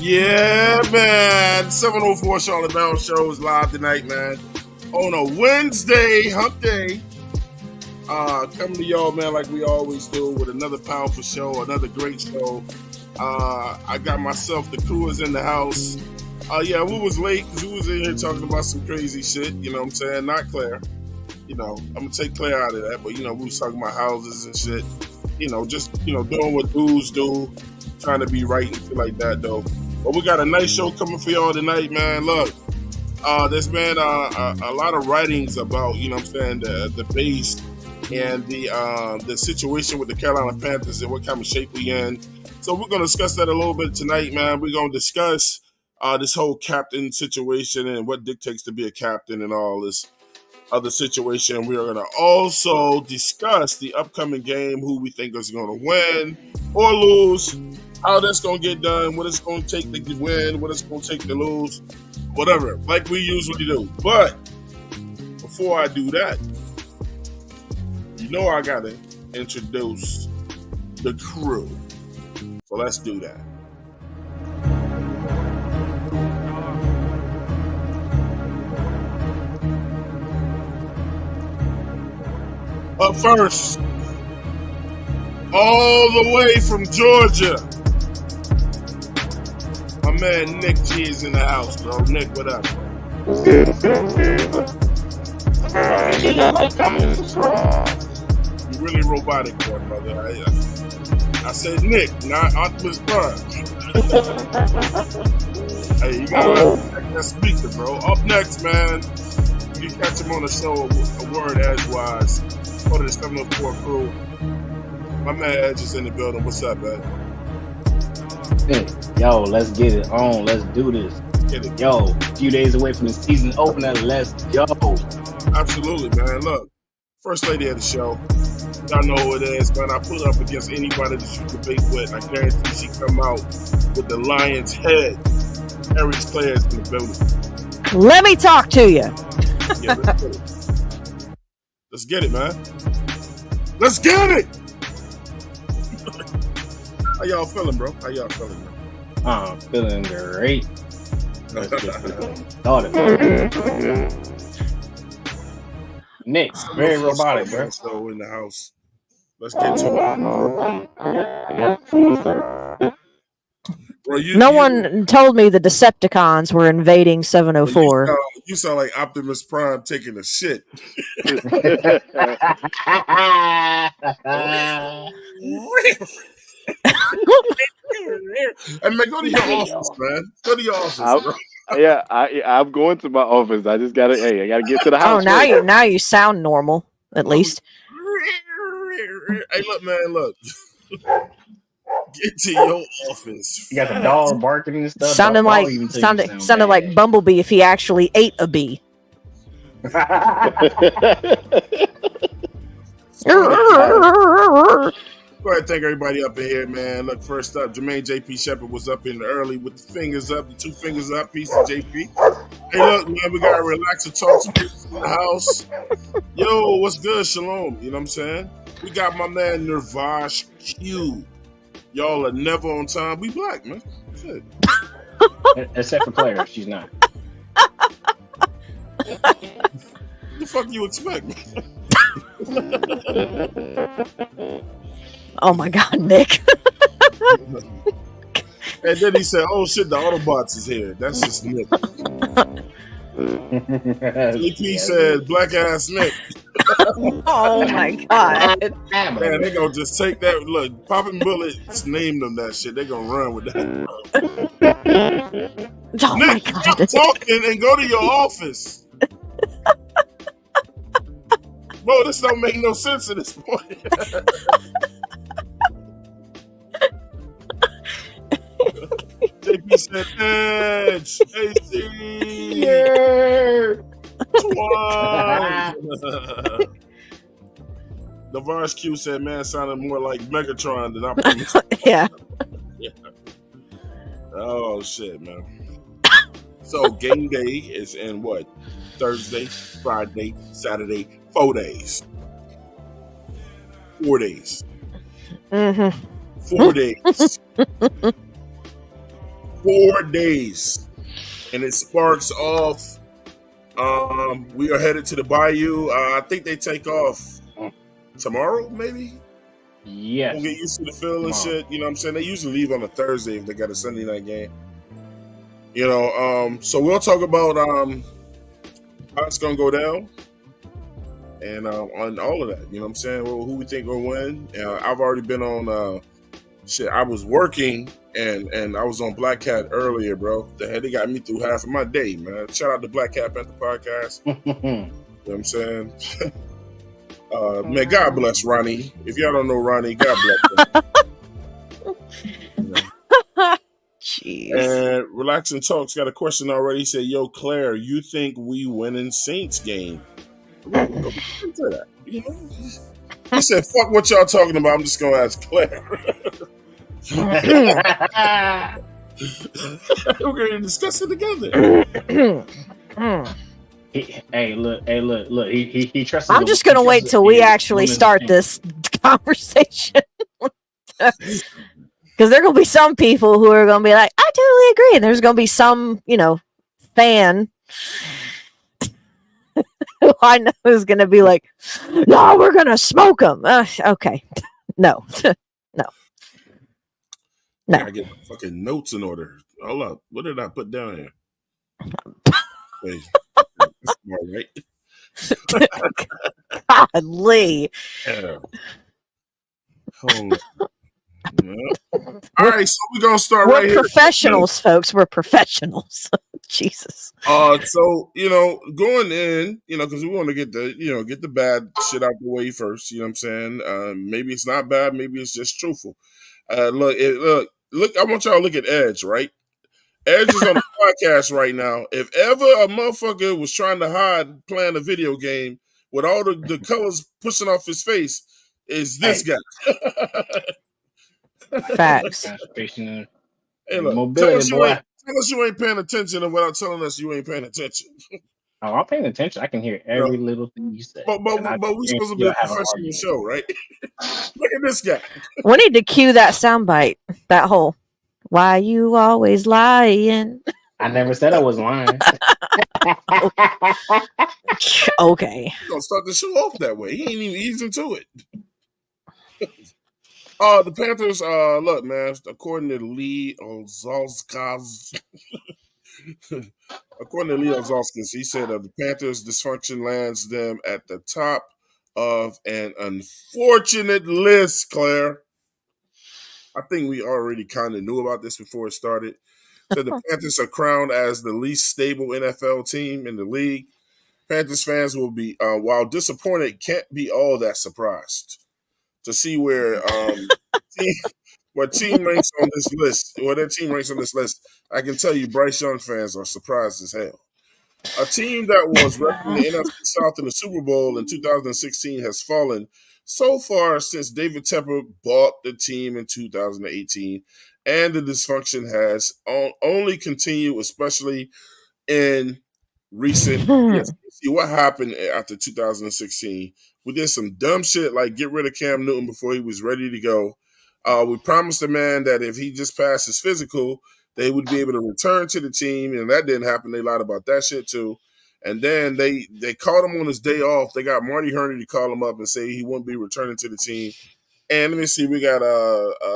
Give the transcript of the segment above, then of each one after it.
Yeah, man. 704 Charlotte Bell Show is live tonight, man. On a Wednesday, hump day. Coming to y'all, man, like we always do, with another powerful show, another great show. I got myself, the crew is in the house. Yeah, we was late because we was in here talking about some crazy shit, you know what I'm saying? Not Claire. You know, I'm going to take Claire out of that, but, you know, we was talking about houses and shit. You know, just, you know, doing what dudes do, trying to be right and shit like that, though. But we got a nice show coming for y'all tonight, man. Look, there's been a lot of writings about, you know what I'm saying, the base and the situation with the Carolina Panthers and what kind of shape we in. So we're going to discuss that a little bit tonight, man. We're going to discuss this whole captain situation and what dictates to be a captain and all this other situation. We are going to also discuss the upcoming game, who we think is going to win or lose, how that's going to get done, what it's going to take to win, what it's going to take to lose, whatever, like we usually do. But before I do that, you know I got to introduce the crew. So let's do that. Up first, all the way from Georgia, my man Nick G is in the house, bro. Nick, what up? You really robotic there, brother. I said Nick, not Optimus Prime. Hey, you gotta check that speaker, bro. Up next, man, you can catch him on the show, a word edgewise. Part of the 704 crew. My man Edge is in the building. What's up, man? Hey, yo, let's get it on. Let's do this. Get it. Yo, a few days away from the season opener. Let's go. Absolutely, man. Look, first lady of the show. Y'all know who it is, man. I put up against anybody that you debate with. I guarantee she come out with the lion's head. Aries Claire is in the building. Let me talk to you. Yeah, let's get it. Let's get it, man. Let's get it. How y'all feeling, bro? How y'all feeling, bro? I'm feeling great. Let's get started. Nick, very robotic, bro. So in the house. Let's get to it. Bro, No one told me the Decepticons were invading 704. You sound like Optimus Prime taking a shit. And man, go to your office, man. Go to your office, bro. I'm going to my office. I just gotta get to the house. Oh, now you sound normal, at least. Hey, look, man, look. Get to your office. You got the dog barking and stuff. Sounded like Bumblebee if he actually ate a bee. Go ahead, thank everybody up in here, man. Look, first up, Jermaine JP Shepard was up in early with the fingers up, the 2 fingers up. Peace to JP. Hey, look, man, we got to relax and talk some business in the house. Yo, what's good? Shalom. You know what I'm saying? We got my man Nirvash Q. Y'all are never on time. We black, man. Shit. Except for Claire, she's not. What the fuck you expect, man? Oh my God, Nick. And then he said, oh shit, the Autobots is here. That's just Nick. JP said, black ass Nick. Oh my God. Man, they gonna just take that. Look, Poppin' Bullets named them that shit. They gonna run with that. Oh Nick, stop talking and go to your office. Bro, this don't make no sense at this point. JP said, Edge, AC. Yeah. Twice. Navash Q said, man, sounded more like Megatron than Optimus. Yeah. Oh, shit, man. So, game day is in what? Thursday, Friday, Saturday, 4 days. 4 days. Mm-hmm. 4 days. 4 days, and it sparks off. We are headed to the Bayou. I think they take off tomorrow, maybe. Yes. We'll get used to the feel and shit. You know what I'm saying? They usually leave on a Thursday if they got a Sunday night game. You know, so we'll talk about how it's gonna go down and on all of that. You know what I'm saying? Well, who we think will win? I've already been on shit. I was working and I was on Black Cat earlier, bro. They got me through half of my day, man. Shout out to Black Cat Panther Podcast. You know what I'm saying? Man, God bless Ronnie. If y'all don't know Ronnie, God bless him. You know? Jeez. And Relaxing Talks got a question already. He said, "Yo, Claire, you think we winning Saints game?" That. You know? He said, "Fuck what y'all talking about. I'm just gonna ask Claire." We're gonna discuss it together. Hey, look. He trusts. I'm just gonna wait till we actually start this conversation. Because there are going to be some people who are going to be like, I totally agree. And there's going to be some, fan who I know is going to be like, no, we're going to smoke them. Okay. No. No. I get fucking notes in order. Hold up. What did I put down here? Wait. All right. Godly. Yeah. Hold on. All right, so we're gonna start right here. We're professionals, folks. We're professionals. Jesus. So going in, because we want to get the bad shit out the way first. You know what I'm saying? Maybe it's not bad. Maybe it's just truthful. Look. I want y'all to look at Edge, right? Edge is on the podcast right now. If ever a motherfucker was trying to hide playing a video game with all the colors pushing off his face, is this guy. Facts. Hey, look, tell us you ain't paying attention and without telling us you ain't paying attention. Oh, I'm paying attention. I can hear every little thing you say. But we're supposed to be a professional show, right? Look at this guy. We need to cue that soundbite. That whole, why you always lying? I never said I was lying. Okay. We're going to start the show off that way. He ain't even easing to it. The Panthers, look, man, according to Lee Ozolskis, he said the Panthers' dysfunction lands them at the top of an unfortunate list, Claire. I think we already kind of knew about this before it started. So the Panthers are crowned as the least stable NFL team in the league. Panthers fans will be, while disappointed, can't be all that surprised to see where team ranks on this list. Where their team ranks on this list, I can tell you, Bryce Young fans are surprised as hell. A team that was repping the NFC South in the Super Bowl in 2016 has fallen so far since David Tepper bought the team in 2018, and the dysfunction has only continued, especially in recent years. See what happened after 2016. We did some dumb shit like get rid of Cam Newton before he was ready to go. We promised the man that if he just passed his physical, they would be able to return to the team, and that didn't happen. They lied about that shit too. And then they called him on his day off. They got Marty Hurney to call him up and say he wouldn't be returning to the team. And let me see, we got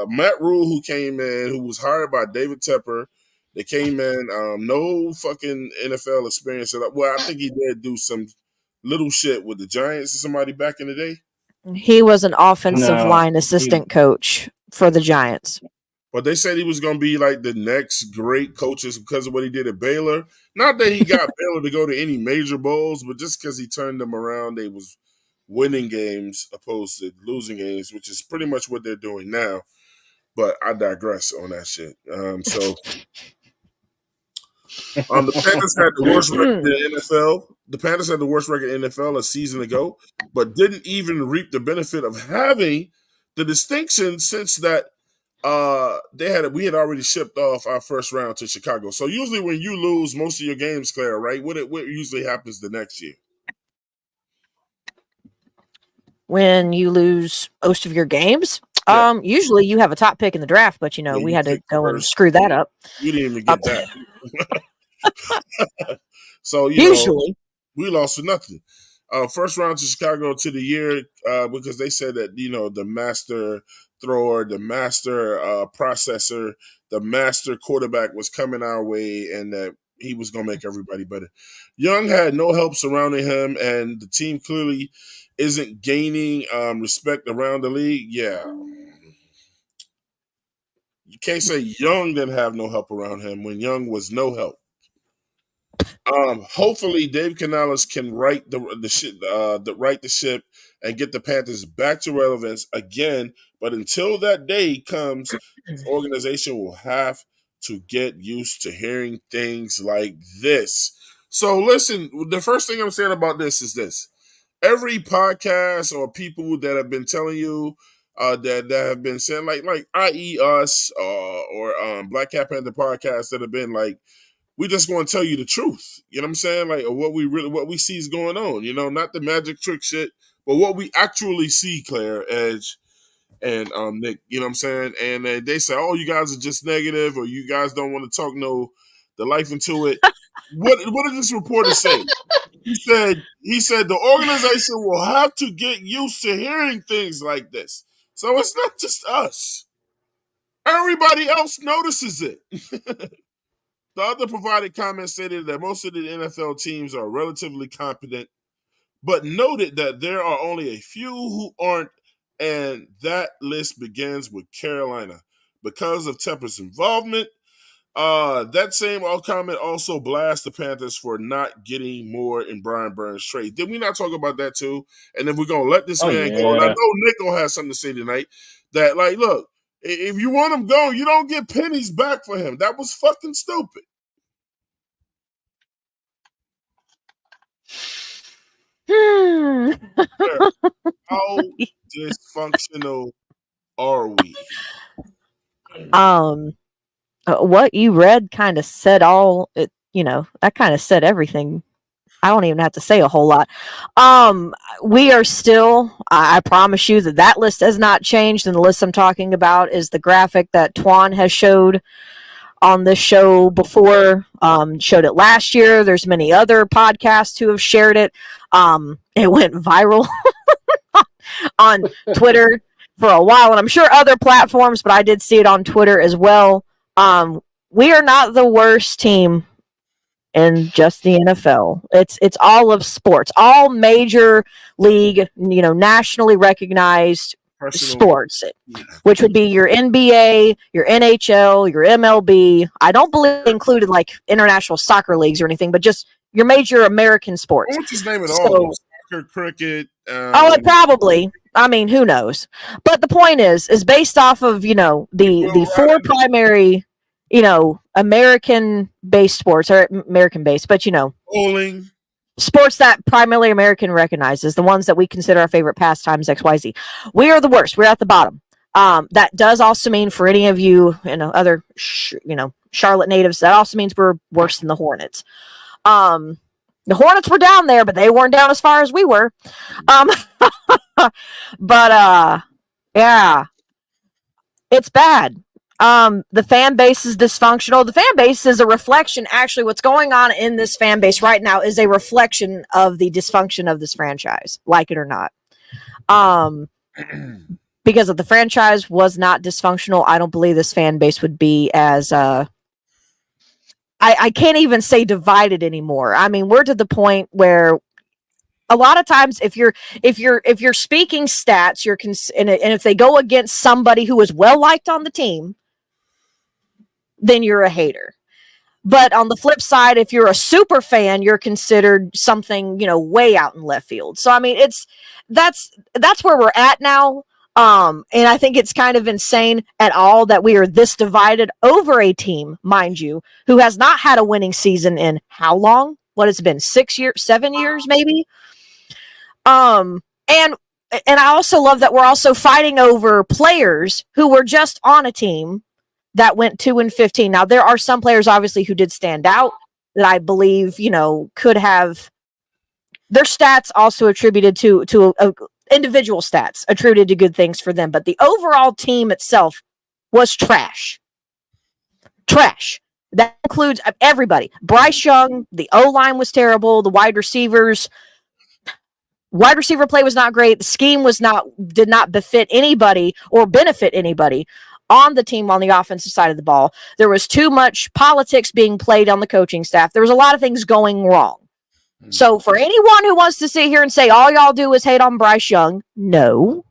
Matt Rule who came in, who was hired by David Tepper. They came in, no fucking NFL experience. Well, I think he did do some little shit with the Giants or somebody back in the day. He was an offensive line assistant coach for the Giants. But they said he was going to be like the next great coaches because of what he did at Baylor. Not that he got Baylor to go to any major bowls, but just because he turned them around, they was winning games opposed to losing games, which is pretty much what they're doing now. But I digress on that shit. The Panthers had the worst record in the NFL. The Panthers had the worst record in the NFL a season ago, but didn't even reap the benefit of having the distinction since that we had already shipped off our first round to Chicago. So usually when you lose most of your games, Claire, right? What usually happens the next year? When you lose most of your games, Yeah. Usually you have a top pick in the draft, but Yeah, we you had to picked go and first. screw that up. We didn't even Um, get that. So, usually, we lost for nothing. First round to Chicago to the year because they said that, the master thrower, the master processor, the master quarterback was coming our way and that he was going to make everybody better. Young had no help surrounding him, and the team clearly isn't gaining respect around the league. Yeah. You can't say Young didn't have no help around him when Young was no help. Hopefully, Dave Canales can right right the ship and get the Panthers back to relevance again. But until that day comes, this organization will have to get used to hearing things like this. So, listen. The first thing I'm saying about this is this: every podcast or people that have been telling you that have been saying like i.e. us or Black Cat Panther podcast that have been like, we just going to tell you the truth. You know what I'm saying? Like what we see is going on. Not the magic trick shit, but what we actually see. Claire, Edge, and Nick. You know what I'm saying? And they say, "Oh, you guys are just negative, or you guys don't want to talk the life into it." What did this reporter say? He said the organization will have to get used to hearing things like this. So it's not just us. Everybody else notices it. The other provided comment stated that most of the NFL teams are relatively competent, but noted that there are only a few who aren't, and that list begins with Carolina. Because of Tepper's involvement, that same comment also blasts the Panthers for not getting more in Brian Burns' trade. Did we not talk about that too? And if we're going to let this Oh man go, and I yeah. know Nick going to have something to say tonight, that, like, look, if you want him gone, you don't get pennies back for him. That was fucking stupid. hmm. How dysfunctional are we? What you read kind of said all it. That kind of said everything. I don't even have to say a whole lot. We are still. I promise you that list has not changed, and the list I'm talking about is the graphic that Twan has showed on this show before. Showed it last year. There's many other podcasts who have shared it. It went viral on Twitter for a while, and I'm sure other platforms, but I did see it on Twitter as well. We are not the worst team in just the NFL. It's all of sports, all major league, nationally recognized Personal, sports, which would be your NBA, your NHL, your MLB. I don't believe they included like international soccer leagues or anything, but just your major American sports. I want you to name it all. So, Soccer, cricket. it probably. I mean, who knows? But the point is based off of the four primary American based sports, or American based, but bowling. sports that primarily American recognizes, the ones that we consider our favorite pastimes, XYZ. We are the worst. We're at the bottom. That does also mean for any of you, other Charlotte natives, that also means we're worse than the Hornets. The Hornets were down there, but they weren't down as far as we were. But yeah, it's bad. The fan base is dysfunctional. The fan base is a reflection. Actually, what's going on in this fan base right now is a reflection of the dysfunction of this franchise, like it or not. Because if the franchise was not dysfunctional, I don't believe this fan base would be as I can't even say divided anymore. I mean, we're to the point where a lot of times if you're speaking stats, and if they go against somebody who is well liked on the team, then you're a hater. But on the flip side, if you're a super fan, you're considered something, way out in left field. So I mean, that's where we're at now. And I think it's kind of insane at all that we are this divided over a team, mind you, who has not had a winning season in how long? What has it been? 6 years, 7 years, maybe? And I also love that we're also fighting over players who were just on a team that went 2-15. Now there are some players obviously who did stand out that I believe could have their stats also attributed to individual stats attributed to good things for them, but the overall team itself was trash. Trash. That includes everybody. Bryce Young, the O-line was terrible. The wide receiver play was not great. The scheme did not befit anybody or benefit anybody on the team on the offensive side of the ball. There was too much politics being played on the coaching staff. There was a lot of things going wrong. So for anyone who wants to sit here and say all y'all do is hate on Bryce Young, no.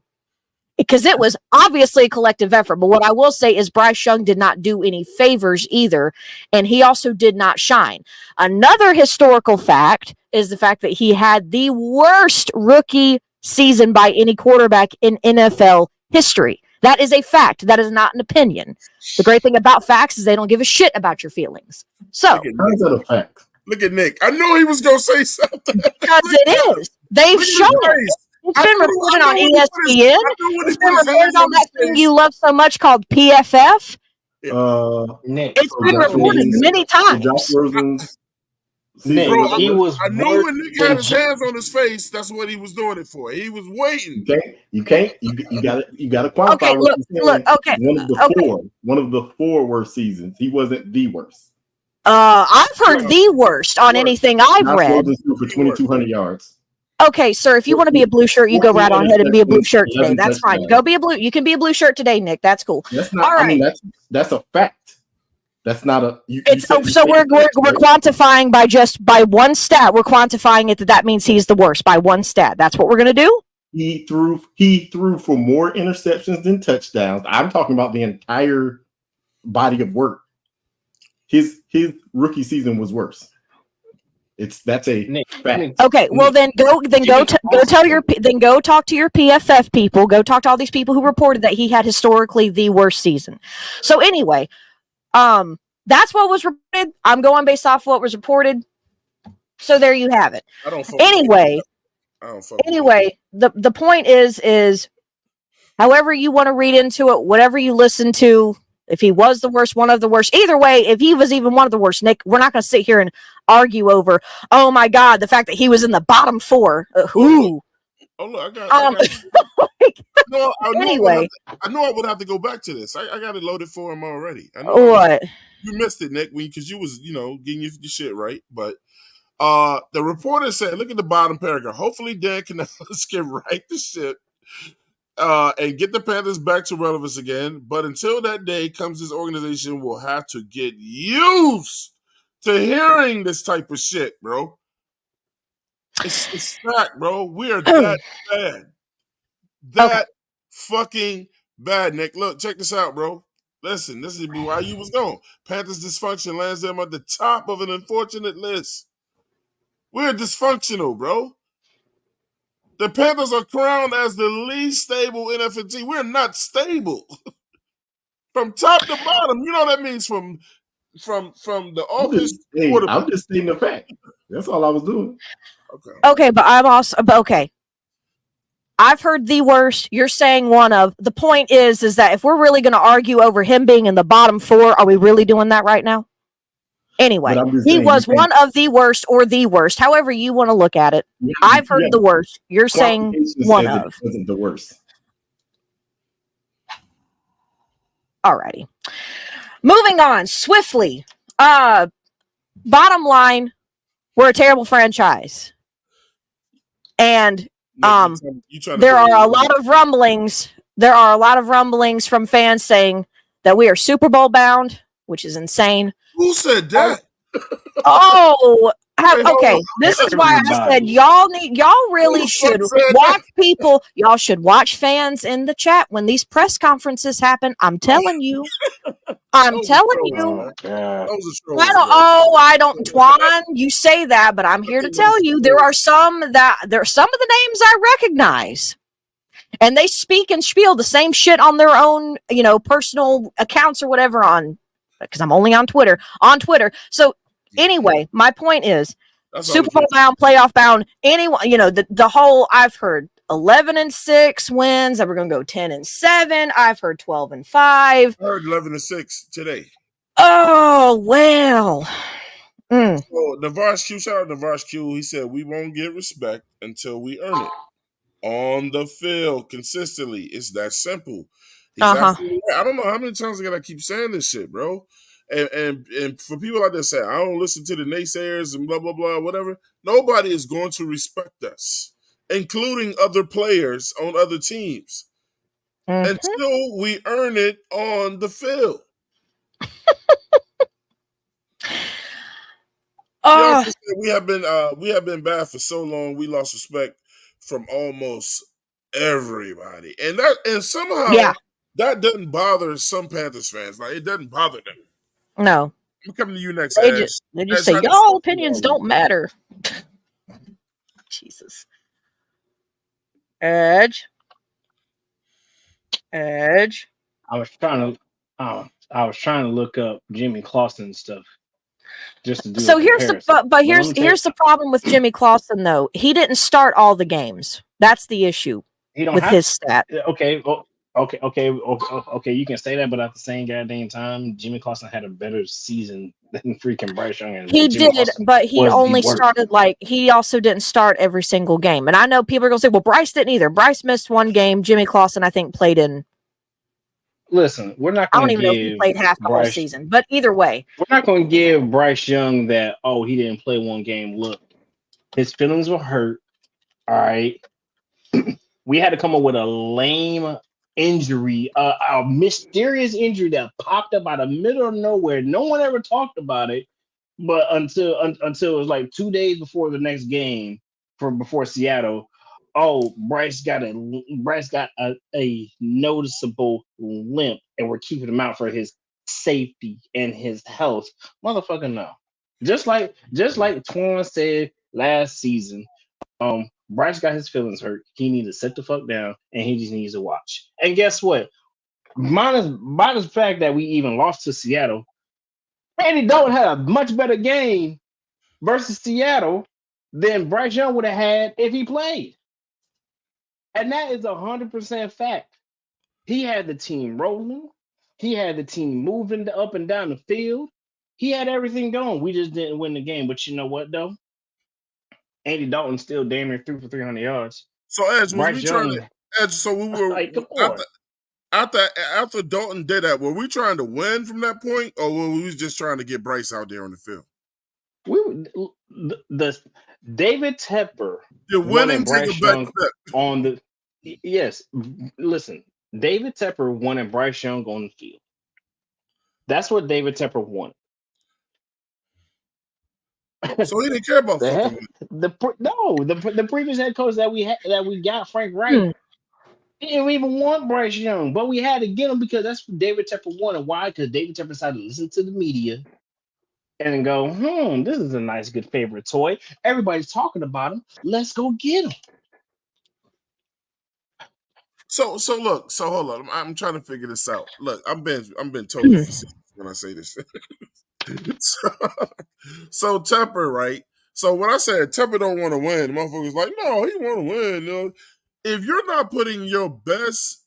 Because it was obviously a collective effort. But what I will say is Bryce Young did not do any favors either, and he also did not shine. Another historical fact is the fact that he had the worst rookie season by any quarterback in NFL history. That is a fact. That is not an opinion. The great thing about facts is they don't give a shit about your feelings. So, how is that a fact? Look at Nick. I knew he was going to say something. Because it is. They've shown it. It's been reported on ESPN. It's been reported on that thing you love so much called PFF. Nick, it's been reported many times. Nick, he was. I knew when Nick had his hands on his face, that's what he was doing it for. He was waiting. You got to qualify. Okay, look. Okay, one of the four worst seasons. He wasn't the worst. I've heard the worst on anything I've read. For 2,200 yards. Okay, sir, if you want to be a blue shirt, you go right on ahead and be a blue shirt today. That's fine. Go be a blue. You can be a blue shirt today, Nick. That's cool. That's not. All right. I mean, that's a fact. That's not a. So we're quantifying by one stat. We're quantifying it that means he's the worst by one stat. That's what we're gonna do. He threw for more interceptions than touchdowns. I'm talking about the entire body of work. His rookie season was worse. That's a fact. Okay, well then go talk to your PFF people. Go talk to all these people who reported that he had historically the worst season. So anyway, that's what was reported. I'm going based off what was reported. So there you have it. Anyway, the point is however you want to read into it, whatever you listen to. If he was the worst, one of the worst. Either way, if he was even one of the worst, Nick, we're not going to sit here and argue over, oh, my God, the fact that he was in the bottom four. Oh, look, anyway. I know I would have to go back to this. I got it loaded for him already. I know what? You missed it, Nick, because you was, getting your shit right. But the reporter said, look at the bottom paragraph. Hopefully Dan Canales can right the ship. And get the Panthers back to relevance again. But until that day comes, this organization will have to get used to hearing this type of shit, bro. It's fact, bro. We are that bad. That fucking bad, Nick. Look, check this out, bro. Listen, this is why you was going. Panthers dysfunction lands them at the top of an unfortunate list. We're dysfunctional, bro. The Panthers are crowned as the least stable NFL team. We're not stable. From top to bottom. You know what that means from the office. I'm just stating the fact. That's all I was doing. Okay, but I'm also okay. I've heard the worst. You're saying one of. The point is that if we're really going to argue over him being in the bottom four, are we really doing that right now? Anyway, he was one of the worst or the worst, however you want to look at it. I've heard the worst. You're saying one of. Wasn't the worst. Alrighty. Moving on swiftly. Bottom line, we're a terrible franchise. And there are a lot of rumblings. There are a lot of rumblings from fans saying that we are Super Bowl bound, which is insane. Who said that? Okay. This is why I said y'all really should watch people. Y'all should watch fans in the chat when these press conferences happen. I'm telling you. I don't, Twan, you say that, but I'm here to tell you there are some of the names I recognize. And they speak and spiel the same shit on their own, personal accounts or whatever because I'm only on Twitter. So anyway, my point is Super Bowl bound, playoff bound, anyone, the whole, I've heard 11-6 wins, that we're going to go 10-7. I've heard 12-5. I heard 11-6 today. Oh, well. So Navarre Q, shout out Navarre Q. He said, we won't get respect until we earn it. on the field consistently. It's that simple. He's Uh-huh. absolutely right. I don't know how many times I gotta keep saying this shit, bro. And for people like that say, I don't listen to the naysayers and blah blah blah, whatever. Nobody is going to respect us, including other players on other teams, until we earn it on the field. He also said we have been bad for so long. We lost respect from almost everybody, and somehow Yeah. that doesn't bother some Panthers fans. Like it doesn't bother them. No. I'm coming to you next, They Ash. just Ash, say how do you y'all feel about opinions all of don't this? matter. Jesus. Edge. I was trying to look up Jimmy Clausen stuff just to do a So here's the comparison. but let me tell you, here's the problem with Jimmy Clausen though. He didn't start all the games. That's the issue he don't with have his stat. okay. Okay. You can say that, but at the same goddamn time, Jimmy Clausen had a better season than freaking Bryce Young, and He Jimmy did, Clausen but he was the only worst. started he also didn't start every single game. And I know people are gonna say, well, Bryce didn't either. Bryce missed one game. Jimmy Clausen, I think, played in Listen, we're not I going don't to even know if he give played half the whole Bryce. season. But either way. We're not going to give Bryce Young that. Oh, he didn't play one game. Look, his feelings were hurt. All right, we had to come up with a lame injury, a mysterious injury that popped up out of the middle of nowhere. No one ever talked about it, but until it was like 2 days before the next game before Seattle. Oh, Bryce got a noticeable limp, and we're keeping him out for his safety and his health. Motherfucker, no. Just like Twan said last season, Bryce got his feelings hurt. He needs to sit the fuck down, and he just needs to watch. And guess what? Minus the fact that we even lost to Seattle, Andy Dalton had a much better game versus Seattle than Bryce Young would have had if he played. And that is 100% fact. He had the team rolling. He had the team moving up and down the field. He had everything going. We just didn't win the game. But you know what, though? Andy Dalton still damn near threw for 300 yards. So Edge, was we Bryce trying Young, to Edge? So we were like, come on. after Dalton did that. Were we trying to win from that point, or were we just trying to get Bryce out there on the field? The David Tepper You're won winning. and Take a Bryce back Young step. on the yes. Listen, David Tepper won and Bryce Young on the field. That's what David Tepper won. So he didn't care about fucking the previous head coach that we got, Frank Wright, he didn't even want Bryce Young, but we had to get him because that's what David Tepper wanted. Why? Because David Tepper decided to listen to the media and go, this is a nice, good favorite toy. Everybody's talking about him. Let's go get him. So look. So hold on. I'm trying to figure this out. Look, I'm being totally facetious when I say this. so Tepper, right? So when I said Tepper don't want to win, the motherfucker's like, no, he want to win. You know? If you're not putting your best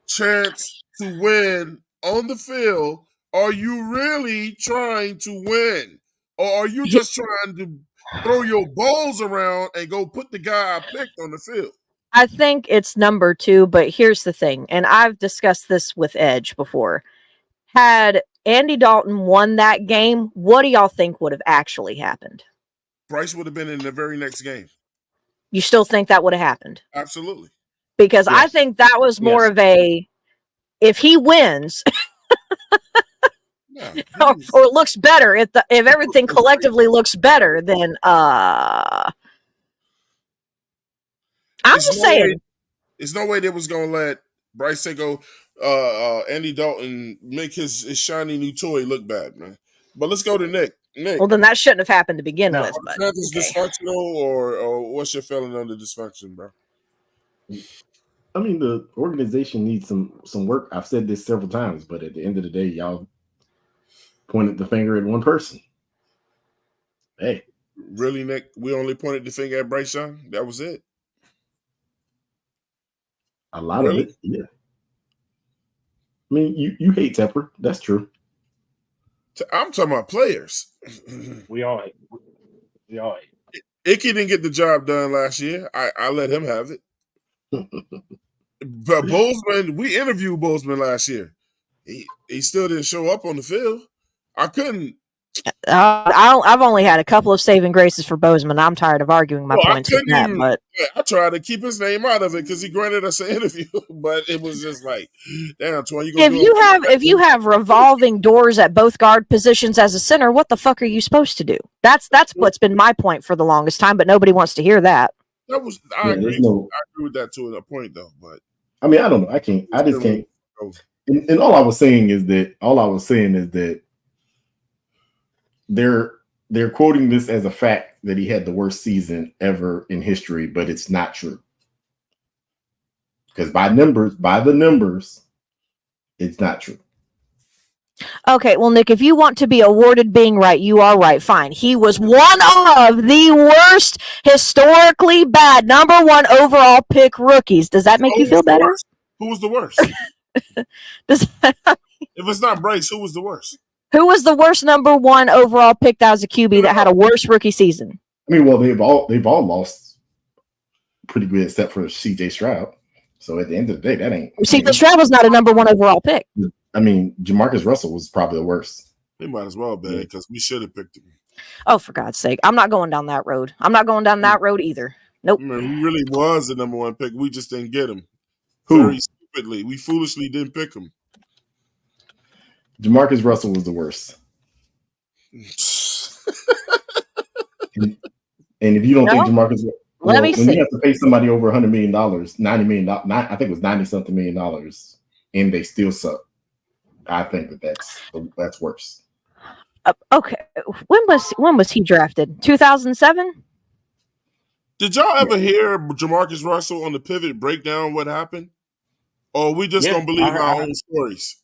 chance to win on the field, are you really trying to win? Or are you just trying to throw your balls around and go put the guy I picked on the field? I think it's number 2, but here's the thing, and I've discussed this with Edge before. Had Andy Dalton won that game, what do y'all think would have actually happened? Bryce would have been in the very next game. You still think that would have happened? Absolutely. Because Yes. I think that was more of a, if he wins, or looks better, if everything collectively looks better, then I'm just saying. There's no way they was gonna let Bryce go Andy Dalton make his shiny new toy look bad, man. But let's go to Nick. Well, then that shouldn't have happened to begin with. But Panthers dysfunctional, or what's your feeling on the dysfunction, bro? I mean, the organization needs some work. I've said this several times, but at the end of the day, y'all pointed the finger at one person. Hey, really, Nick? We only pointed the finger at Bryce Young. That was it. A lot of it, yeah. I mean, you hate Tepper. That's true. I'm talking about players. We all hate. Icky didn't get the job done last year. I let him have it. But Bozeman, we interviewed Bozeman last year. He still didn't show up on the field. I couldn't. I've only had a couple of saving graces for Bozeman. I'm tired of arguing my points with that. But I tried to keep his name out of it because he granted us an interview. But it was just like, damn, Twan, you gonna if you have revolving doors at both guard positions as a center, what the fuck are you supposed to do? That's what's been my point for the longest time. But nobody wants to hear that. I agree with that to a point though. But I mean, I don't know. I just can't. And all I was saying is that they're quoting this as a fact that he had the worst season ever in history, but it's not true. Because by the numbers, it's not true. Okay, well, Nick, if you want to be awarded being right, you are right. Fine. He was one of the worst, historically bad, number 1 overall pick rookies. Does that make you feel better? Who was the worst? If it's not Bryce, who was the worst? Who was the worst number 1 overall pick that was a QB that had a worse rookie season? I mean, well, they've all lost pretty good, except for C.J. Stroud. So at the end of the day, that ain't. C.J. Stroud was not a number 1 overall pick. I mean, Jamarcus Russell was probably the worst. They might as well be because we should have picked him. Oh, for God's sake! I'm not going down that road. I'm not going down that road either. Nope. I mean, he really was the number 1 pick. We just didn't get him. Who? Very stupidly, we foolishly didn't pick him. Jamarcus Russell was the worst. And if you don't think Jamarcus, when you have to pay somebody over $100 million, $90 million, I think it was $90-something million, and they still suck. I think that's worse. Okay, when was he drafted? 2007. Did y'all ever hear Jamarcus Russell on the pivot break down what happened? Or we just gonna believe our own stories?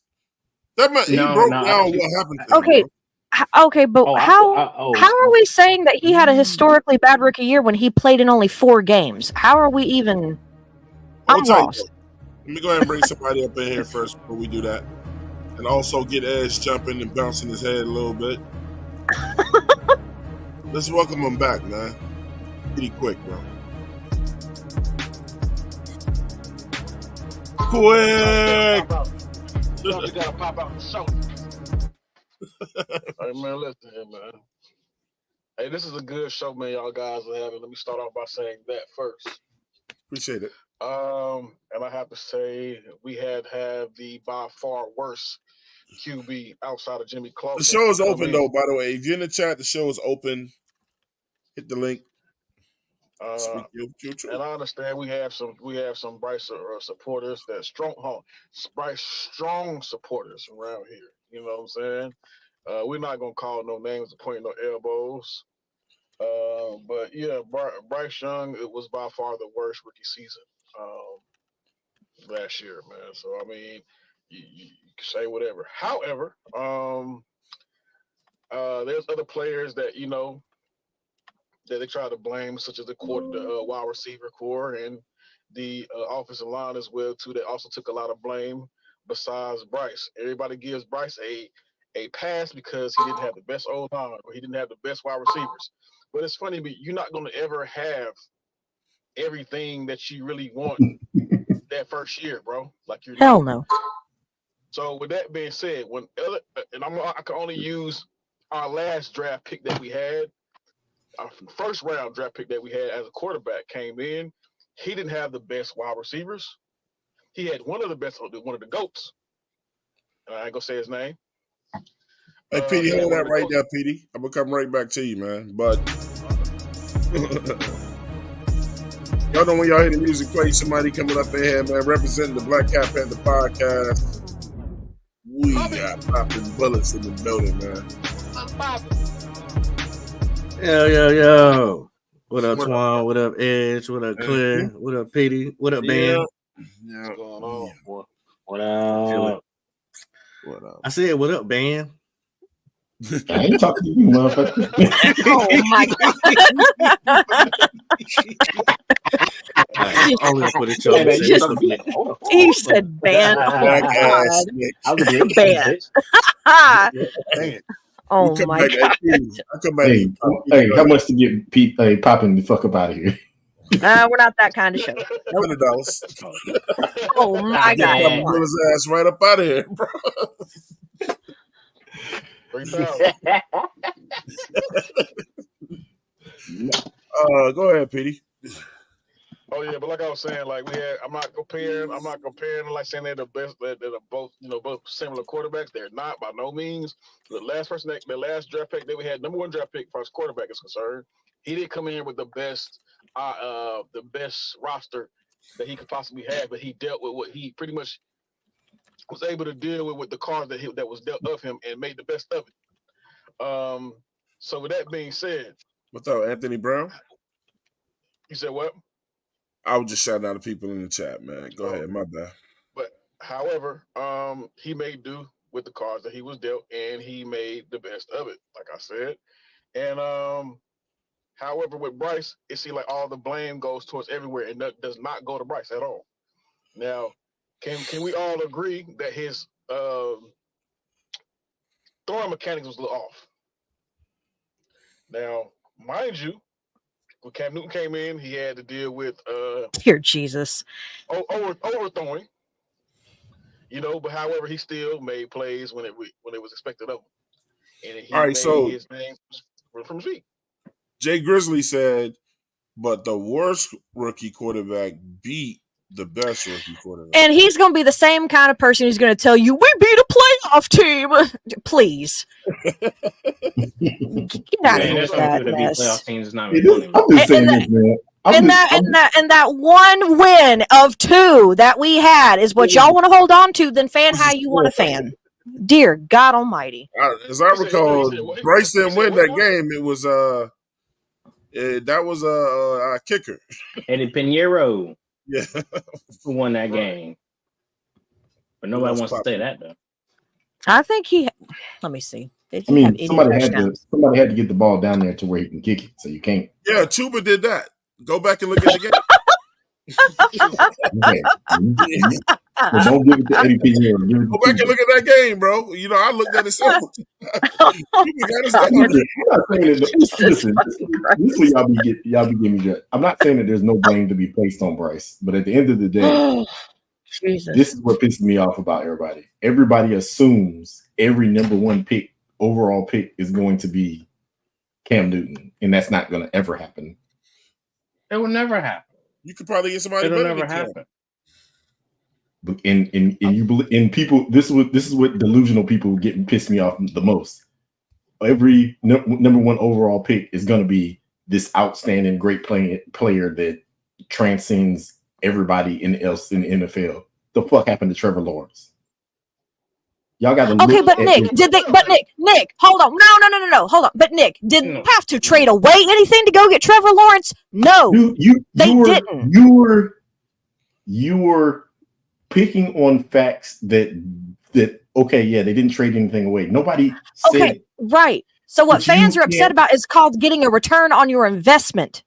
He broke down what happened. Okay, but how are we saying that he had a historically bad rookie year when he played in only 4 games? How are we even? I'm lost. Let me go ahead and bring somebody up in here first before we do that, and also get Edge jumping and bouncing his head a little bit. Let's welcome him back, man. Pretty quick, bro. Quick. You gotta pop out the show. Hey man, listen here, man. Hey, this is a good show, man. Y'all guys are having. Let me start off by saying that first. Appreciate it. And I have to say we have the by far worst QB outside of Jimmy Clark. The show is open though. By the way, if you're in the chat, the show is open. Hit the link. And I understand we have some Bryce supporters that strong supporters around here. You know what I'm saying? We're not gonna call no names or point no elbows. But yeah, Bryce Young, it was by far the worst rookie season last year, man. So I mean, you can say whatever. However, there's other players that that they try to blame, such as the wide receiver core and the offensive line as well too. That also took a lot of blame. Besides Bryce, everybody gives Bryce a pass because he didn't have the best old line or he didn't have the best wide receivers. But it's funny, but you're not going to ever have everything that you really want that first year, bro. Like you're hell no. So with that being said, I can only use our last draft pick that we had. Our first round draft pick that we had as a quarterback came in. He didn't have the best wide receivers. He had one of the GOATs. And I ain't gonna say his name. Hey, Petey, hold that right there, Petey. I'm gonna come right back to you, man. But y'all know when y'all hear the music play, somebody coming up in here, man, representing the Black Cat Panther podcast. We got popping bullets in the building, man. Yo. What up, Twan? What up, Edge? What up, Claire? What up, Petey? What up, Ben? Yeah. What's going on, boy? What up? What up? I said, what up, Ben? I ain't talking to you, motherfucker. Oh my God. He said ban. Ban. Oh my God. Hey, how much to get Pete popping the fuck up out of here? We're not that kind of show. Nope. $100. Oh my Get God! Papa Come on. Miller's ass right up out of here, bro. 3,000. Go ahead, Petey. Oh yeah, but like I was saying, like I'm not comparing like saying they're the best, they're both, both similar quarterbacks. They're not by no means. The last draft pick that we had, number one draft pick as far as quarterback is concerned, he didn't come in here with the best roster that he could possibly have, but he dealt with what he pretty much was able to deal with the cards that was dealt of him and made the best of it. So with that being said, What's up, Anthony Brown? You said what? I was just shouting out the people in the chat, man. Go ahead, my bad. But however, he made do with the cards that he was dealt, and he made the best of it, like I said. And however, with Bryce, it seems like all the blame goes towards everywhere, and that does not go to Bryce at all. Now, can we all agree that his throwing mechanics was a little off? Now, mind you, when Cam Newton came in, he had to deal with Dear Jesus, overthrowing. But however, he still made plays when it was expected of him, and he all right, made so his name from his feet. Jay Grizzly said, but the worst rookie quarterback beat the best rookie quarterback. and he's going to be the same kind of person who's going to tell you we beat a playoff team. Please, get out of here with that mess. Playoff teams is not I'm just saying this, man. And that one win of 2 that we had is what y'all want to hold on to. Then fan how you want to fan. Dear God Almighty! As I recall, Bryce didn't win that game. It was that was a kicker. Eddie Pinheiro, yeah, who won that game. But nobody wants to say that though. I think he. Let me see. Somebody had to get the ball down there to where he can kick it, so you can't. Yeah, Chuba did that. Go back and look at the game. But don't give it to Eddie Pinheiro. Go back and look at that game, bro. I looked at it. Listen, this is y'all be getting me judged. I'm not saying that there's no blame to be placed on Bryce, but at the end of the day, this is what pisses me off about everybody. Everybody assumes every number one overall pick is going to be Cam Newton, and that's not going to ever happen. It will never happen. You could probably get somebody better than Cam. And people, this is what delusional people get pissed me off the most. Every number one overall pick is going to be this outstanding, great player that transcends everybody else in the NFL. The fuck happened to Trevor Lawrence? Y'all got to okay, but Nick, Nick, hold on, no, hold on. But Nick, didn't have to trade away anything to go get Trevor Lawrence. No, they didn't. You were picking on facts that okay, yeah, they didn't trade anything away. Nobody said. Okay, right. So what fans are upset about is called getting a return on your investment.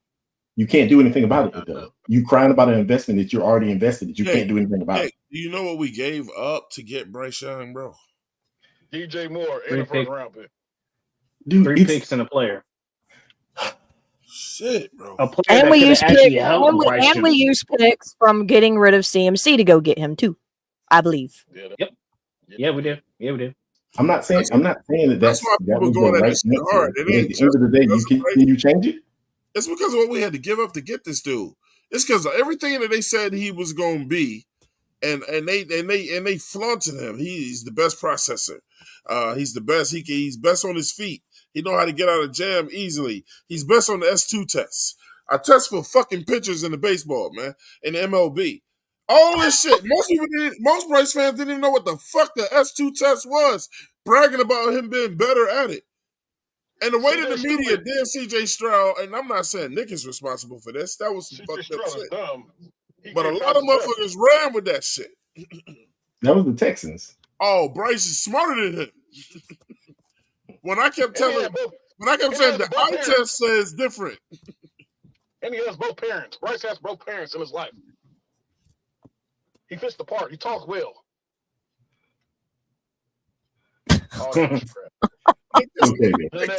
You can't do anything about it, though. You crying about an investment that you're already invested that you can't do anything about it. Do you know what we gave up to get Bryce Young, bro? DJ Moore in the first round pick. Dude, 3 picks and a player. Shit, bro. A player And we use picks from getting rid of CMC to go get him too, I believe. Yep. Yeah, we did. I'm not saying that that's why people going at this hard. At the end of the day, can you change it? It's because of what we had to give up to get this dude. It's because of everything that they said he was going to be, and they flaunted him. He's the best processor. He's the best. He's best on his feet. He know how to get out of jam easily. He's best on the S2 tests. I test for fucking pitchers in the baseball, man, in the MLB. All this shit. Most Bryce fans didn't even know what the fuck the S2 test was, bragging about him being better at it. And the way that the media did CJ Stroud, and I'm not saying Nick is responsible for this, that was some fucked up shit. But a lot of motherfuckers ran with that shit. That was the Texans. Oh, Bryce is smarter than him. When I kept saying the eye test says different. And he has both parents. Bryce has both parents in his life. He fits the part. He talks well.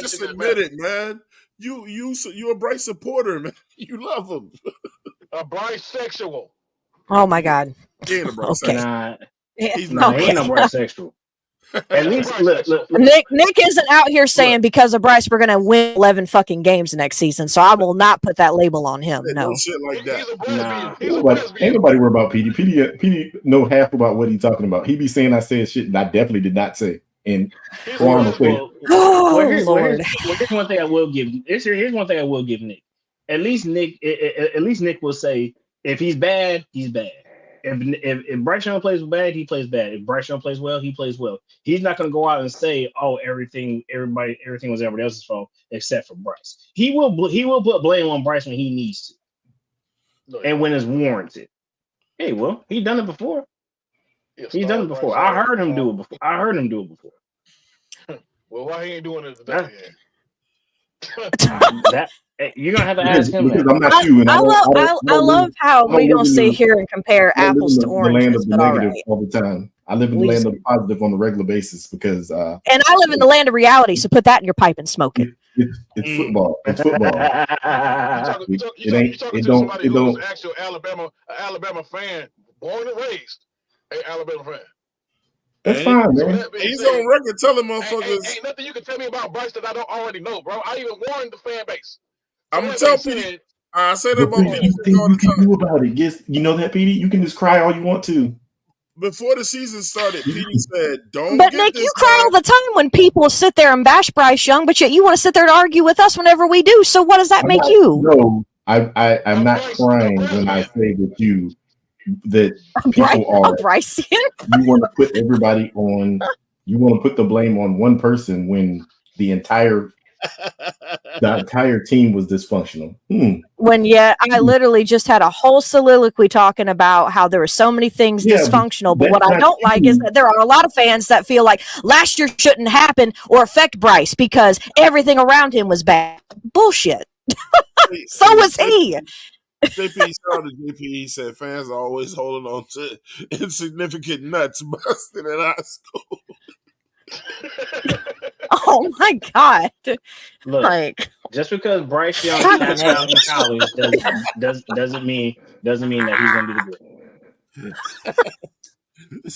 Just admit it, man. you a Bryce supporter, man. You love him. A bisexual. Oh my God. He ain't a Bryce. Okay. Nah, He's nah, not. he ain't no bisexual. At least look. Nick isn't out here saying because of Bryce we're gonna win 11 fucking games next season, so I will not put that label on him. No No. shit like that. He's a lesbian. Nah. He's a Ain't lesbian. nobody worry about PD. PD know half about what he's talking about. He be saying I said shit and I definitely did not say. And He's a Juan will say, lesbian. Oh Lord. Here's one thing I will give. Here's one thing I will give Nick. At least Nick will say if he's bad, he's bad. If Bryce Young plays bad, he plays bad. If Bryce Young plays well, he plays well. He's not going to go out and say, "Oh, everything was everybody else's fault except for Bryce." He will put blame on Bryce when he needs to, and when it's warranted. Hey, well, he's done it before. He's done it before. I heard him do it before. Well, why he ain't doing it today? That you're gonna have to ask him because that. I'm not you, and I don't love how don't we don't live in sit the- here and compare I live apples in to the land oranges, of the but all negative right. all the time. I live in the We land just- of positive on a regular basis because And I live in the land of reality, so put that in your pipe and smoke it. it's football. It's football. You talking to somebody who's an actual Alabama fan, born and raised, an Alabama fan. That's fine, man. So He's on record telling motherfuckers. Ain't nothing you can tell me about Bryce that I don't already know, bro. I even warned the fan base. So I'm gonna tell people. I say that But about there's people nothing all you the can time. do about it. Yes, you know that, PD. You can just cry all you want to. Before the season started, Petey said, "Don't But get Nick, this you cry guy." all the time when people sit there and bash Bryce Young, but yet you want to sit there and argue with us whenever we do. So what does that make you? No, I'm not crying when I say that people are. Bryce. You want to put everybody on. You want to put the blame on one person when the entire team was dysfunctional. When yet I literally just had a whole soliloquy talking about how there were so many things dysfunctional. But what I don't like is that there are a lot of fans that feel like last year shouldn't happen or affect Bryce because everything around him was bad. Bullshit. So was he. JP started. JP said fans are always holding on to insignificant nuts busted in high school. Oh my God! Look, just because Bryce Young tapped out in college doesn't mean that he's gonna be the great.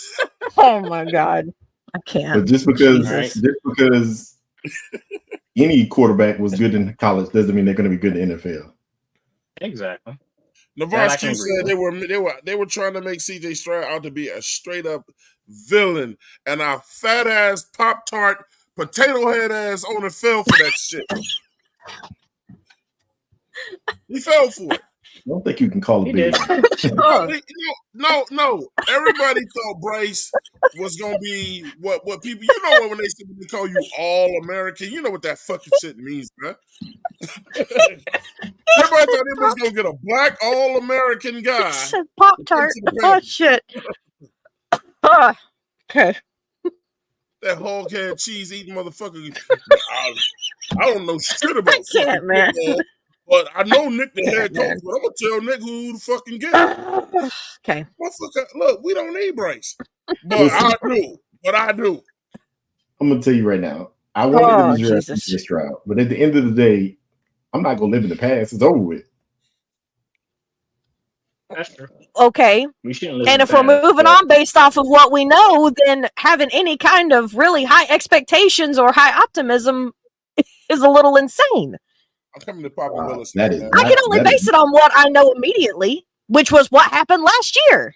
Oh my God! I can't. But just because any quarterback was good in college doesn't mean they're going to be good in the NFL. Exactly. Navarsky said they were trying to make CJ Stroud out to be a straight up villain, and our fat ass Pop-Tart potato head ass owner fell for that shit. He fell for it. I don't think you can call it big. No. Everybody thought Bryce was gonna be what people. You know when they call you all American. You know what that fucking shit means, man. Everybody thought he was gonna get a black all American guy. Pop-Tart. Oh shit. Okay. That hog head cheese eating motherfucker. I don't know shit about fucking man. football, but I know Nick the head coach. But I'm gonna tell Nick who the fucking get. Okay. Look, we don't need Bryce, but I do. I'm gonna tell you right now. I wanted to draft this Stroud, but at the end of the day, I'm not gonna live in the past. It's over with. That's true. Okay. And if we're moving on based off of what we know, then having any kind of really high expectations or high optimism is a little insane. I'm coming to Papa Willis. I can only base it on what I know immediately, which was what happened last year.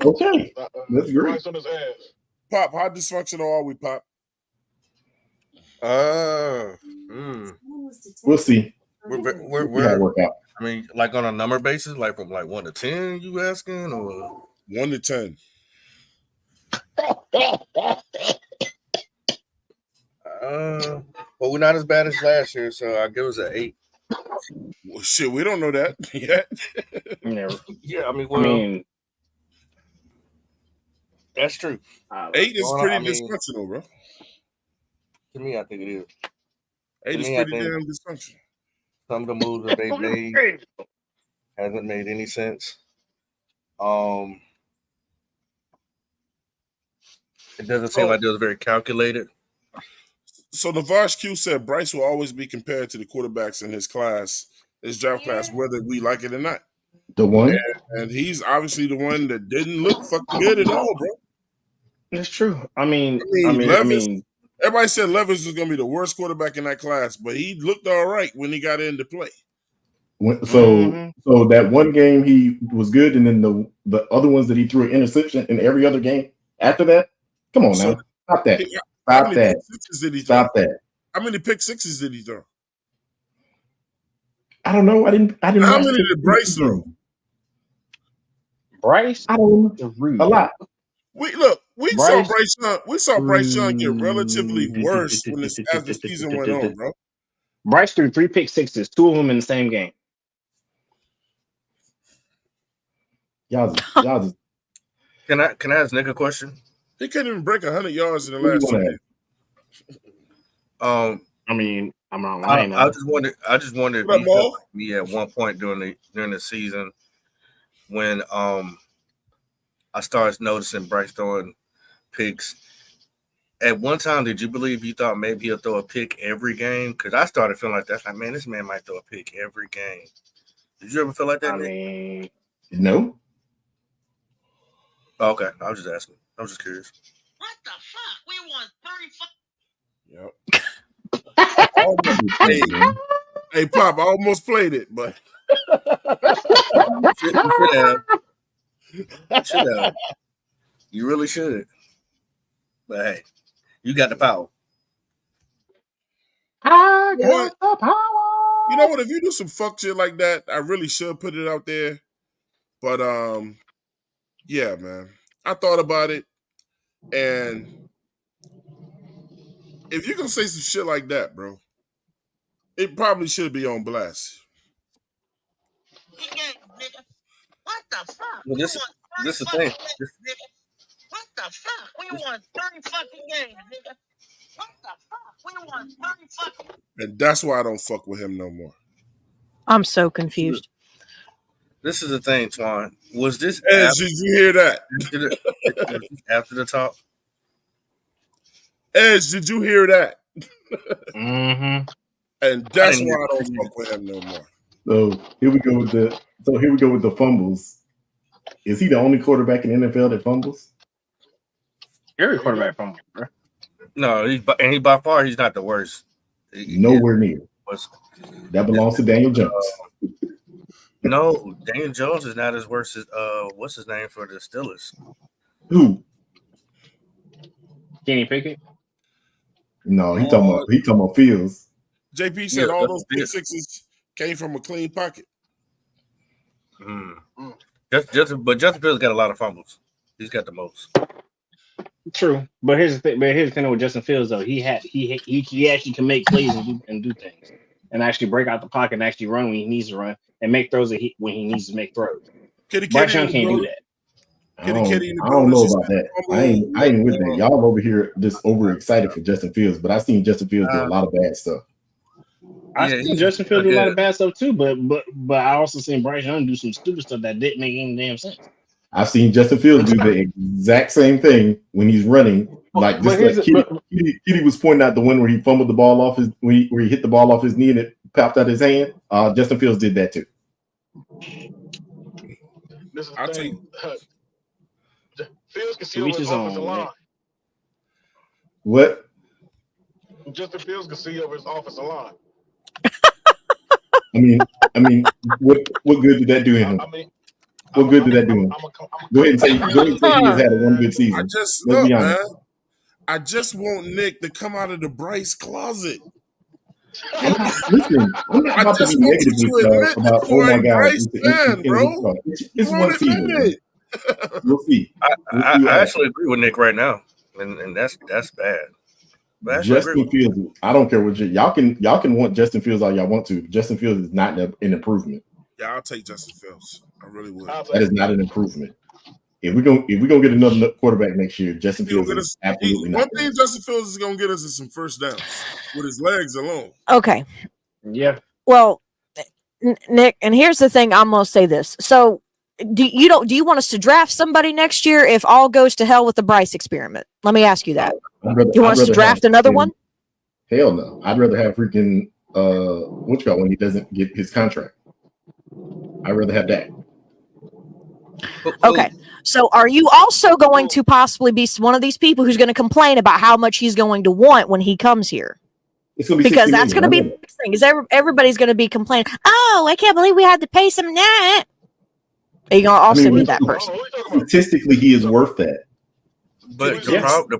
Okay. That's great. Pop, how dysfunctional are we, Pop? We'll see. We're work out. I mean, like on a number basis, like from like 1 to 10, you asking, or 1 to 10? Well, we're not as bad as last year, so I give us an 8. Well, shit, we don't know that yet. Yeah, I mean, that's true. 8 is pretty dysfunctional, bro. To me, I think it is. 8 is pretty damn dysfunctional. Some of the moves that they've made hasn't made any sense. It doesn't seem like they was very calculated. So Navarre Q said Bryce will always be compared to the quarterbacks in his draft class, whether we like it or not. The one. And he's obviously the one that didn't look fucking good at all, bro. That's true. I mean, Levis. Everybody said Levis was gonna be the worst quarterback in that class, but he looked all right when he got into play. So that one game he was good, and then the other ones that he threw an interception in every other game after that. Come on now, stop that! Stop that! Stop that! How many pick sixes did he throw? I don't know. I didn't. How many did Bryce throw? Bryce, I don't know. A lot. We saw Bryce Young get relatively worse as the season went on, bro. Bryce threw 3 pick sixes, 2 of them in the same game. Y'all just. Can I ask Nick a question? He couldn't even break 100 yards in the last 2 games. I mean, I'm not lying. I just wondered if you felt like me at one point during the season when I started noticing Bryce throwing picks. At one time, did you believe you thought maybe he'll throw a pick every game? Because I started feeling like that. Like, man, this man might throw a pick every game. Did you ever feel like that, Nick? No. Okay, I was just asking. I was just curious. What the fuck? We won 35. Yep. Hey, Pop, I almost played it, but you should have. You really should. But hey, you got the power. I got the power. You know what? If you do some fuck shit like that, I really should put it out there. But yeah, man. I thought about it, and if you're gonna say some shit like that, bro, it probably should be on blast. What the fuck? Well, this is the thing. What the fuck? We won 30 fucking games, nigga. What the fuck? We won 30 fucking. And that's why I don't fuck with him no more. I'm so confused. This is the thing, Twan. Was this Edge, did you hear that? After the talk? Edge, did you hear that? Mm-hmm. And that's why I don't fuck with him no more. So here we go with the fumbles. Is he the only quarterback in the NFL that fumbles? Every quarterback fumbles, bro. No, he by far he's not the worst. Nowhere near. That belongs to Daniel Jones. No, Daniel Jones is not as worse as what's his name for the Steelers? Who? Kenny Pickett? No, he talking about Fields. JP said all those pick sixes came from a clean pocket. But Justin Fields got a lot of fumbles. He's got the most. True, but here's the thing with Justin Fields though. He actually can make plays and do things, and actually break out the pocket and actually run when he needs to run and make throws when he needs to make throws. Bryce Young can't do that. I don't know about that. I ain't with that. Y'all over here just overexcited for Justin Fields, but I've seen Justin Fields do a lot of bad stuff. I've seen Justin Fields do a lot of bad stuff too, but I also seen Bryce Young do some stupid stuff that didn't make any damn sense. I've seen Justin Fields do the exact same thing when he's running. Like Kitty was pointing out the one where he fumbled the ball off where he hit the ball off his knee and it popped out his hand. Justin Fields did that too. This is the thing. Fields can see over his offensive line. What? Justin Fields can see over his offensive line. I mean, what good did that do him? What good did that do him? Go ahead and say he has had one good season. I just want Nick to come out of the Bryce closet. I'm not about to be negative about oh my God, bro. It's one season. We'll see. I actually agree with Nick right now, and that's bad. Justin Fields, I don't care what y'all can want Justin Fields all y'all want to. Justin Fields is not an improvement. Yeah, I'll take Justin Fields. I really would. That is not an improvement. If we're gonna get another quarterback next year, Justin Fields is absolutely not. One thing Justin Fields is gonna get us is some first downs with his legs alone. Okay. Yeah. Well, Nick, and here's the thing. I'm gonna say this. So, do you want us to draft somebody next year if all goes to hell with the Bryce experiment? Let me ask you that. You want us to draft another one? Hell no. I'd rather have freaking what you call when he doesn't get his contract. I'd rather have that. Okay. So are you also going to possibly be one of these people who's going to complain about how much he's going to want when he comes here? It's gonna be because that's going to be the next thing. Is everybody's going to be complaining? Oh, I can't believe we had to pay some that. Are you going to also be that person? Statistically, he is worth that. But the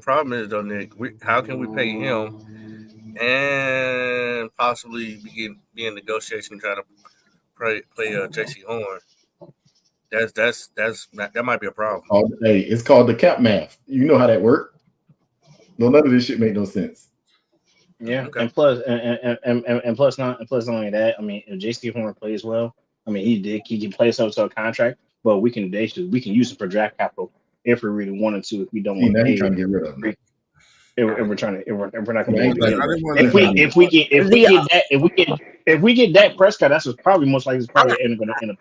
problem is though, Nick. How can we pay him and possibly be in negotiation trying to play J.C. Horn? That might be a problem. Hey, it's called the cap math. You know how that works. No, none of this shit make no sense. Yeah, okay. and plus not only that. I mean, if J.C. Horn plays well, I mean he can play so a contract, but we can use him for draft capital if we really wanted to. If we don't want to pay, trying to get rid of him. If we're not going to if we get Dak Prescott, that's what's probably most likely going to end up.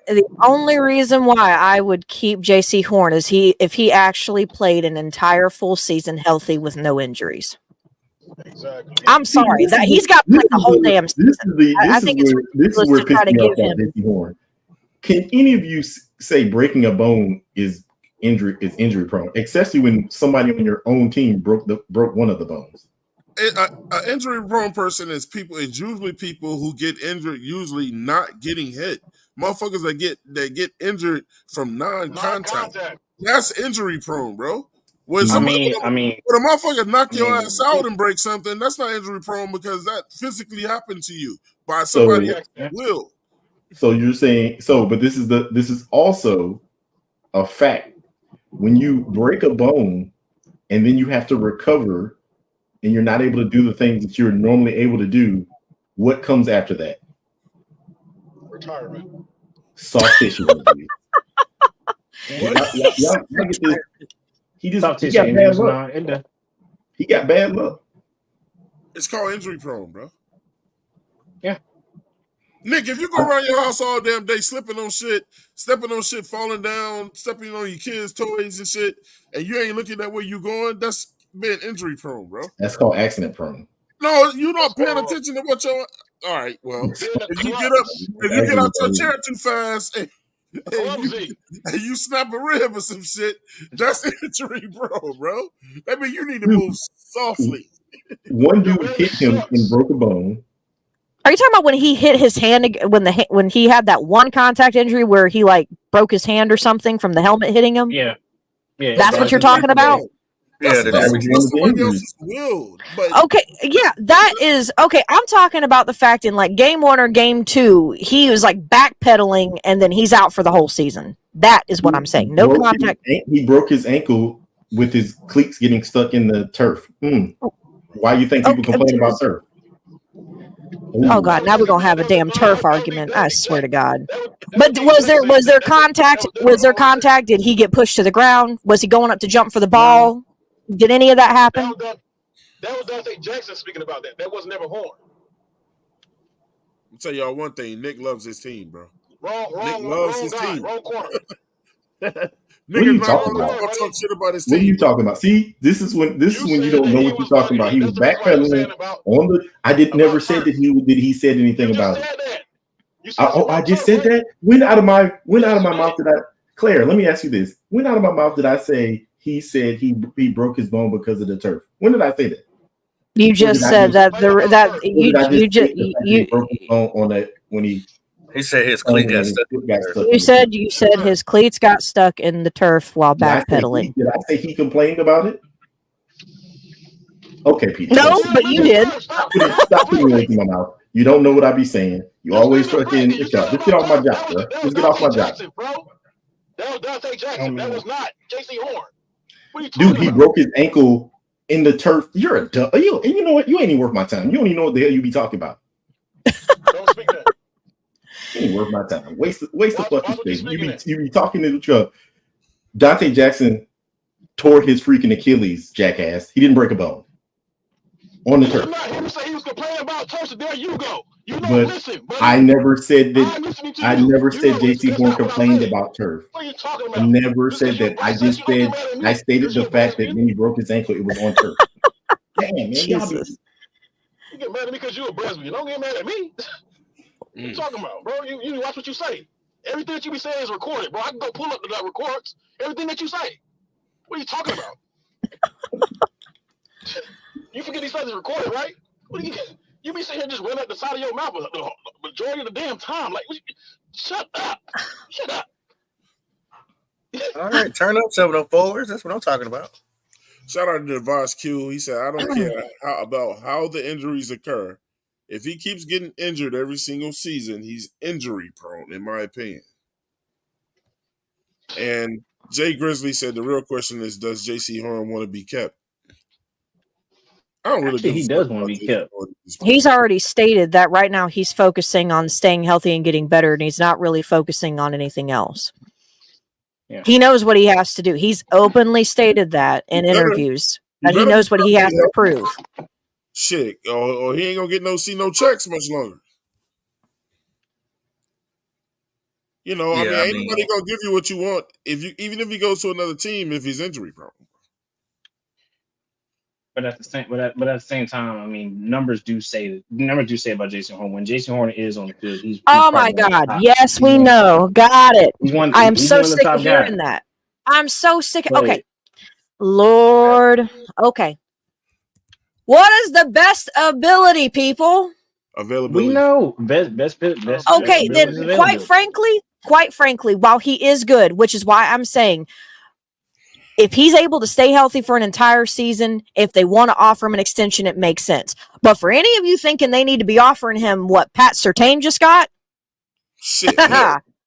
The only reason why I would keep J.C. Horn is if he actually played an entire full season healthy with no injuries. Exactly. I'm sorry that he's got to play the whole damn season. I think it's ridiculous to try to give him. J.C. Horn. Can any of you say breaking a bone is injury prone, especially when somebody on your own team broke one of the bones? An injury prone person is usually people who get injured, usually not getting hit. Motherfuckers that get injured from non-contact. That's injury prone, bro. When a motherfucker knock your ass out and break something, that's not injury prone because that physically happened to you by somebody else's will. So you're saying but this is also a fact. When you break a bone and then you have to recover and you're not able to do the things that you're normally able to do, what comes after that? Retirement. Soft tissue. He got bad luck. He got bad luck. It's called injury prone, bro. Yeah. Nick, if you go around your house all damn day slipping on shit, stepping on shit, falling down, stepping on your kids' toys and shit, and you ain't looking at where you going, that's being injury prone, bro. That's called accident prone. No, you're not paying attention to what you're. All right, well, if you get out your chair too fast and you snap a rib or some shit, that's injury prone, bro. That means you need to move softly. One dude hit him and broke a bone. Are you talking about when he hit his hand when he had that one contact injury where he like broke his hand or something from the helmet hitting him? Yeah. That's what you're talking about? Yeah, that's somebody else's will. Okay, yeah, that is okay. I'm talking about the fact in like game 1 or game 2, he was like backpedaling and then he's out for the whole season. That is what I'm saying. No contact. He broke his ankle with his cleats getting stuck in the turf. Why do you think people complain about turf? Oh God! Now we're gonna have a damn turf argument. I swear to God. But was there contact? Was there contact? Did he get pushed to the ground? Was he going up to jump for the ball? Did any of that happen? That was Dante Jackson speaking about that. That was never Horn. I'll tell y'all one thing. Nick loves his team, bro. Wrong corner. What are you talking about? Talk shit about his team. What are you bro. talking about? See, this is when you don't know what you're talking about. He was backpedaling on the. I never said that he said anything about it. I just said that. When out of my mouth did I? Claire, let me ask you this. When out of my mouth did I say he said he broke his bone because of the turf? When did I say that? You just said that you broke his bone on that when he. He said his cleat got stuck. You said his cleats got stuck in the turf while backpedaling. Did I say he complained about it? Okay, Peter. No, but you did. Stop putting words in my mouth. You don't know what I be saying. You always fucking just get off my job, bro. Just get off my job. That was Dante Jackson. That was not J.C. Horn. Dude, he broke his ankle in the turf. You're a dumb. You know what? You ain't even worth my time. You don't even know what the hell you be talking about. Don't speak that. Ain't worth my time. Waste the fucking space. You be talking to the truck. Dante Jackson tore his freaking Achilles, jackass. He didn't break a bone on the turf. He was complaining about turf. So there you go. I never said that. I never said J.C. Horn complained about turf. What are you talking about? I never said that. I just said I stated the fact that when he broke his ankle, it was on turf. Damn, man, Jesus. You get mad at me because you a Bresman. You don't get mad at me. What you talking about, bro? You watch what you say. Everything that you be saying is recorded, bro. I can go pull up that records everything that you say. What are you talking about? You forget these things is recorded, right? What do you be sitting here just running at the side of your mouth the majority of the damn time? Like, shut up. Shut up. All right, turn up 704s. That's what I'm talking about. Shout out to Devos Q. He said, I don't care about how the injuries occur. If he keeps getting injured every single season, he's injury prone, in my opinion. And Jay Grizzly said the real question is, does JC Horn want to be kept? I don't really Actually, give a he fuck does want about to be JC kept. Horn at this point. He's already stated that right now he's focusing on staying healthy and getting better, and he's not really focusing on anything else. Yeah. He knows what he has to do. He's openly stated that in interviews, that he knows what he has to prove. Shit, or he ain't gonna get see no checks much longer. You know, Yeah, ain't nobody gonna give you what you want even if he goes to another team if he's injury prone. But at the same time, I mean, numbers do say about Jason Horn. When Jason Horn is on the field, he's Oh my God! Yes, we know. Got it. I am so sick of hearing that. I'm so sick. Okay, Lord. Okay, what is the best ability, people? Availability. We know best. Okay, then quite frankly, while he is good, which is why I'm saying, if he's able to stay healthy for an entire season, if they want to offer him an extension, it makes sense. But for any of you thinking they need to be offering him what Pat Surtain just got, shit. Aha.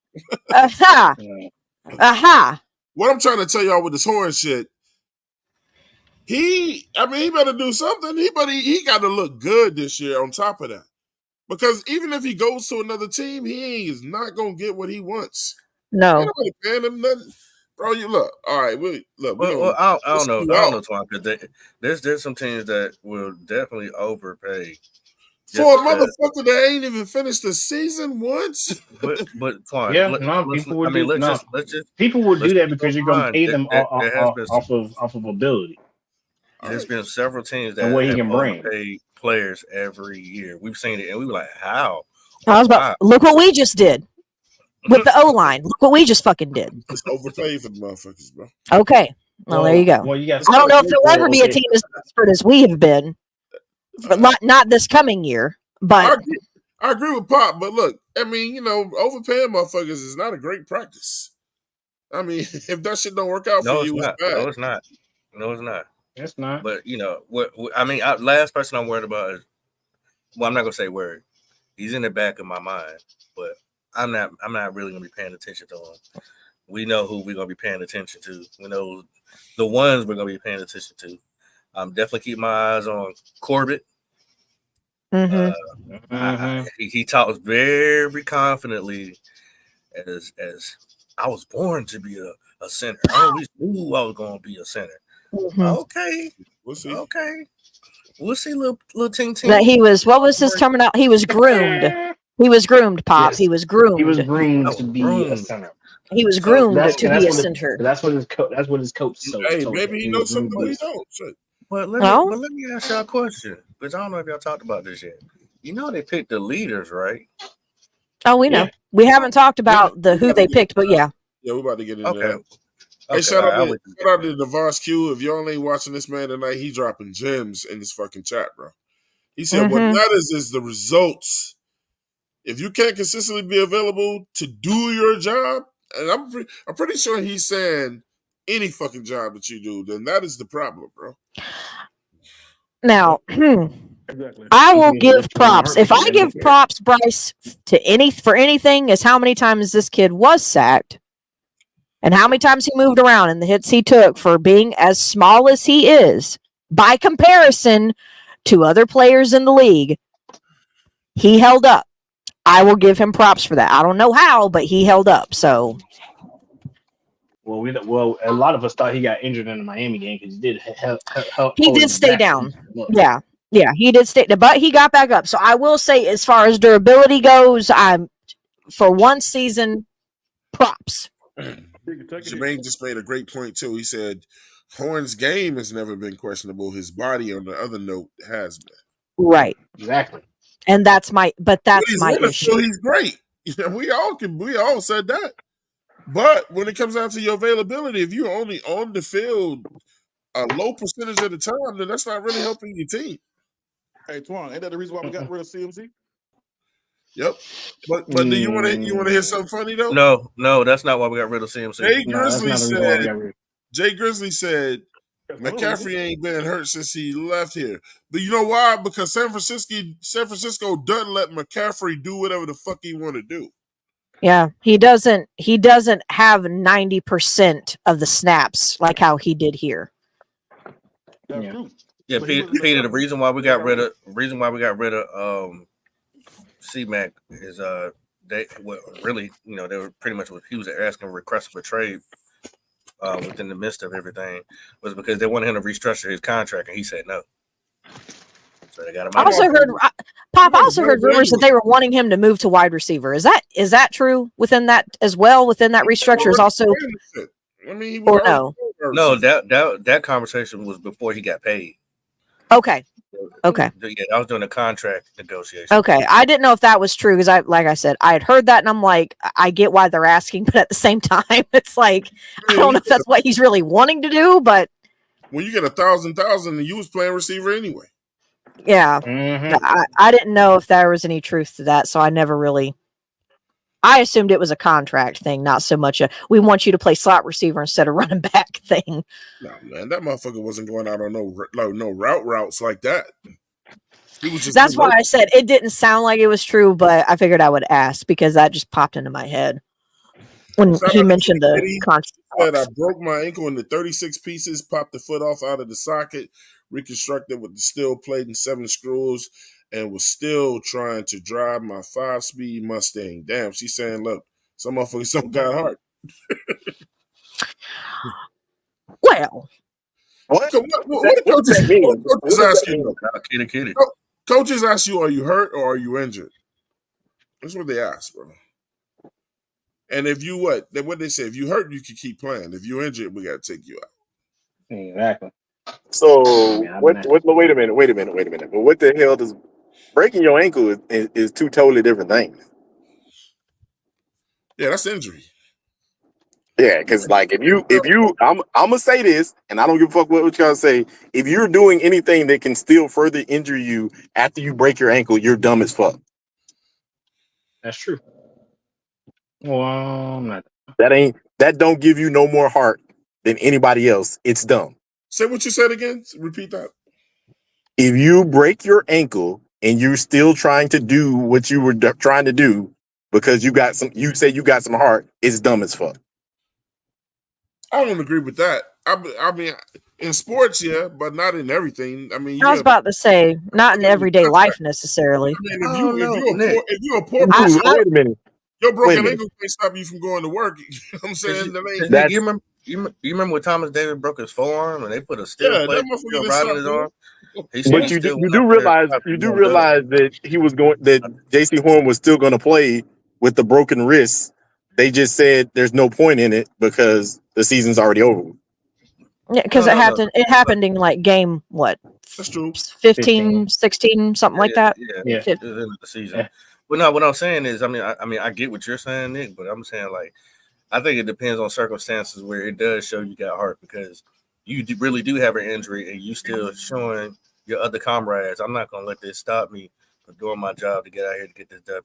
What I'm trying to tell y'all with this Horn shit, he better do something. He got to look good this year on top of that. Because even if he goes to another team, he is not going to get what he wants. No. Ain't nobody paying him nothing. Bro, you look. All right, Well, I don't know. I don't know, Twan, because there's some teams that will definitely overpay. For a motherfucker that ain't even finished the season once. But Twan, people will do that because you're going to pay them off of ability. There's been several teams that and what he can bring overpaid players every year. We've seen it, and we were like, "How?" Look what we just did with the O line. Look what we just fucking did. It's overpaid for the motherfuckers, bro. Okay, well there you go. Well, I don't know if there'll ever be a team as desperate as we have been, but not this coming year. But I agree with Pop. But look, overpaying motherfuckers is not a great practice. If that shit don't work out for you, it's bad. No, it's not. No, it's not. It's not. But last person I'm worried about is, well, I'm not gonna say worried. He's in the back of my mind, but I'm not really gonna be paying attention to him. We know who we're gonna be paying attention to. We know the ones we're gonna be paying attention to. I'm definitely keep my eyes on Corbett. He talks very confidently as I was born to be a center. I always knew I was gonna be a center. Okay, we'll see. Okay, we'll see. Little ting ting. That he was. What was his terminology? He was groomed. He was groomed, Pop. Yes. He was groomed. He was groomed to be a center. He was groomed to be a center. That's what his coach. Hey, maybe he knows something we don't. Shit. But let me ask y'all a question, because I don't know if y'all talked about this yet. You know they picked the leaders, right? Oh, we know. We haven't talked about who they picked, but yeah. Yeah, we're about to get into that. Hey, shout out to Devos Q. If y'all ain't watching this man tonight, he dropping gems in this fucking chat, bro. He said, what matters is the results. If you can't consistently be available to do your job, and I'm pretty sure he's saying any fucking job that you do, then that is the problem, bro. Now, I will give props. If I give props, Bryce, for anything, is how many times this kid was sacked and how many times he moved around and the hits he took for being as small as he is by comparison to other players in the league. He held up. I will give him props for that. I don't know how, but he held up. So, well, a lot of us thought he got injured in the Miami game because he did. He did stay down. Yeah, he did stay, but he got back up. So I will say, as far as durability goes, for one season, props. Jermaine just made a great point too. He said, Horn's game has never been questionable. His body, on the other note, has been. Right. Exactly. And that's my issue. He's great. We all said that. But when it comes down to your availability, if you're only on the field a low percentage of the time, then that's not really helping your team. Hey, Twan, ain't that the reason why we got rid of CMC? Yep. But do you want to hear something funny though? No, that's not why we got rid of CMC. Jay Grizzly said McCaffrey ain't been hurt since he left here. But you know why? Because San Francisco doesn't let McCaffrey do whatever the fuck he want to do. Yeah, he doesn't have 90% of the snaps like how he did here. That's true. Yeah, Peter, the reason why we got rid of C-Mac is they were pretty much what he was asking, requesting for trade within the midst of everything, was because they wanted him to restructure his contract, and he said no. So they got him out. I also heard rumors that they were wanting him to move to wide receiver. Is that true within that as well? Within that restructure is also, I mean, or no? No, that conversation was before he got paid. Okay. Yeah, I was doing a contract negotiation. Okay, I didn't know if that was true because like I said, I had heard that, and I'm like, I get why they're asking, but at the same time, it's like I don't know if that's what he's really wanting to do. But when you get 1,000, and you was playing receiver anyway. Yeah, I didn't know if there was any truth to that, so I never really. I assumed it was a contract thing, not so much a we want you to play slot receiver instead of running back thing. No, man, that motherfucker wasn't going out on no routes like that. That's why I said it didn't sound like it was true, but I figured I would ask because that just popped into my head when he mentioned the contract. I broke my ankle into 36 pieces, popped the foot off out of the socket, reconstructed with the steel plate and 7 screws, and was still trying to drive my 5-speed Mustang. Damn, she's saying, look, some motherfuckers don't got heart. Well, what coaches ask you? Kitty. Coaches ask you, are you hurt or are you injured? That's what they ask, bro. And if you what they say, if you hurt, you can keep playing. If you injured, we got to take you out. Exactly. So wait a minute. But what the hell does breaking your ankle is two totally different things? Yeah, that's injury. Yeah, because like if you I'm gonna say this, and I don't give a fuck what y'all say. If you're doing anything that can still further injure you after you break your ankle, you're dumb as fuck. That's true. Well, not. That don't give you no more heart than anybody else. It's dumb. Say what you said again. Repeat that. If you break your ankle and you're still trying to do what you were trying to do because you say you got some heart, it's dumb as fuck. I don't agree with that. I mean, in sports, yeah, but not in everything. I mean, I was about to say, not in everyday life necessarily. I mean, if you're a poor person, wait a minute. Your broken ankle can't stop you from going to work. You know what I'm saying? You remember when Thomas Davis broke his forearm and they put a steel plate right in his arm? But you do realize that he was going, that J.C. Horn was still going to play with the broken wrist. They just said there's no point in it because the season's already over. Yeah, because it happened in like game what? That's true. 15, 16, something like that. Yeah. It was in the season. Yeah. But no, what I'm saying is, I mean, I get what you're saying, Nick, but I'm saying like, I think it depends on circumstances where it does show you got heart because you really do have an injury and you still showing your other comrades, I'm not gonna let this stop me from doing my job to get out here to get this W.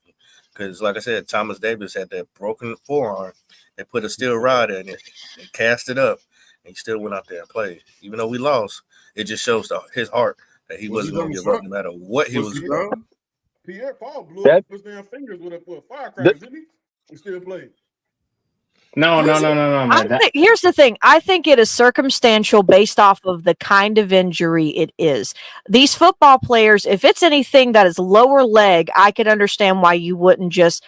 Because like I said, Thomas Davis had that broken forearm. They put a steel rod in it and cast it up, and he still went out there and played. Even though we lost, it just shows his heart that he wasn't gonna give up no matter what he was doing. Pierre Paul blew up his damn fingers with a firecracker, didn't he? He still played. No. Here's the thing. I think it is circumstantial based off of the kind of injury it is. These football players, if it's anything that is lower leg, I could understand why you wouldn't just,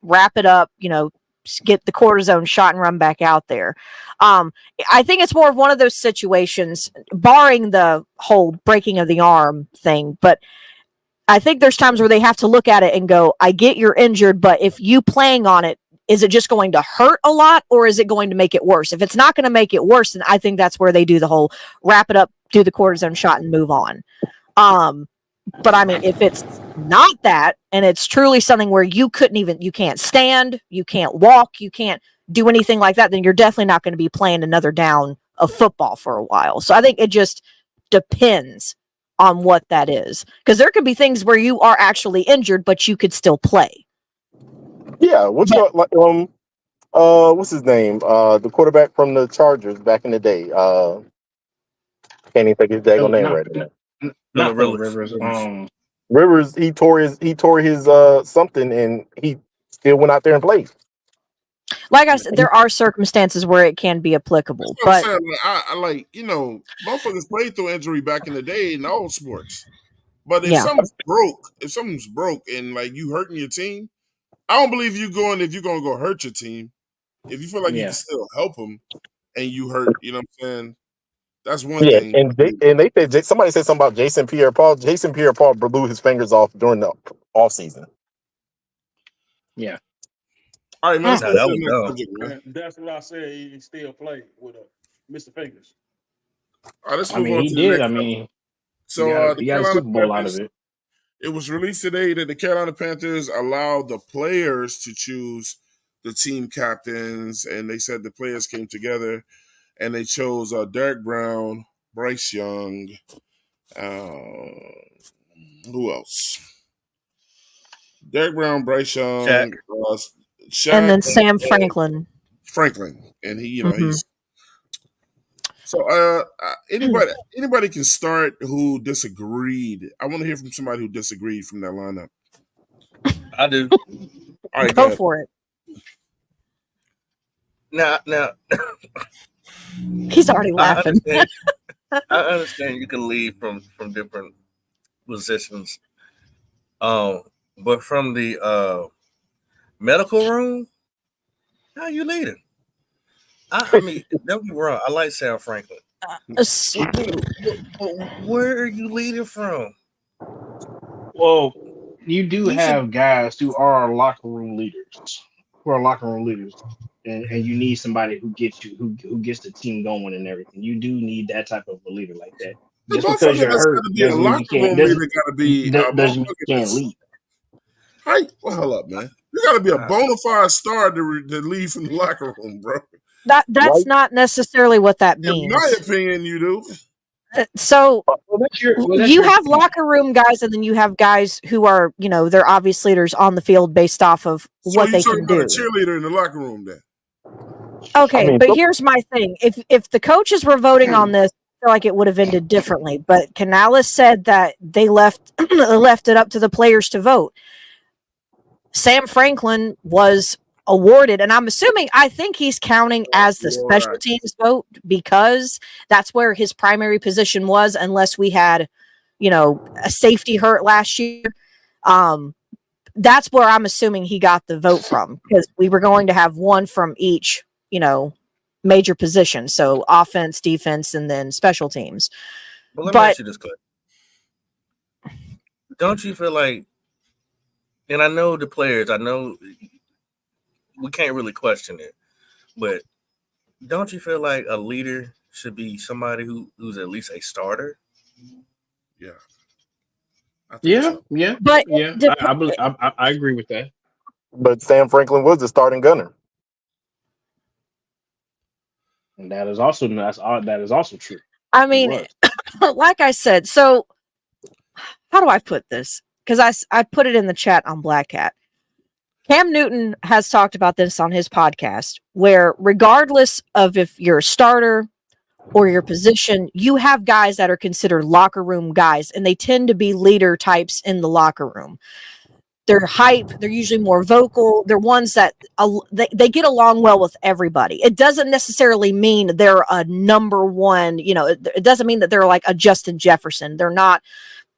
wrap it up, get the cortisone shot and run back out there. I think it's more of one of those situations, barring the whole breaking of the arm thing, but I think there's times where they have to look at it and go, I get you're injured, but if you playing on it is it just going to hurt a lot, or is it going to make it worse? If it's not going to make it worse, then I think that's where they do the whole wrap it up, do the cortisone shot, and move on. But I mean, if it's not that, and it's truly something where you can't stand, you can't walk, you can't do anything like that, then you're definitely not going to be playing another down of football for a while. So I think it just depends on what that is, because there could be things where you are actually injured, but you could still play. Yeah, what's his name? The quarterback from the Chargers back in the day. Can't even think his daggone name right now. Not Rivers. Rivers, he tore his something, and he still went out there and played. Like I said, there are circumstances where it can be applicable, but I like, motherfuckers played through injury back in the day in all sports. But if something's broke and like you hurting your team, I don't believe if you're gonna go hurt your team. If you feel like you can still help them and you hurt, you know what I'm saying? That's one thing. And they said somebody said something about Jason Pierre-Paul. Jason Pierre-Paul blew his fingers off during the off season. Yeah. All right, man. That's what I said. He still played with Mr. Fingers. All right, let's move on to the next. So he got a Super Bowl out of it. It was released today that the Carolina Panthers allowed the players to choose the team captains, and they said the players came together and they chose Derek Brown, Bryce Young, who else? Derek Brown, Bryce Young, Shaq, and then Sam Franklin. And he, he's so. Anybody can start who disagreed. I want to hear from somebody who disagreed from that lineup. I do. All right, go for it. Now. He's already laughing. I understand you can leave from different positions. But from the medical room, how you leading? I mean, don't be wrong. I like Sam Franklin. Where are you leading from? Well, you do have guys who are locker room leaders. And you need somebody who gets who gets the team going and everything. You do need that type of a leader like that. Just because you're hurt doesn't mean you can't lead. Hey, well, hold up, man. You got to be a bona fide star to lead from the locker room, bro. That's not necessarily what that means. In my opinion, you do. So you have locker room guys, and then you have guys who are, they're obvious leaders on the field based off of what they can do. A cheerleader in the locker room, then. Okay, but here's my thing: if the coaches were voting on this, I feel like it would have ended differently. But Canales said that they left it up to the players to vote. Sam Franklin was awarded, and I think he's counting as the special teams vote because that's where his primary position was, unless we had, a safety hurt last year. That's where I'm assuming he got the vote from, because we were going to have one from each, major position. So offense, defense, and then special teams. But let me ask you this, Clay. Don't you feel like, and I know the players, I know we can't really question it, but don't you feel like a leader should be somebody who's at least a starter? Yeah. But I agree with that. But Sam Franklin was the starting gunner. And that is also true. I mean, like I said, so how do I put this? Because I put it in the chat on Black Cat. Cam Newton has talked about this on his podcast, where regardless of if you're a starter or your position, you have guys that are considered locker room guys, and they tend to be leader types in the locker room. They're hype. They're usually more vocal. They're ones that they get along well with everybody. It doesn't necessarily mean they're a number one. It doesn't mean that they're like a Justin Jefferson. They're not.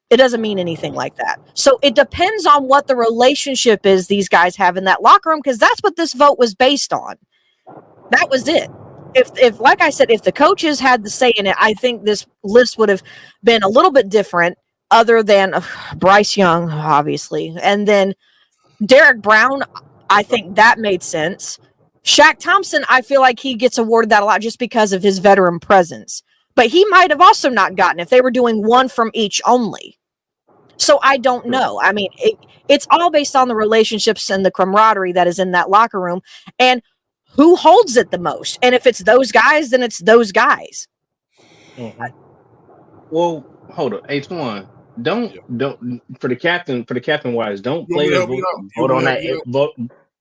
It doesn't mean anything like that. So it depends on what the relationship is these guys have in that locker room, because that's what this vote was based on. That was it. If like I said, if the coaches had the say in it, I think this list would have been a little bit different, other than Bryce Young, obviously. And then Derek Brown, I think that made sense. Shaq Thompson, I feel like he gets awarded that a lot just because of his veteran presence. But he might have also not gotten if they were doing one from each only. So I don't know. I mean, it's all based on the relationships and the camaraderie that is in that locker room and who holds it the most. And if it's those guys, then it's those guys. Mm-hmm. Well, hold on, H1. Don't for the captain wise. Don't players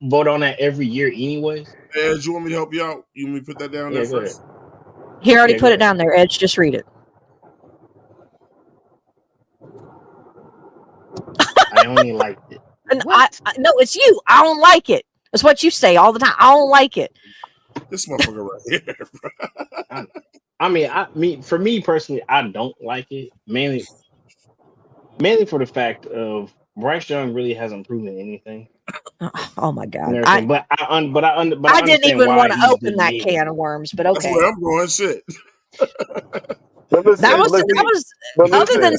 vote on that every year, anyways. Ed, you want me to help you out? You want me to put that down there first? He already put it down there. Edge, just read it. I only liked it. And no, it's you. I don't like it. That's what you say all the time. I don't like it. This motherfucker right here. I mean, for me personally, I don't like it. Mainly for the fact of Bryce Young really hasn't proven anything. Oh my God! I didn't even want to open that can of worms, but okay. That's where I'm going. Shit. That was other than.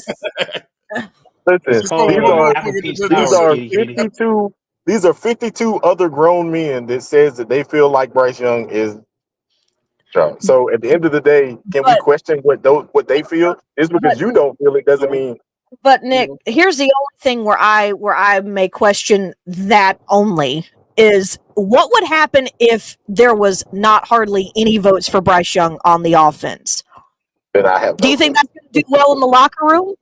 These are 52 other grown men that says that they feel like Bryce Young is. So at the end of the day, can we question what they feel? It's because you don't feel it doesn't mean. But Nick, here's the only thing where I may question that only is what would happen if there was not hardly any votes for Bryce Young on the offense? Do you think that's going to do well in the locker room?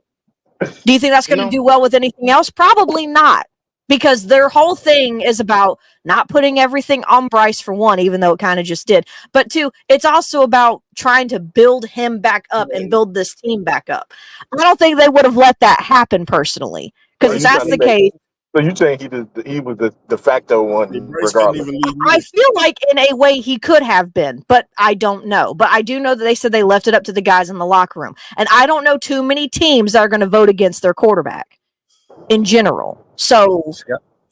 Do you think that's going to do well with anything else? Probably not. Because their whole thing is about not putting everything on Bryce, for one, even though it kind of just did. But two, it's also about trying to build him back up and build this team back up. I don't think they would have let that happen personally. Because if that's the case. So you saying he was the de facto one, regardless? I feel like in a way he could have been, but I don't know. But I do know that they said they left it up to the guys in the locker room. And I don't know too many teams that are going to vote against their quarterback in general. So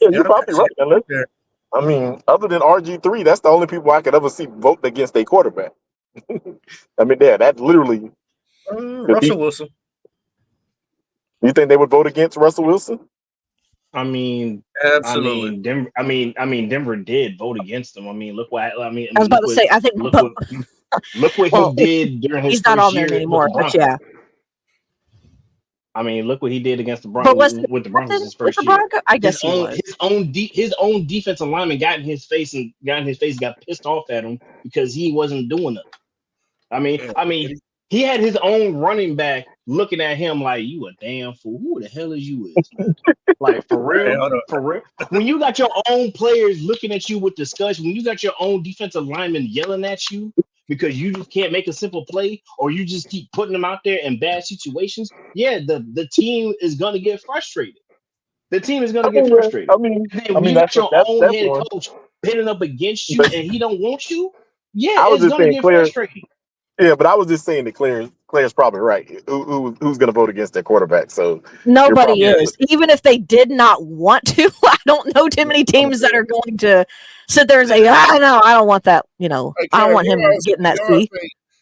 you're probably right. I mean, other than RG3, that's the only people I could ever see vote against a quarterback. I mean, that literally Russell Wilson. You think they would vote against Russell Wilson? I Absolutely. Denver did vote against him. I mean, look what I was about to say. I think look what he did during his he's not on there year anymore. But yeah. I mean, look what he did against the Broncos with the Broncos his first year. I guess his own defensive lineman got in his face and got pissed off at him because he wasn't doing it. I mean, he had his own running back looking at him like, "You a damn fool. Who the hell is you is, man?" Like for real. When you got your own players looking at you with discussion, when you got your own defensive lineman yelling at you because you just can't make a simple play or you just keep putting them out there in bad situations, the team is gonna get frustrated. The team is gonna get frustrated. When you got your own head coach pitting up against you and he don't want you, it's gonna get frustrating. Yeah, but I was just saying that Claire's probably right. Who's going to vote against their quarterback? So nobody is. Even if they did not want to, I don't know too many teams that are going to sit there and say, "I don't want that." You know, Claire, I don't want him getting that fee.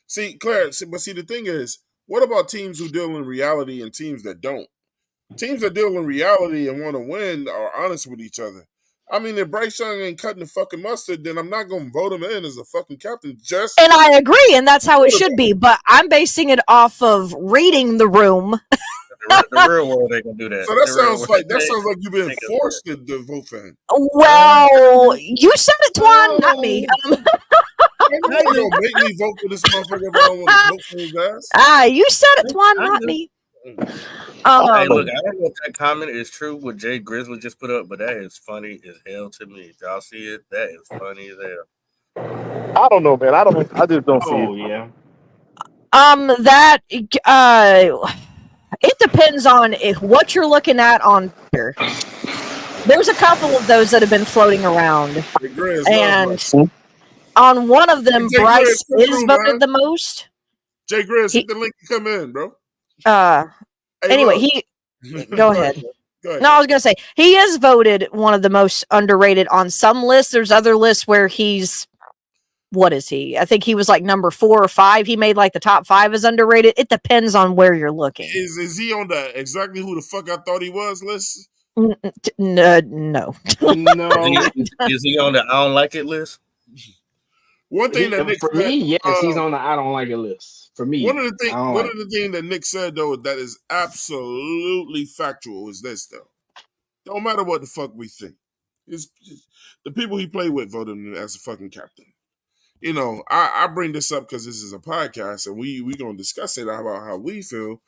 See, Claire, but the thing is, what about teams who deal in reality and teams that don't? Teams that deal in reality and want to win are honest with each other. I mean, if Bryce Young ain't cutting the fucking mustard, then I'm not going to vote him in as a fucking captain. And I agree, and that's how it should be. But I'm basing it off of reading the room. The real world, they can do that. So that sounds like you've been forced to vote for him. Well, you said it, Twan, not me. You're not going to make me vote for this motherfucker if I don't want to vote for his ass. You said it, Twan, not me. Hey, look, I don't know if that comment is true what Jay Grizzly just put up, but that is funny as hell to me. If y'all see it, that is funny as hell. I don't know, man. I just don't see it. Oh yeah. It depends on what you're looking at on Twitter. There's a couple of those that have been floating around, and on one of them, Bryce is voted the most. Jay Grizz, hit the link to come in, bro. Anyway, go ahead. No, I was gonna say he is voted one of the most underrated on some lists. There's other lists where he's, what is he? I think he was like number 4 or 5. He made like the top 5 as underrated. It depends on where you're looking. Is he on the exactly who the fuck I thought he was list? No. No. Is he on the I don't like it list? One thing that Nick for said, me, yes, he's on the I don't like it list. For me, one of the things that Nick said though that is absolutely factual is this though. Don't matter what the fuck we think. It's the people he played with voted him as a fucking captain. You know, I bring this up because this is a podcast and we gonna discuss it about how we feel.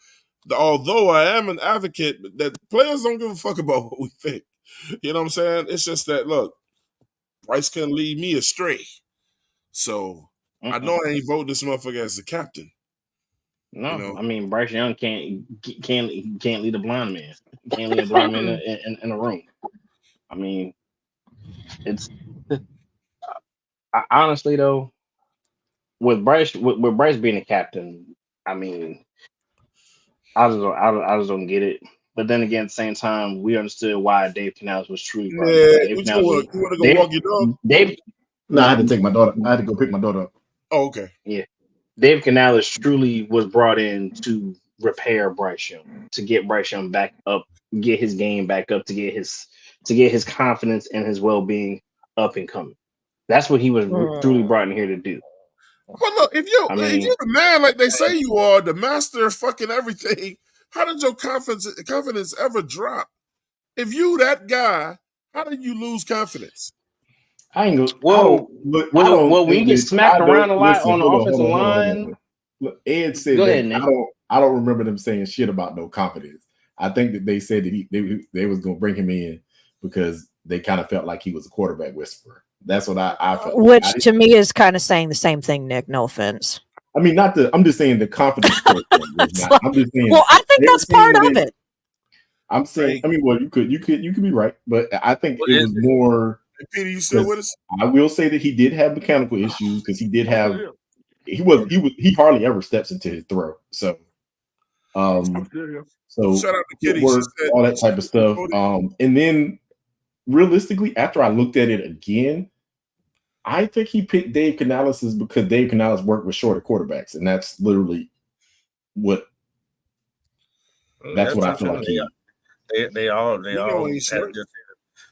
Although I am an advocate that players don't give a fuck about what we think. You know what I'm saying? It's just that look, Bryce couldn't lead me astray. So I know I ain't vote this motherfucker as the captain. No, you know? I mean Bryce Young can't lead a blind man. Can't lead a blind man in a room. I mean, it's honestly though, with Bryce being a captain, I mean, I just don't get it. But then again, at the same time, we understood why Dave Canales was truly. Yeah, you want to go walk your dog? No, I had to take my daughter. I had to go pick my daughter up. Oh, okay. Yeah, Dave Canales truly was brought in to repair Bryce Young, to get Bryce Young back up, get his game back up, to get his confidence and his well-being up and coming. That's what he was truly brought in here to do. But look, if you're the man like they say you are, the master of fucking everything, how did your confidence ever drop? If you that guy, how did you lose confidence? I ain't go. Well, when you get smacked around a lot on the offensive line. Look, Ed said go that ahead, Nick. I don't remember them saying shit about no confidence. I think that they said that they was going to bring him in because they kind of felt like he was a quarterback whisperer. That's what I felt. Which to me is kind of saying the same thing, Nick. No offense. I mean, I'm just saying the confidence. I'm just saying. Well, I think that's part of it. I'm saying. I mean, well, you could be right, but I think it was more. Hey, Peter, you still with us? I will say that he did have mechanical issues because he did have. He hardly ever steps into his throw. So, shout out to Kitty. All that type of stuff. And then realistically, after I looked at it again, I think he picked Dave Canales because Dave Canales worked with shorter quarterbacks, and that's literally what. That's what I feel like. They all have just.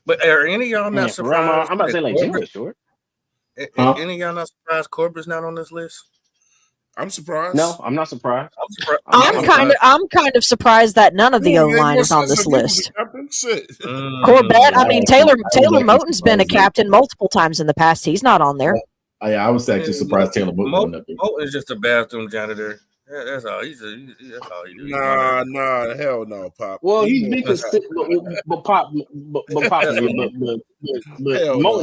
But are any of y'all not surprised? I'm about to say like Jimmy short. Any of y'all not surprised Corbett's not on this list? I'm surprised. No, I'm not surprised. I'm kind of surprised that none of the O line is on this list. Corbett, I mean Taylor Moton's been a captain multiple times in the past. He's not on there. I was actually surprised Taylor Moton. Moton is just a bathroom janitor. That's all. That's all he do. Nah, hell no, Pop. Well, he's been consistent, but Moton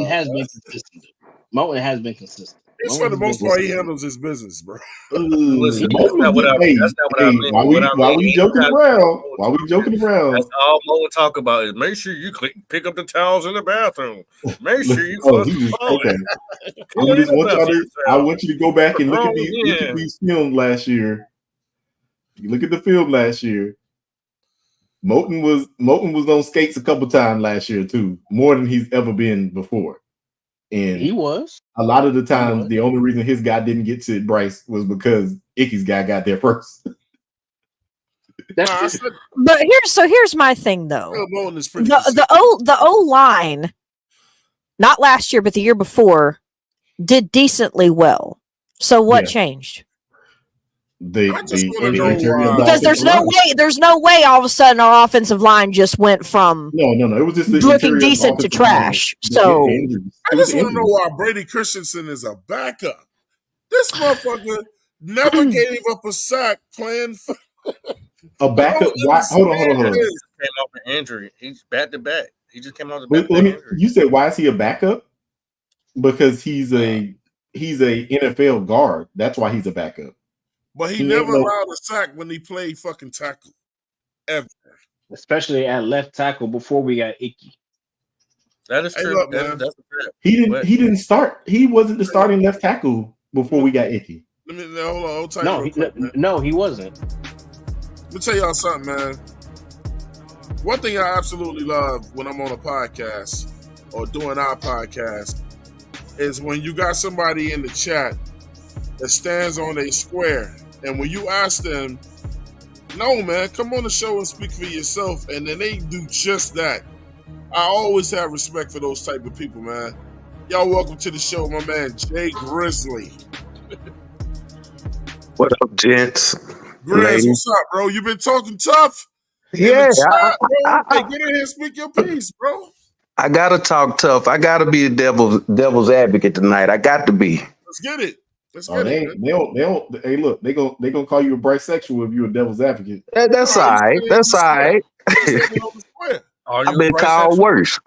has been consistent. Moton has been consistent. It's for the most part, he handles his business, bro. Listen, that's not what I mean. While we joking around, that's all Moton talk about is make sure you pick up the towels in the bathroom. Make sure you. Okay. I want you to go back and look at these films last year. You look at the film last year. Moton was on skates a couple times last year too, more than he's ever been before. And he was a lot of the times the only reason his guy didn't get to Bryce was because Icky's guy got there first. But here's my thing though. The O line, not last year but the year before, did decently well. So what changed? Because there's no way all of a sudden our offensive line just went from no. It was just looking decent to trash. So I just want to know why Brady Christensen is a backup. This motherfucker never gave up a sack playing for a backup. Hold on. He came off an injury. He's back to back. He just came off the back injury. You said why is he a backup? Because he's a NFL guard. That's why he's a backup. But he never allowed a sack when he played fucking tackle. Ever. Especially at left tackle before we got Icky. That is true. Look, that's a fact. He didn't start. He wasn't the starting left tackle before we got Icky. Hold on. No, he wasn't. Let me tell y'all something, man. One thing I absolutely love when I'm on a podcast or doing our podcast is when you got somebody in the chat that stands on a square. And when you ask them, No, man, come on the show and speak for yourself, and then they do just that. I always have respect for those type of people, man. Y'all welcome to the show, my man Jay Grizzly. What up, gents? Grizz, Ladies? what's up, bro? You been talking tough in Yeah, the chat, bro. Hey, I get in here and speak your piece, bro. gotta talk tough. I gotta be a devil's advocate tonight. I got to be. Let's get it. Let's Oh, get they it. ain't, they don't. Hey, look, they gonna call you a bisexual if you're a devil's advocate. That's all right. That's all right. I've been called worse.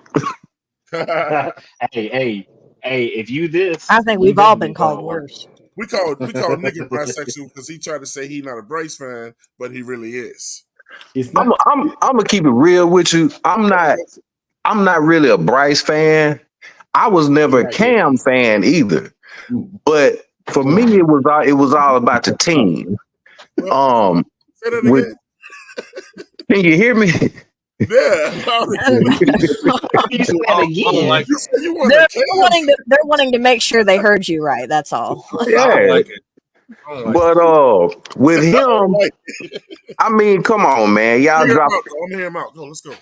hey, if you this, I think we've all been called worse. We call nigga bisexual because he tried to say he not a Bryce fan, but he really is. I'm gonna keep it real with you. I'm not really a Bryce fan. I was never a Cam fan either. But for me, it was all about the team. Say that again. Can you hear me? Yeah. You said that again. They're wanting to make sure they heard you right. That's all. Yeah. But with him, I mean, come on, man. Y'all dropped. I'm hear him out. Go, let's go.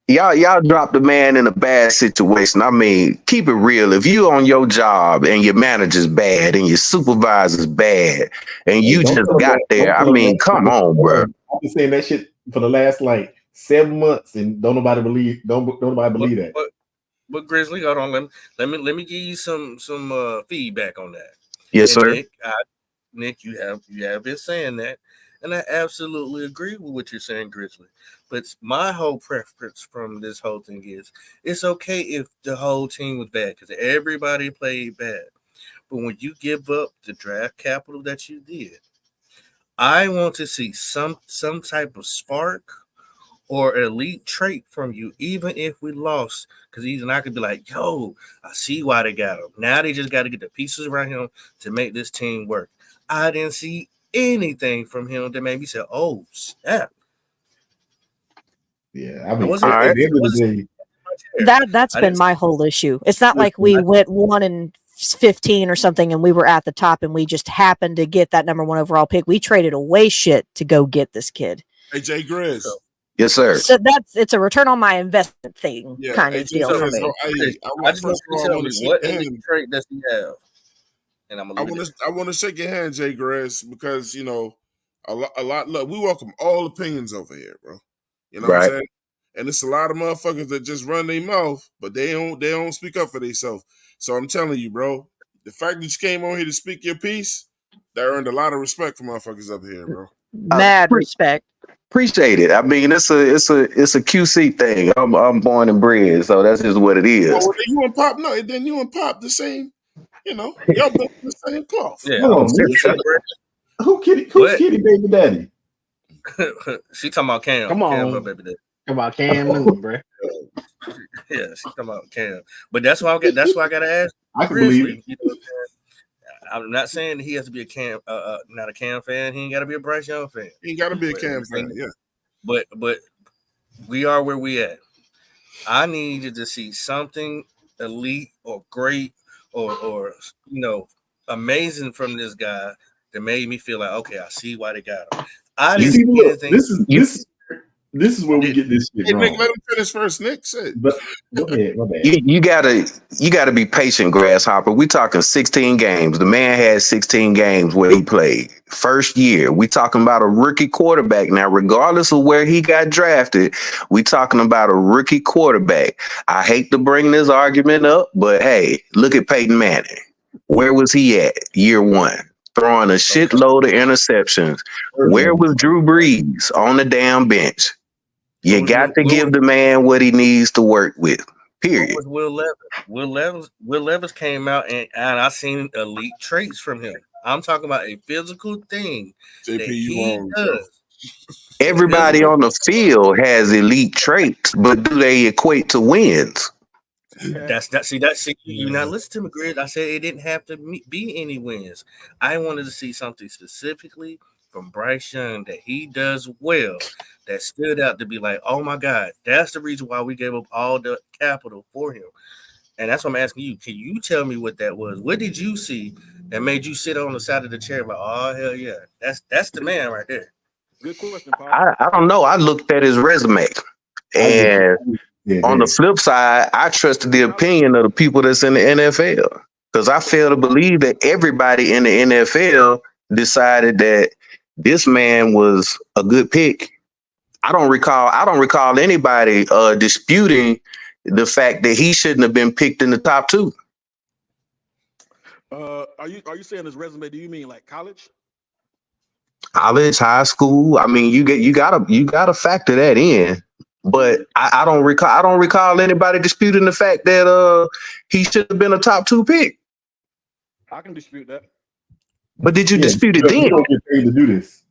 Y'all dropped the man in a bad situation. I mean, keep it real. If you on your job and your manager's bad and your supervisor's bad and you just got there, I mean, come on, bro. I've been saying that shit for the last like 7 months, and don't nobody believe that. But Grizzly, hold on. Let me give you some feedback on that. Yes, and sir. Nick, you have been saying that, and I absolutely agree with what you're saying, Grizzly. But my whole preference from this whole thing is it's okay if the whole team was bad because everybody played bad. But when you give up the draft capital that you did, I want to see some type of spark or elite trait from you, even if we lost. Because he's not gonna be like, yo, I see why they got him. Now they just got to get the pieces around him to make this team work. I didn't see anything from him that made me say, oh, snap. Yeah, I mean, at the end of the day, That's been my whole issue. It's not like we went 1-15 or something and we were at the top and we just happened to get that number 1 overall pick. We traded away shit to go get this kid. Hey, Jay Grizz. Yes, sir. So it's a return on my investment thing kind of deal for me. I just want you to tell me what elite trait does he have, and I'm gonna. I want to shake your hand, Jay Grizz, because a lot. Look, we welcome all opinions over here, bro. You know what I'm saying? And it's a lot of motherfuckers that just run their mouth, but they don't speak up for themselves. So I'm telling you, bro, the fact that you came on here to speak your piece, that earned a lot of respect for motherfuckers up here, bro. Mad respect. Appreciate it. I mean, it's a QC thing. I'm born and bred, so that's just what it is. Well, you and Pop, then you and Pop the same. Y'all both the same cloth. Yeah. Who's Kitty baby daddy? She talking about Cam. Come on, Cam, baby daddy. Come about Cam Newton, bro. Yeah, she talking about Cam. But that's why I gotta ask. I can believe it. I'm not saying he has to be a Cam, not a Cam fan. He ain't got to be a Bryce Young fan. He ain't got to be a Cam fan. Yeah. But we are where we at. I needed to see something elite or great or amazing from this guy that made me feel like, okay, I see why they got him. I didn't see anything. This is where we get this shit wrong. Nick, let him finish first. Nick said. But go ahead, my bad. You gotta be patient, Grasshopper. We talking 16 games. The man had 16 games where he played. First year. We talking about a rookie quarterback. Now, regardless of where he got drafted, we talking about a rookie quarterback. I hate to bring this argument up, but hey, look at Peyton Manning. Where was he at year 1? Throwing a shitload of interceptions. Where was Drew Brees? On the damn bench. You got to give the man what he needs to work with. Period. Will Levis? Will Levis came out and I seen elite traits from him. I'm talking about a physical thing JP, that he does. Everybody on the field has elite traits, but do they equate to wins? See, you not listen to me, Grid. I said it didn't have to be any wins. I wanted to see something specifically from Bryce Young that he does well, that stood out to be like, oh my God, that's the reason why we gave up all the capital for him. And that's what I'm asking you. Can you tell me what that was? What did you see that made you sit on the side of the chair like, oh hell yeah, that's the man right there? Good question, Paul. I don't know. I looked at his resume, and on the flip side, I trusted the opinion of the people that's in the NFL because I fail to believe that everybody in the NFL decided that this man was a good pick. I don't recall anybody disputing the fact that he shouldn't have been picked in the top 2. Are you saying his resume? Do you mean like college? College, high school. I mean, you gotta factor that in. But I don't recall anybody disputing the fact that he should have been a top 2 pick. I can dispute that. But did you dispute it then? You don't get paid to do this.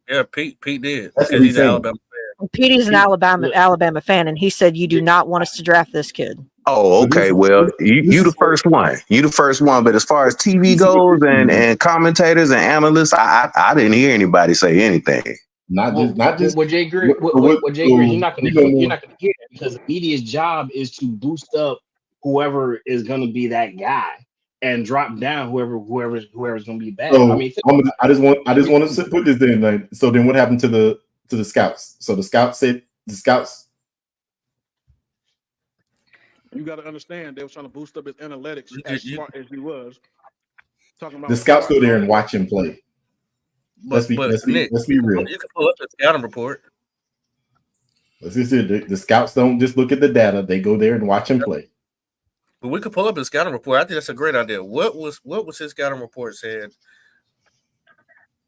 Yeah, Pete did That's because he's an Alabama fan. Petey's an Alabama fan, and he said you do not want us to draft this kid. Oh, okay. Well, you the first one. You the first one. But as far as TV goes and commentators and analysts, I didn't hear anybody say anything. What Jay Greer, what Jay Greer, you're not going to hear that because the media's job is to boost up whoever is going to be that guy and drop down whoever's going to be bad. So, I mean, I just want to put this in. Like, so then, what happened to the scouts? So the scouts said the scouts. You got to understand, they were trying to boost up his analytics as smart as he was. Talking about The scouts go there and watch him play. Let's be real. You can pull up the scouting report. Let's just say the scouts don't just look at the data; they go there and watch him play. But we could pull up his scouting report. I think that's a great idea. What was his scouting report said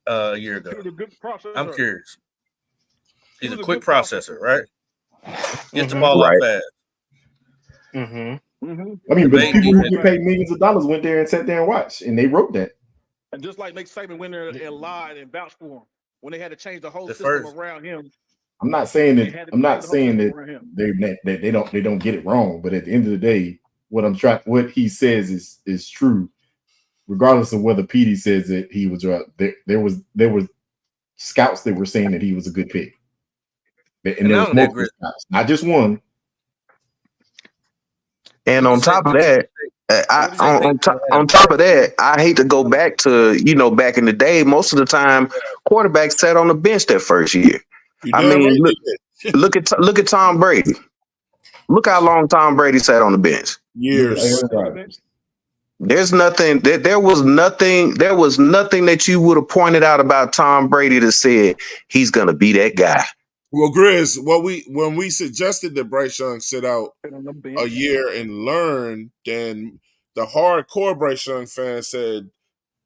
a year ago? I'm curious. He's a quick processor, right? Gets the ball out fast. I mean, but people who get paid millions of dollars went there and sat there and watched, and they wrote that. And just like Nick Saban went there and lied and vouched for him when they had to change the whole system around him. I'm not saying that they don't get it wrong, but at the end of the day, what he says is true, regardless of whether Petey says that he was right. There was scouts that were saying that he was a good pick, and there was multiple scouts, not just one. And on top of that, on top of that, I hate to go back to back in the day. Most of the time, quarterbacks sat on the bench that first year. I mean, look at Tom Brady. Look how long Tom Brady sat on the bench. Years. There was nothing that you would have pointed out about Tom Brady that said he's gonna be that guy. Well, Grizz, when we suggested that Bryce Young sit out a year and learn, then the hardcore Bryce Young fans said,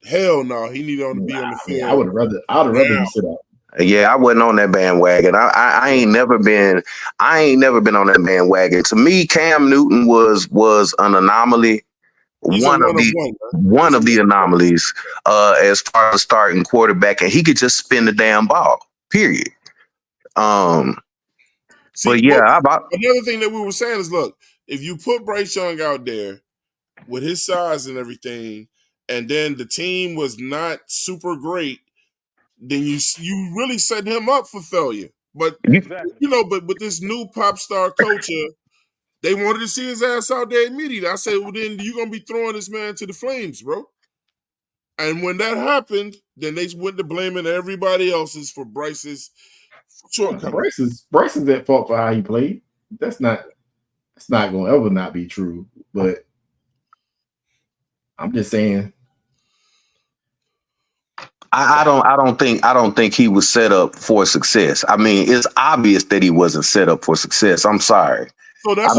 "Hell no, he needed to be on the field." I would have rather him sit out. Yeah, I wasn't on that bandwagon. I ain't never been on that bandwagon. To me, Cam Newton was an anomaly. One of the anomalies as far as starting quarterback, and he could just spin the damn ball. Period. Another thing that we were saying is, look, if you put Bryce Young out there with his size and everything, and then the team was not super great, then you really set him up for failure. But but with this new pop star culture, they wanted to see his ass out there immediately. I said, well, then you're gonna be throwing this man to the flames, bro. And when that happened, then they went to blaming everybody else's for Bryce's shortcomings. Bryce is at fault for how he played. That's not going to ever not be true. But I'm just saying. I don't think he was set up for success. I mean, it's obvious that he wasn't set up for success. I'm sorry. So that's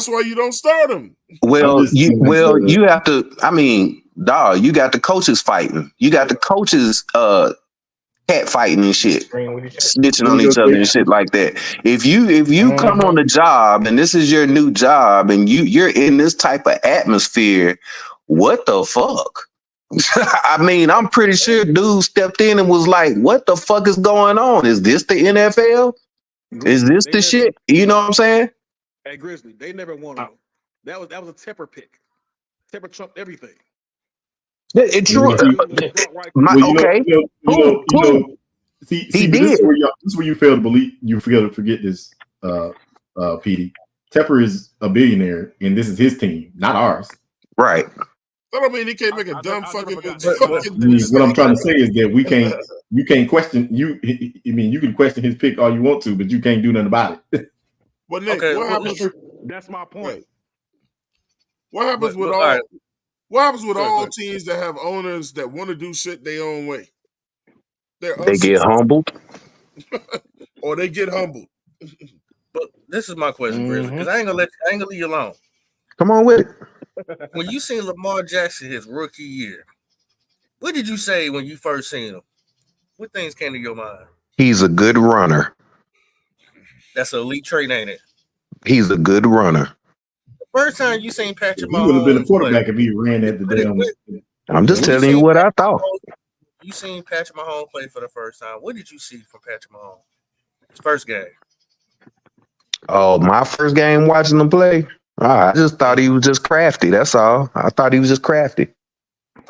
why you don't start him. Well, you have to. I mean, dog, you got the coaches fighting. You got the coaches cat fighting and shit, snitching on each other and shit like that. If you come on the job and this is your new job and you're in this type of atmosphere, what the fuck? I mean, I'm pretty sure dude stepped in and was like, what the fuck is going on? Is this the NFL? Is this the shit? You know what I'm saying? Hey, Grizzly, they never won him. That was a Tepper pick. Tepper trumped everything. It's true. See, this is where you fail to believe. You fail to forget this, Petey. Tepper is a billionaire, and this is his team, not ours. Right. That don't mean he can't make a dumb I fucking. never forgot What I'm trying to say is that you can't question you. I mean, you can question his pick all you want to, but you can't do nothing about it. Well, Nick, Okay, what happens? That's my point. What happens with all? right. What happens with all teams that have owners that want to do shit their own way? They get humbled, or they get humbled. But this is my question, Grizzly, because I ain't gonna leave you alone. Come on with it. When you seen Lamar Jackson his rookie year, what did you say when you first seen him? What things came to your mind? He's a good runner. That's an elite trait, ain't it? He's a good runner. The first time you seen Patrick Mahomes, he would have been a quarterback if he ran at the damn. I'm just telling you what I thought. You seen Patrick Mahomes play for the first time. What did you see from Patrick Mahomes? His first game. Oh, my first game watching him play. I just thought he was just crafty. That's all. I thought he was just crafty.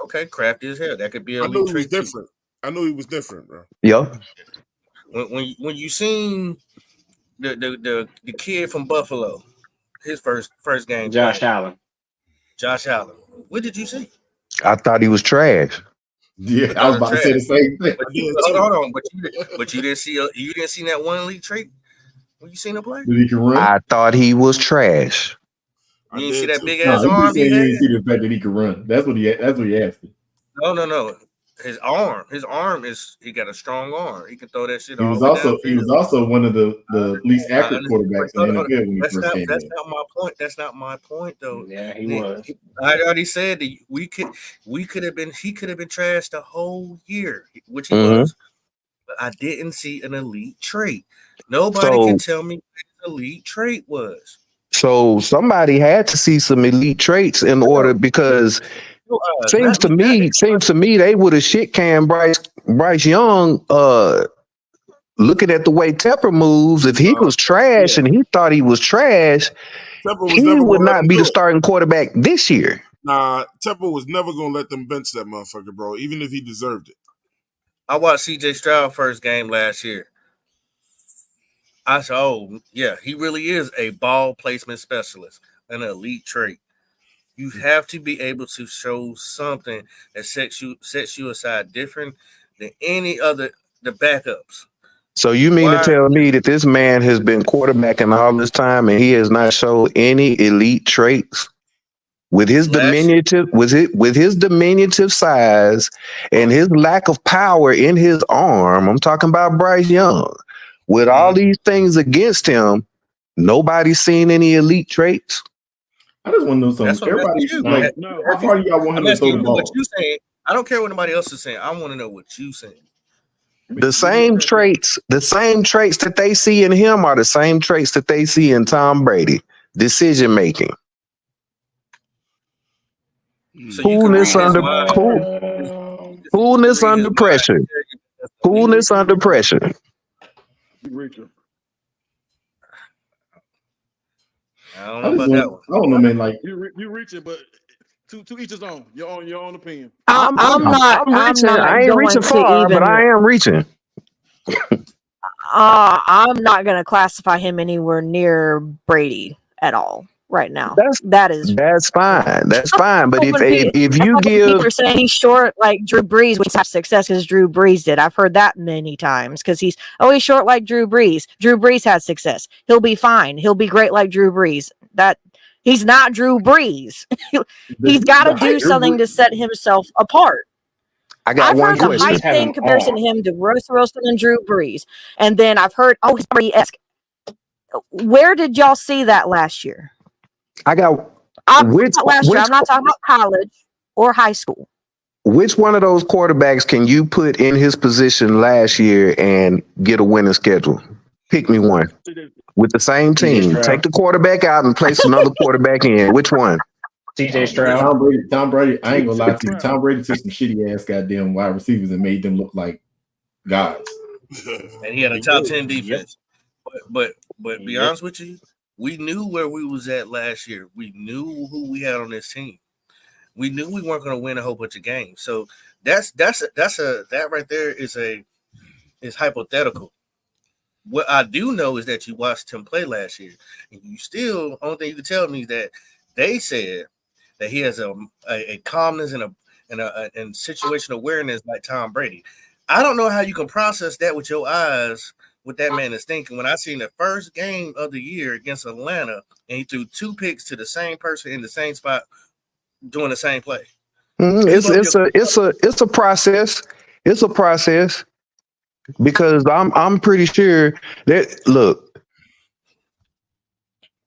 Okay, crafty as hell. That could be an I knew elite he was trait. different. I knew he was different, bro. Yep. When you seen the kid from Buffalo, his first game, Josh Allen. What did you see? I thought he was trash. Yeah, I was about to say the same thing. Hold on, but you didn't see that one elite trait when you seen him play. Did he can run? I thought he was trash. You didn't see that big No, ass he arm. said you didn't see the fact that he could run. That's what he asked me. No. His arm is he got a strong arm. He can throw that shit. He was also one of the least accurate quarterbacks in the NFL when he first came in. That's not my point. That's not my point, though. Yeah, he was. I already said that he could have been trashed the whole year, which he was. But I didn't see an elite trait. Nobody can tell me what his elite trait was. So somebody had to see some elite traits in order, because seems to me they would have shit canned Bryce Young. Looking at the way Tepper moves, if he was trash and he thought he was trash, he would not be the starting quarterback this year. Nah, Tepper was never gonna let them bench that motherfucker, bro, even if he deserved it. I watched CJ Stroud first game last year. I said, oh, yeah, he really is a ball placement specialist, an elite trait. You have to be able to show something that sets you aside different than any other the backups. So you mean to tell me that this man has been quarterbacking all this time and he has not shown any elite traits with his diminutive size and his lack of power in his arm? I'm talking about Bryce Young. With all these things against him, nobody's seen any elite traits. I just want to know something. Everybody, how far do y'all want him to throw the ball? What you saying? I don't care what nobody else is saying. I want to know what you saying. The same traits that they see in him are the same traits that they see in Tom Brady. Decision making. So coolness under pressure. Coolness under pressure. I don't know about that one. I don't know, man. Like you reaching, but to each his own. Your own opinion. I'm not I ain't reaching far, but I am reaching. I'm not going to classify him anywhere near Brady at all right now. That's fine. That's fine. But if you give, people are saying he's short like Drew Brees, which have success as Drew Brees did. I've heard that many times because he's short like Drew Brees. Drew Brees had success. He'll be fine. He'll be great like Drew Brees. That he's not Drew Brees. He's got to do something to set himself apart. I've heard the height thing comparison to him to Russell Wilson and Drew Brees, and then I've heard he's Brady-esque. Where did y'all see that last year? I'm not talking about college or high school. Which one of those quarterbacks can you put in his position last year and get a winning schedule? Pick me one. With the same team. Take the quarterback out and place another quarterback in. Which one? CJ Stroud. Tom Brady. I ain't gonna lie to you. Tom Brady took some shitty ass goddamn wide receivers and made them look like gods. And he had a top 10 defense. But be honest with you, we knew where we was at last year. We knew who we had on this team. We knew we weren't going to win a whole bunch of games. So that right there is hypothetical. What I do know is that you watched him play last year, and you still only thing you can tell me is that they said that he has a calmness and and situational awareness like Tom Brady. I don't know how you can process that with your eyes. What that man is thinking. When I seen the first game of the year against Atlanta, and he threw 2 picks to the same person in the same spot, doing the same play. It's a process. It's a process because I'm pretty sure that look,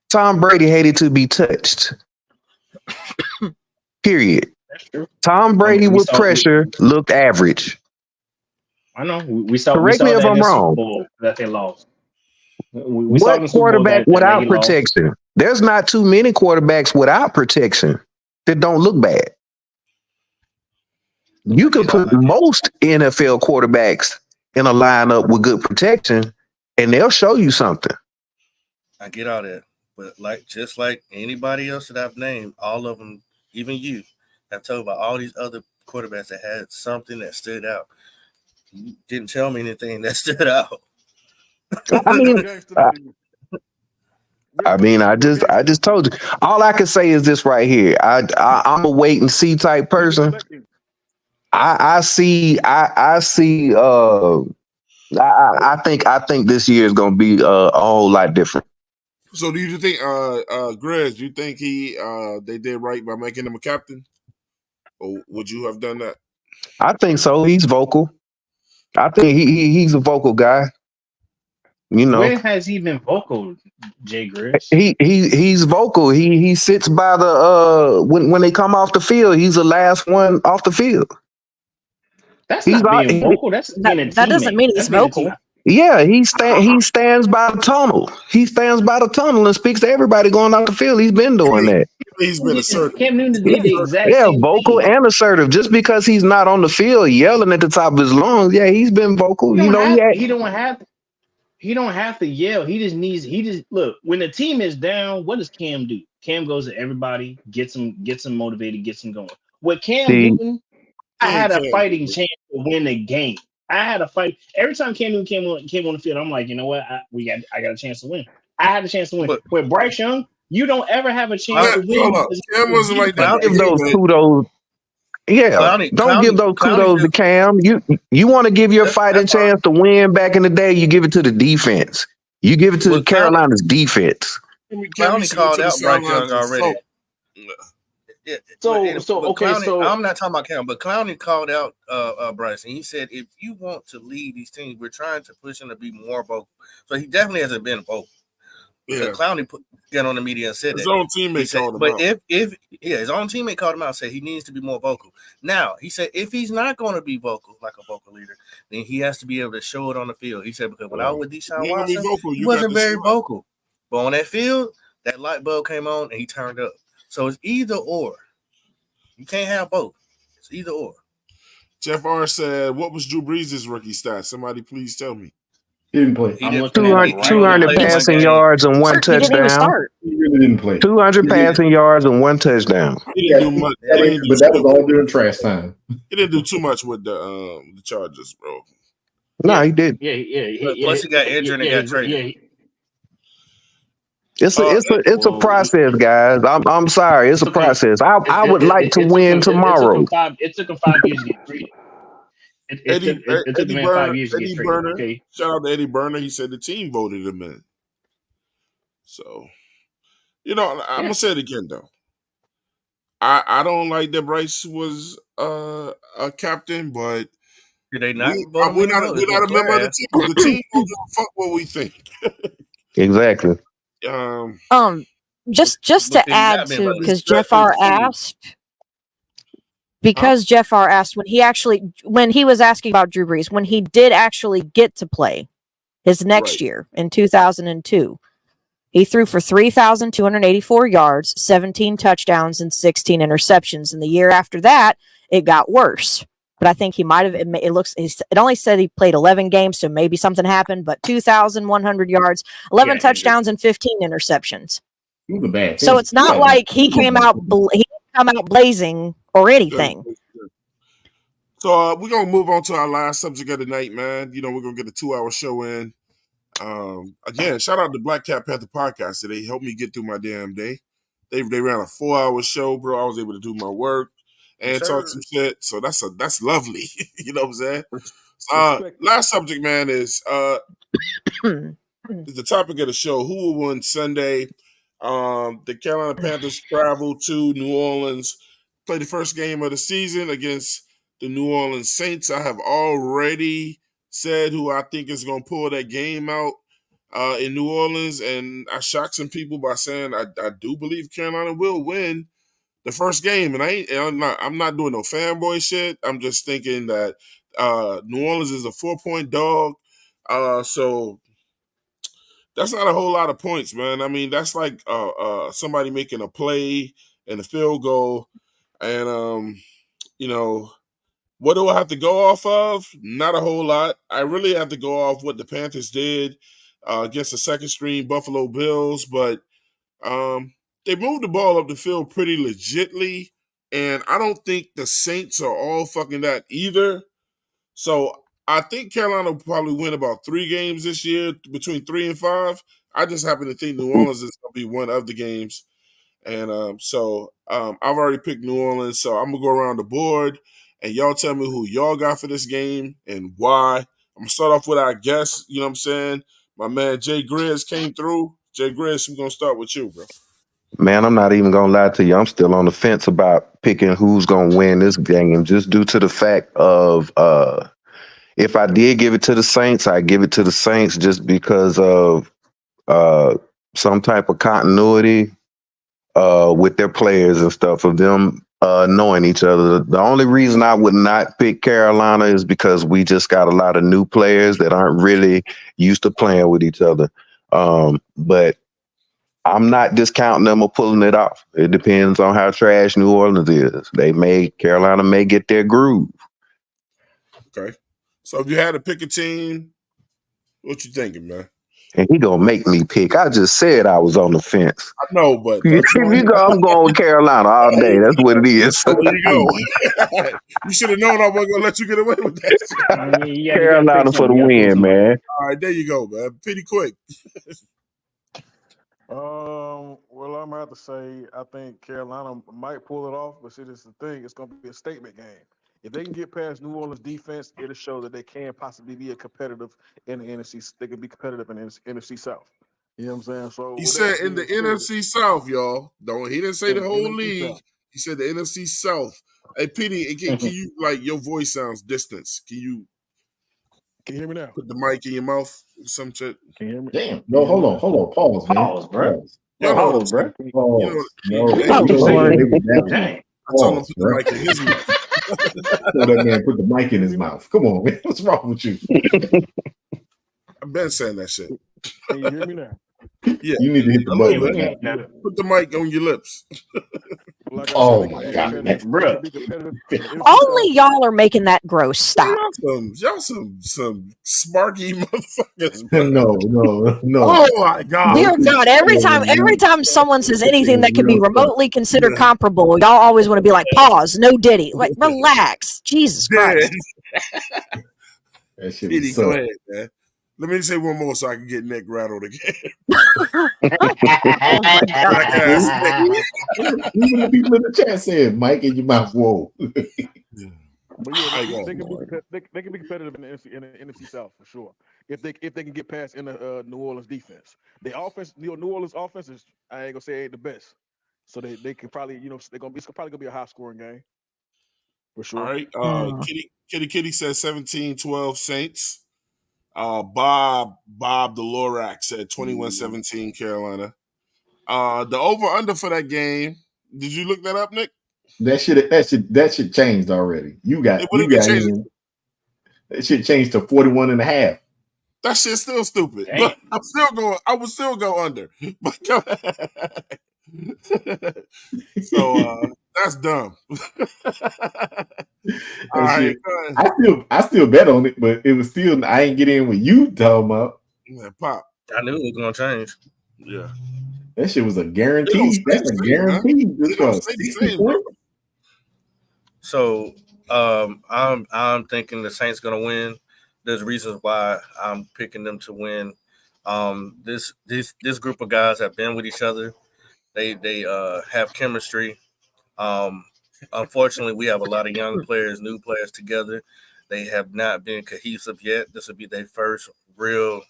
Tom Brady hated to be touched. Period. That's true. Tom Brady with pressure looked average. I know. We saw Correct me if that in I'm the Super wrong. Bowl that they lost. We saw What in the Super Bowl quarterback that he without lost. protection? There's not too many quarterbacks without protection that don't look bad. You could put most NFL quarterbacks in a lineup with good protection, and they'll show you something. I get all that, but just like anybody else that I've named, all of them, even you, I've told about all these other quarterbacks that had something that stood out. You didn't tell me anything that stood out. I just told you. All I can say is this right here. I'm a wait and see type person. I think this year is going to be a whole lot different. So do you think, Greg, do you think they did right by making him a captain? Or would you have done that? I think so. He's vocal. I think he's a vocal guy. You know, when has he been vocal, Jay Grizz? He's vocal. He sits by the when they come off the field. He's the last one off the field. That's not being vocal. That's being a teammate. That doesn't mean he's vocal. Yeah, he stands by the tunnel. He stands by the tunnel and speaks to everybody going out the field. He's been doing that. He's been assertive. Cam Newton did the exact same vocal thing. and assertive. Just because he's not on the field yelling at the top of his lungs, he's been vocal. He don't have to yell. He just look, when the team is down, what does Cam do? Cam goes to everybody, gets them motivated, gets them going. With Cam Newton, I had a fighting chance to win the game. I had a fight every time Cam Newton came on the field. I'm like, you know what? I got a chance to win. I had a chance to win. With Bryce Young, you don't ever have a chance to win. Cam wasn't like that. Give those kudos. Yeah, don't give those kudos to Cam. You want to give your fighting chance to win back in the day, you give it to the defense. You give it to the Carolina's defense. Clowney called out Bryce Young already. I'm not talking about Cam, but Clowney called out Bryce, and he said, if you want to lead these teams, we're trying to push him to be more vocal. So he definitely hasn't been vocal. Yeah. Clowney got on the media and said his own teammate called him out. But if his own teammate called him out and said he needs to be more vocal. Now, he said if he's not going to be vocal, like a vocal leader, then he has to be able to show it on the field. He said, because when I was with Deshaun Watson, he wasn't very vocal. But on that field, that light bulb came on and he turned up. So it's either or. You can't have both. It's either or. Jeff R said, what was Drew Brees' rookie stat? Somebody please tell me. He didn't play. 200 passing yards and one touchdown. He didn't even start. He really didn't play. 200 passing yards and one touchdown. He didn't do much. But that was all during trash time. He didn't do too much with the Chargers, bro. No, he did. Yeah. Plus he got injured and got traded. It's a process, guys. I'm sorry. It's a process. I would like to win tomorrow. It took him 5 years to get traded. It took him 5 years to get traded. Okay. Shout out to Eddie Burner. He said the team voted him in. So, I'm gonna say it again though. I don't like that Bryce was a captain, but we're not a member of the team. The team don't give a fuck what we think. Exactly. Just to add to, because Jeff R asked, when he was asking about Drew Brees, when he did actually get to play his next year in 2002, he threw for 3,284 yards, 17 touchdowns, and 16 interceptions. And the year after that, it got worse. But I think he might have. It only said he played 11 games, so maybe something happened. But 2,100 yards, 11 touchdowns, and 15 interceptions. So it's not like he came out. He didn't come out blazing or anything. So we're gonna move on to our last subject of the night, man. We're gonna get a 2-hour show in. Again, shout out to Black Cat Panther Podcast today. Helped me get through my damn day. They ran a 4-hour show, bro. I was able to do my work and talk some shit. So that's lovely. You know what I'm saying? Last subject, man, is the topic of the show. Who will win Sunday? The Carolina Panthers travel to New Orleans, play the first game of the season against the New Orleans Saints. I have already said who I think is going to pull that game out in New Orleans, and I shocked some people by saying I do believe Carolina will win the first game. And I'm not doing no fanboy shit. I'm just thinking that New Orleans is a 4-point dog. So that's not a whole lot of points, man. I mean, that's like somebody making a play and a field goal. And, what do I have to go off of? Not a whole lot. I really have to go off what the Panthers did against the second-string Buffalo Bills. But they moved the ball up the field pretty legitly. And I don't think the Saints are all fucking that either. So I think Carolina will probably win about 3 games this year, between 3 and 5. I just happen to think New Orleans is going to be one of the games. And so I've already picked New Orleans. So I'm going to go around the board, and y'all tell me who y'all got for this game and why. I'm going to start off with our guest. You know what I'm saying? My man Jay Grizz came through. Jay Grizz, I'm going to start with you, bro. Man, I'm not even gonna lie to you. I'm still on the fence about picking who's gonna win this game, just due to the fact of if I did give it to the Saints, I give it to the Saints just because of some type of continuity with their players and stuff, of them knowing each other. The only reason I would not pick Carolina is because we just got a lot of new players that aren't really used to playing with each other. But I'm not discounting them or pulling it off. It depends on how trash New Orleans is. Carolina may get their groove. Okay. So if you had to pick a team, what you thinking, man? And he gonna make me pick. I just said I was on the fence. I know, but I'm going with Carolina all day. That's what it is. There you go. You should have known I wasn't gonna let you get away with that. Carolina for the win, man. All right, there you go, man. Pretty quick. Well, I'm gonna have to say I think Carolina might pull it off, but see, this is the thing. It's gonna be a statement game. If they can get past New Orleans defense, it'll show that they can possibly be a competitive in the NFC. They can be competitive in the NFC South. You know what I'm saying? So He said in the NFC South, y'all. He didn't say the whole league. He said the NFC South. Hey, Petey, can you, like, your voice sounds distant. Can you hear me now? Put the mic in your mouth or some shit. Can you hear me? Damn. No, hold on. Pause, man. Pause, bro. Pause. Pause, bro. Pause. Dang. I told him to put the mic in his mouth. So that man put the mic in his mouth. Come on, man. What's wrong with you? I've been saying that shit. Can you hear me now? Yeah. You need to hit the button. Put the mic on your lips. Oh my God, bro. Only y'all are making that gross. Stop. Y'all some sparky motherfuckers. Bro. No. Oh my God. Dear God, every time someone says anything that can be remotely considered comparable, y'all always want to be like, pause, no Diddy. Like, relax. Jesus Christ. That shit Diddy, go ahead, man. Let me say one more so I can get Nick rattled again. Oh my God. Even the people in the chat said, "Mike in your mouth." Whoa. But yeah, they can be competitive in the NFC South for sure. If they can get past in the New Orleans defense, the offense, New Orleans offense is, I ain't gonna say ain't the best. So they can probably, it's probably gonna be a high scoring game for sure. All right. Kitty says 17-12 Saints. Bob the Lorax said 21-17 Carolina. The over under for that game. Did you look that up, Nick? That shit changed already. That shit changed to 41.5. That shit's still stupid. But I would still go under. But go ahead. So that's dumb. All right, I still bet on it, but it was still, I ain't get in with you talking about. Yeah, Pop. I knew it was gonna change. Yeah. That shit was a guarantee. That's a guarantee. So I'm thinking the Saints gonna win. There's reasons why I'm picking them to win. This group of guys have been with each other They have chemistry. Unfortunately, we have a lot of young players, new players together. They have not been cohesive yet. This will be their first real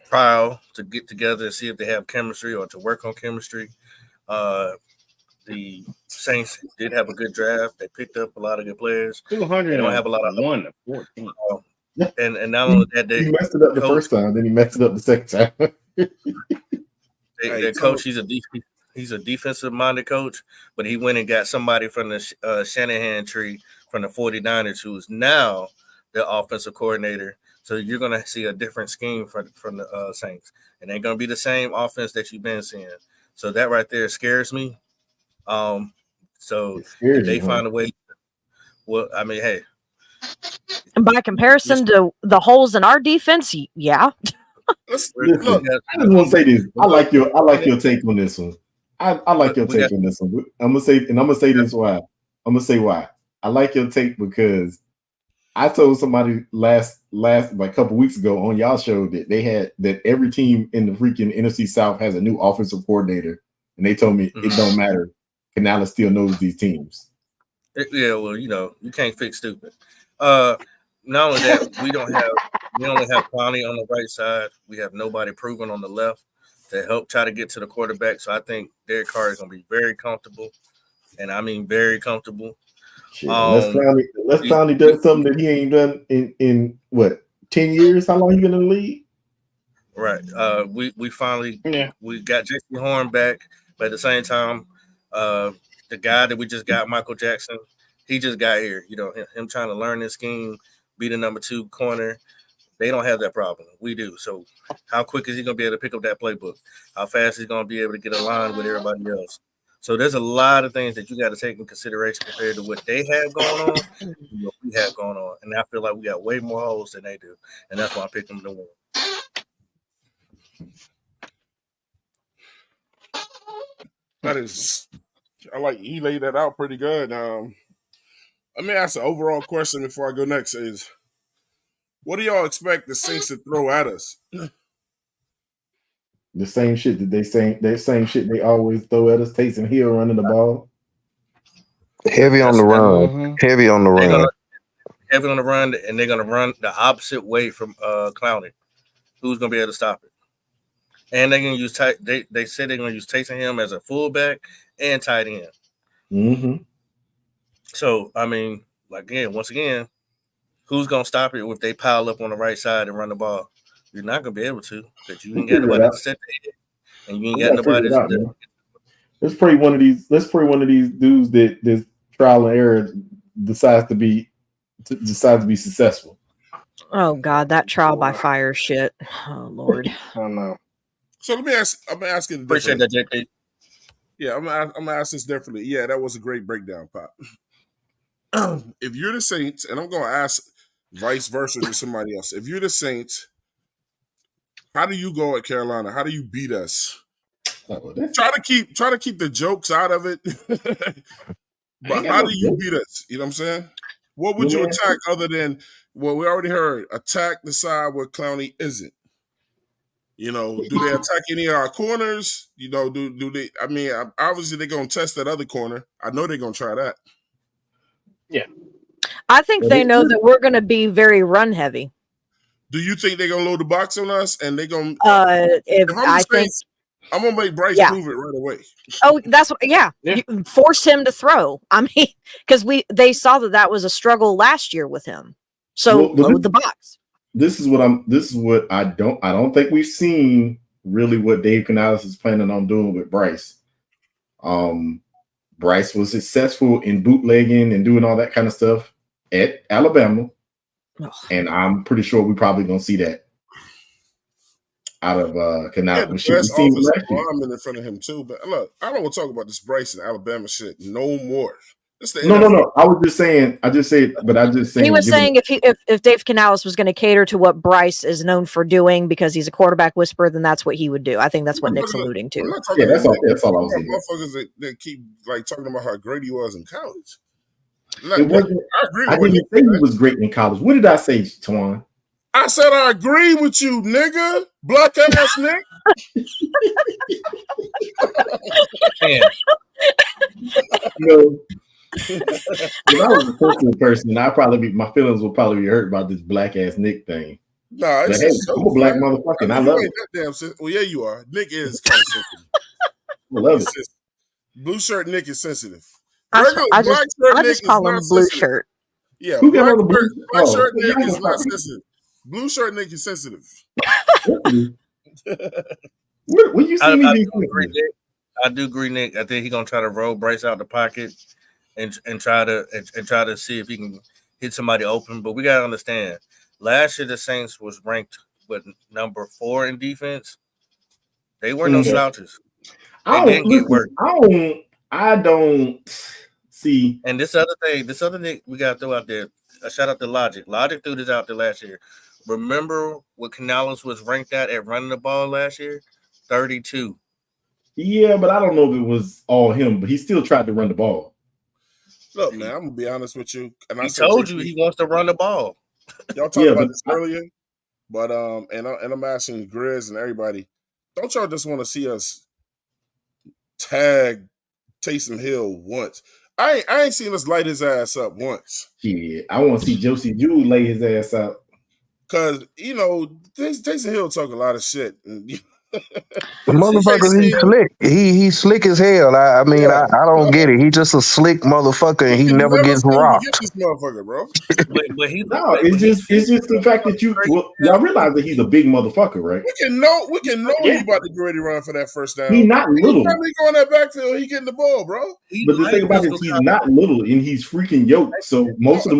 trial to get together and see if they have chemistry or to work on chemistry. Uh, the Saints did have a good draft. They picked up a lot of good players. They don't have a lot of 1 to 14. And not only that, he messed it up the first time, then he messed it up the second time. their coach, he's a defensive minded coach, but he went and got somebody from the Shanahan tree from the 49ers, who is now the offensive coordinator. So you're going to see a different scheme from the Saints. It ain't going to be the same offense that you've been seeing. So that right there scares me. So if they find a way, well, I mean, hey. And by comparison to the holes in our defense, yeah. Look, I just want to say this. I like your take on this one. I like your take on this one. I'm gonna say this why. I'm gonna say why. I like your take because I told somebody last like a couple weeks ago on y'all show that every team in the freaking NFC South has a new offensive coordinator, and they told me it don't matter. Canales still knows these teams. Yeah, well, you can't fix stupid. Not only that, we only have Clowney on the right side. We have nobody proven on the left to help try to get to the quarterback. So I think Derek Carr is going to be very comfortable, and I mean very comfortable. Unless Clowney does something that he ain't done in what 10 years. How long you been in the league? Right. We finally we got J.C. Horn back, but at the same time, the guy that we just got, Michael Jackson, he just got here. Him trying to learn this scheme, be the number 2 corner. They don't have that problem. We do. So how quick is he going to be able to pick up that playbook? How fast is he going to be able to get aligned with everybody else? So there's a lot of things that you got to take in consideration compared to what they have going on and what we have going on. And I feel like we got way more holes than they do. And that's why I picked them to win. I like he laid that out pretty good. Let me ask an overall question before I go next is, what do y'all expect the Saints to throw at us? The same shit that same shit they always throw at us. Taysom Hill running the ball. Heavy on the run. Heavy on the run. Heavy on the run, and they're going to run the opposite way from Clowney. Who's going to be able to stop it? And they're going to use they said they're going to use Taysom Hill as a fullback and tight end. Mm-hmm. So, I mean, once again, who's going to stop it if they pile up on the right side and run the ball? You're not going to be able to because you ain't got nobody to set the head, and you ain't got nobody to. Let's pray one of these dudes that this trial and error decides to be successful. Oh God, that trial by fire shit. Oh Lord. I know. So I'm gonna ask it. Appreciate that, JK. Yeah, I'm gonna ask this differently. Yeah, that was a great breakdown, Pop. If you're the Saints, and I'm gonna ask vice versa to somebody else. If you're the Saints, how do you go at Carolina? How do you beat us? Try to keep the jokes out of it. But how do you beat us? You know what I'm saying? What would you attack other than we already heard? Attack the side where Clowney isn't. Do they attack any of our corners? Do they? I mean, obviously they're gonna test that other corner. I know they're gonna try that. Yeah, I think they know that we're going to be very run heavy. Do you think they're gonna load the box on us and they're gonna? I'm gonna make Bryce prove it right away. Oh, that's what. Yeah. You force him to throw. I mean, because they saw that was a struggle last year with him. So load the box. This is what I don't think we've seen really what Dave Canales is planning on doing with Bryce. Bryce was successful in bootlegging and doing all that kind of stuff at Alabama, and I'm pretty sure we're probably gonna see that out of Canales. Yeah, the best offensive lineman in front of him too. But look, I don't want to talk about this Bryce and Alabama shit no more. No. I was just saying. He was saying if Dave Canales was going to cater to what Bryce is known for doing because he's a quarterback whisperer, then that's what he would do. I think that's what Nick's alluding to. That's all I was saying. Motherfuckers that keep talking about how great he was in college. I didn't say he was great in college. What did I say, Twan? I said I agree with you, nigga. Black ass Nick. No. If I was a sensitive person, my feelings would probably be hurt about this black ass Nick thing. Nah, it's but hey, just I'm a black motherfucker, and I love it. That damn well, yeah, you are. Nick is kind of sensitive. I love it. Blue shirt Nick is sensitive. I just call him blue shirt. Yeah, Who black got shirt Nick is not sensitive. Blue shirt Nick is sensitive. When you see me I do agree, Nick. I think he's gonna try to roll Bryce out the pocket and try to see if he can hit somebody open. But we gotta understand, last year the Saints was ranked with number 4 in defense. They were no slouches. They didn't get work. I don't see. And this other thing we gotta throw out there. A shout out to Logic. Logic threw this out there last year. Remember what Canales was ranked at running the ball last year? 32. Yeah, but I don't know if it was all him, but he still tried to run the ball. Look, man, I'm gonna be honest with you. And I told you he wants to run the ball. Y'all talked about this earlier, but and I'm asking Grizz and everybody, don't y'all just want to see us tag Taysom Hill once? I ain't seen us light his ass up once. Yeah, I want to see Josie Jewell lay his ass out. Cause Taysom Hill talk a lot of shit. The motherfucker, he's slick. He's slick as hell. I mean, I don't get it. He's just a slick motherfucker, and he never gets rocked. Get this motherfucker, bro. It's just the fact that y'all realize that he's a big motherfucker, right? We can know he's about to get ready to run for that first down. He's not little. He go in that backfield, he getting the ball, bro. But the thing about it is he's not little, and he's freaking yoked. So most of the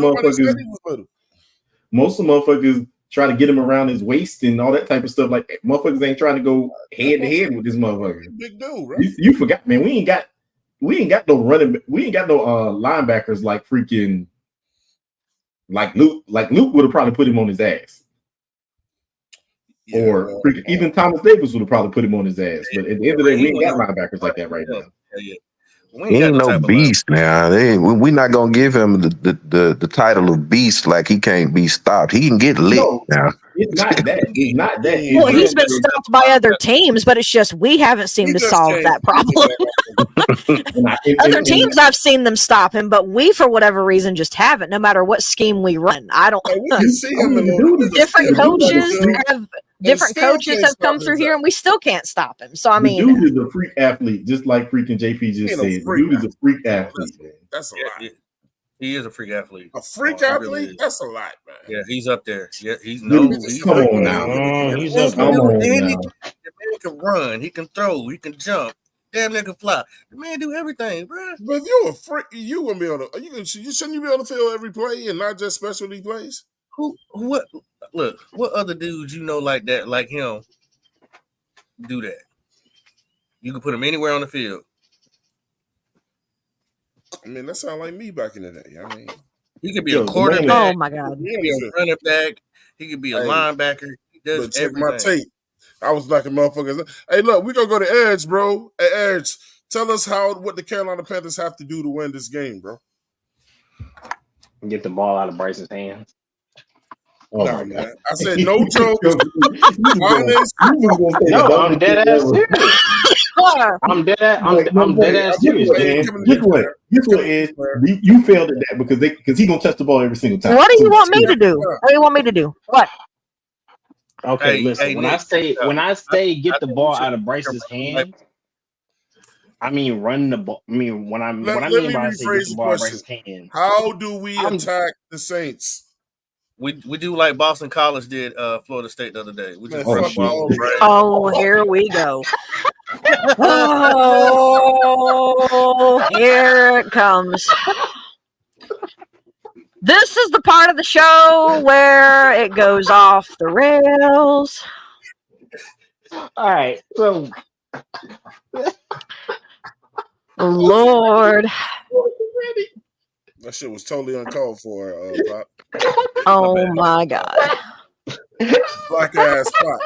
motherfuckers try to get him around his waist and all that type of stuff. Like motherfuckers ain't trying to go head to head with this motherfucker. Big dude, right? You forgot, man. We ain't got no running. We ain't got no linebackers like freaking like Luke. Like Luke would have probably put him on his ass, or even Thomas Davis would have probably put him on his ass. But at the end of the day, we ain't got linebackers like that right now. He ain't no beast now. We're not gonna give him the title of beast. Like he can't be stopped. He can get lit now. It's not that. It's not that. Well, he's been stopped by other teams, but it's just we haven't seemed to solve that problem. Other teams, I've seen them stop him, but we, for whatever reason, just haven't. No matter what scheme we run, I don't. Different coaches have come through here, and we still can't stop him. So I mean, the dude is a freak athlete, just like freaking JP just said. The dude is a freak athlete. That's a lot. He is a freak athlete. A freak athlete? Really, that's a lot, man. Yeah, he's up there. Yeah, he's come on now. He's up there. The man can run. He can throw. He can jump. Damn near can fly. The man do everything, bro. But if you're a freak, you gonna be able to. Shouldn't you be able to field every play and not just specialty plays? What other dudes you know like that, like him, do that? You can put him anywhere on the field. I mean, that sounds like me back in the day. I mean, he could be a quarterback. Oh my god, he could be a running back. He could be a linebacker. He does everything. My tape. I was like a motherfucker. Hey, look, we gonna go to Edge, bro. Hey, Edge, tell us what the Carolina Panthers have to do to win this game, bro. Get the ball out of Bryce's hands. Oh no, man. I said no jokes. No, I'm dead ass serious. I'm dead ass serious, man. Guess what is you failed at that because he's gonna touch the ball every single time. What do you want me to do? What do you want me to do? What? Okay, listen. When I say get the ball out of Bryce's hands, I mean run the ball. I mean when I say get the ball out of Bryce's hands. How do we attack the Saints? We do like Boston College did Florida State the other day. We just here we go. Oh, here it comes. This is the part of the show where it goes off the rails. All right, so Lord. That shit was totally uncalled for, Pop. Oh my god. Black ass Pop.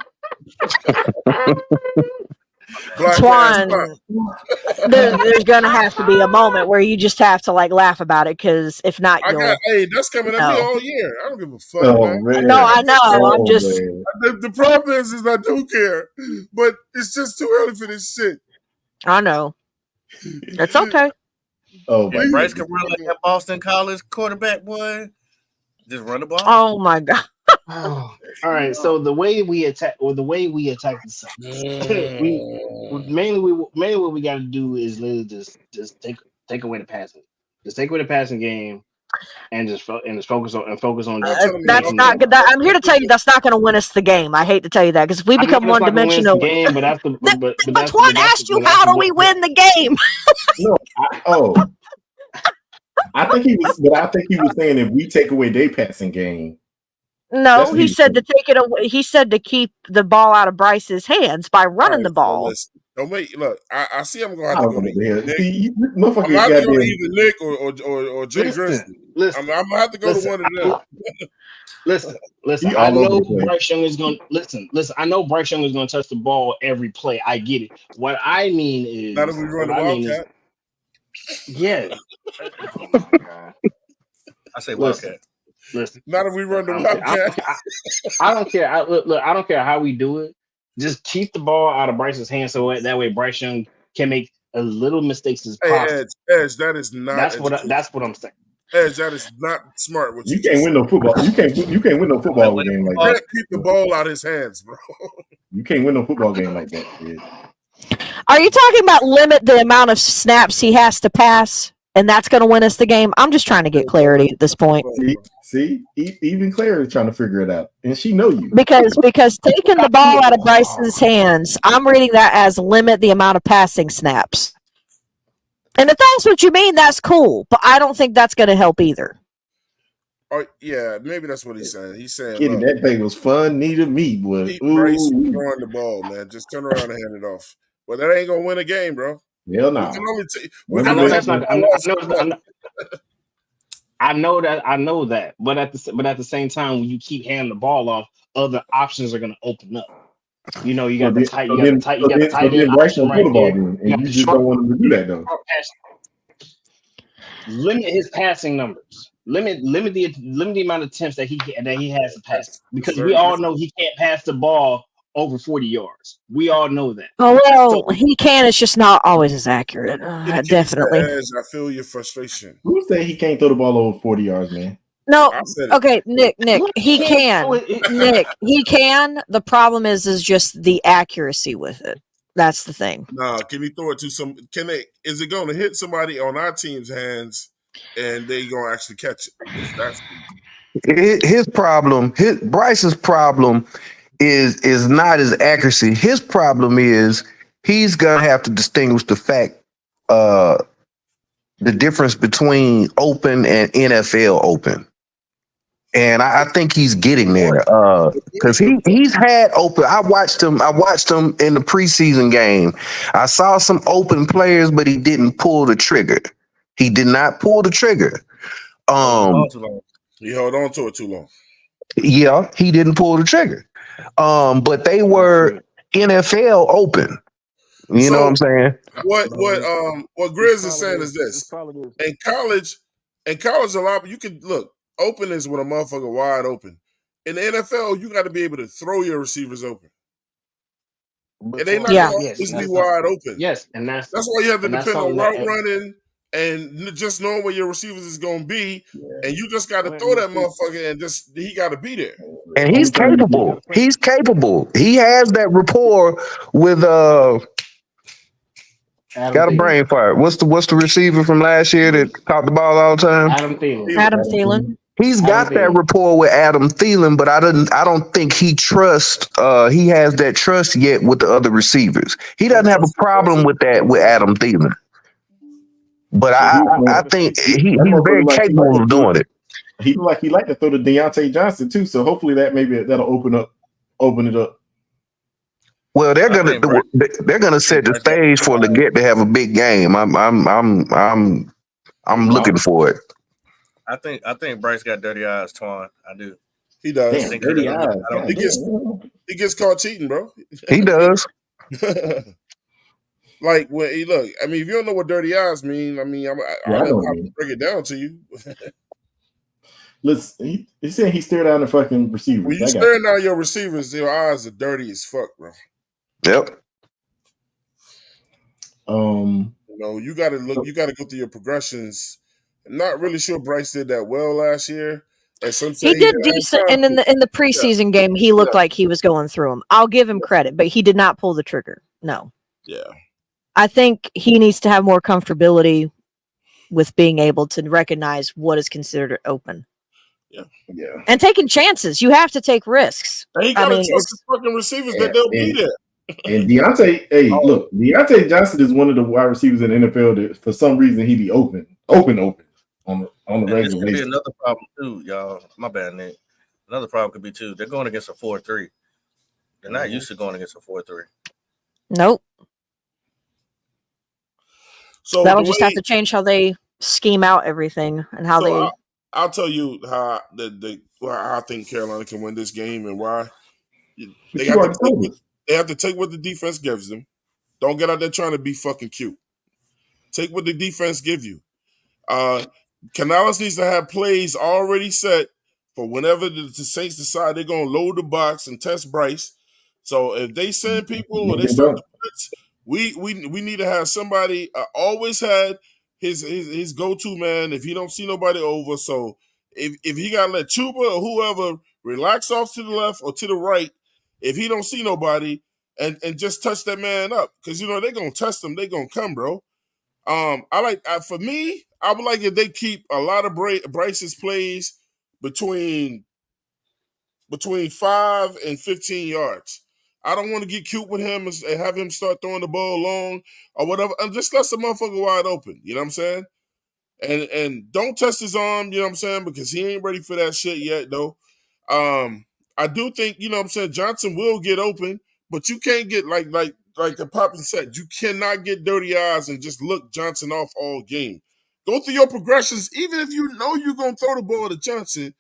Black ass Twan, spot. there's gonna have to be a moment where you just have to like laugh about it, because if not, Hey, that's coming at me know. all year. I don't give a fuck, Oh man. man. No, I know. I'm Oh, just man. The problem is I do care, but it's just too early for this shit. I know. It's okay. Oh my If Bryce goodness. can run like that Boston College quarterback, boy, just run the ball. Oh my god. Oh, all right. So the way we attack the Suns, mainly what we got to do is literally just take away the passing, just take away the passing game, and just focus on just That's making not good. the. I'm here to tell you that's not going to win us the game. I hate to tell you that, because if we I know become that's one not gonna win us dimensional, the game, but that's the but that's Twan asked you, how do we win the game? No, I think he was saying if we take away their passing game. No, he said to take it away. He said to keep the ball out of Bryce's hands by running the ball. Don't wait. Look, I see. I'm gonna have to go to Nick. See, I'm gonna have to go to goddamn. either Nick or Jay Grizzly. I'm gonna have to go to one of them. Listen. I know Bryce Young is going. Listen. I know Bryce Young is going to touch the ball every play. I get it. What I mean is, not if we run the Wildcat. Yeah. Oh my god. I say Wildcat. Listen. Not if we run the Wildcat. I don't care. Look, I don't care how we do it. Just keep the ball out of Bryce's hands, so that way Bryce Young can make as little mistakes as possible. Edge, that is not. That's what I'm saying. Edge, that is not smart. What you can't win no football. You can't win no football game like that. Keep the ball out of his hands, bro. You can't win no football game like that, kid. Are you talking about limit the amount of snaps he has to pass, and that's going to win us the game? I'm just trying to get clarity at this point. See, even Claire is trying to figure it out, and she know you because taking the ball out of Bryce's hands, I'm reading that as limit the amount of passing snaps. And if that's what you mean, that's cool, but I don't think that's going to help either. Oh yeah, maybe that's what he's saying. He's saying, Kitty, that thing was fun. Needed me, boy. Keep Bryce throwing the ball, man. Just turn around and hand it off. But that ain't gonna win a game, bro. Hell no. I know that, but at the same time, when you keep handing the ball off, other options are going to open up. You know, you got the tight end option right there. And you just don't want him to do that though. Limit his passing numbers. Limit the amount of attempts that he has to pass, because we all know he can't pass the ball over 40 yards. We all know that. Oh well, he can. It's just not always as accurate. Definitely. I feel your frustration. Who say he can't throw the ball over 40 yards, man? No. Okay, Nick, he can. Nick, he can. The problem is just the accuracy with it. That's the thing. Nah, can he throw it to some? Is it going to hit somebody on our team's hands, and they going to actually catch it? His problem, Bryce's problem, is not his accuracy. His problem is he's gonna have to distinguish the fact, the difference between open and NFL open. And I think he's getting there, because he's had open. I watched him in the preseason game. I saw some open players, but he didn't pull the trigger. He did not pull the trigger. He held on to it too long. Yeah, he didn't pull the trigger. But they were NFL open. You know what I'm saying? What Grizz is saying is this: in college, a lot you can look. Open is when a motherfucker wide open. In the NFL, you got to be able to throw your receivers open. And they not always be wide open. Yes, and that's why you have to depend on route running and just knowing where your receivers is going to be. And you just got to throw that motherfucker, and he got to be there. And he's capable. He's capable. He has that rapport with got a brain fart. What's the receiver from last year that caught the ball all the time? Adam Thielen. He's got that rapport with Adam Thielen, but I don't think he trusts. He has that trust yet with the other receivers. He doesn't have a problem with that with Adam Thielen. But I think he's very capable of doing it. He like to throw to Deontay Johnson too. So hopefully that'll open it up. Well, they're gonna set the stage for Leggett to have a big game. I'm looking for it. I think Bryce got dirty eyes, Twan. I do. He does. Damn, dirty eyes. He gets caught cheating, bro. He does. Like when look, I mean, if you don't know what dirty eyes mean, I mean, I'll let Papa break it down to you. He said he stared down the fucking receivers. When you staring down your receivers, your eyes are dirty as fuck, bro. Yep. You know, you got to look. You got to go through your progressions. I'm not really sure Bryce did that well last year. And some say he did decent, and in the preseason game, he looked like he was going through them. I'll give him credit, but he did not pull the trigger. No. Yeah. I think he needs to have more comfortability with being able to recognize what is considered open. Yeah. And taking chances. You have to take risks. And he got to trust the fucking receivers that they'll be there. And Deontay, look, Deontay Johnson is one of the wide receivers in the NFL that for some reason he be open on the regular basis. Be another problem too, y'all. My bad, Nick. Another problem could be too. They're going against a 4-3. They're not used to going against a 4-3. Nope. So that'll just have to change how they scheme out everything and how they. I'll tell you how I think Carolina can win this game and why. They have to take what the defense gives them. Don't get out there trying to be fucking cute. Take what the defense give you. Canales needs to have plays already set for whenever the Saints decide they're going to load the box and test Bryce. So if they send people or they start the blitz, we need to have somebody always had his go-to man if he don't see nobody over. So if he got to let Chuba or whoever relax off to the left or to the right, if he don't see nobody, and just touch that man up. Because, you know, they're going to test him. They're going to come, bro. For me, I would like if they keep a lot of Bryce's plays between 5 and 15 yards. I don't want to get cute with him and have him start throwing the ball long or whatever. And just let the motherfucker wide open. You know what I'm saying? And don't test his arm, you know what I'm saying? Because he ain't ready for that shit yet, though. I do think, you know what I'm saying, Johnson will get open, but you can't get like the Poppy said, you cannot get dirty eyes and just look Johnson off all game. Go through your progressions, even if you know you're gonna throw the ball to Johnson.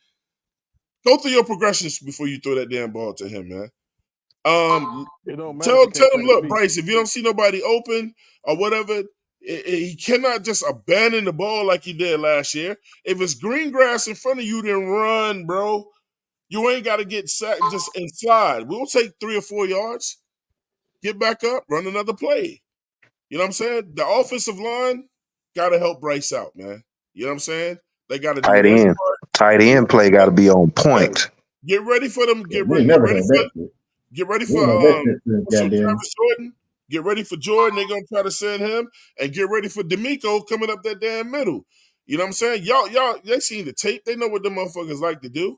Go through your progressions before you throw that damn ball to him, man. Tell him, look, Bryce, if you don't see nobody open or whatever, he cannot just abandon the ball like he did last year. If it's green grass in front of you, then run, bro. You ain't got to get sacked just and slide. We'll take 3 or 4 yards. Get back up, run another play. You know what I'm saying? The offensive line got to help Bryce out, man. You know what I'm saying? They got to do tight end play got to be on point. Get ready for them. Get ready for Travis Jordan. Get ready for Jordan. They're gonna try to send him, and get ready for D'Amico coming up that damn middle. You know what I'm saying? Y'all, they seen the tape. They know what the motherfuckers like to do,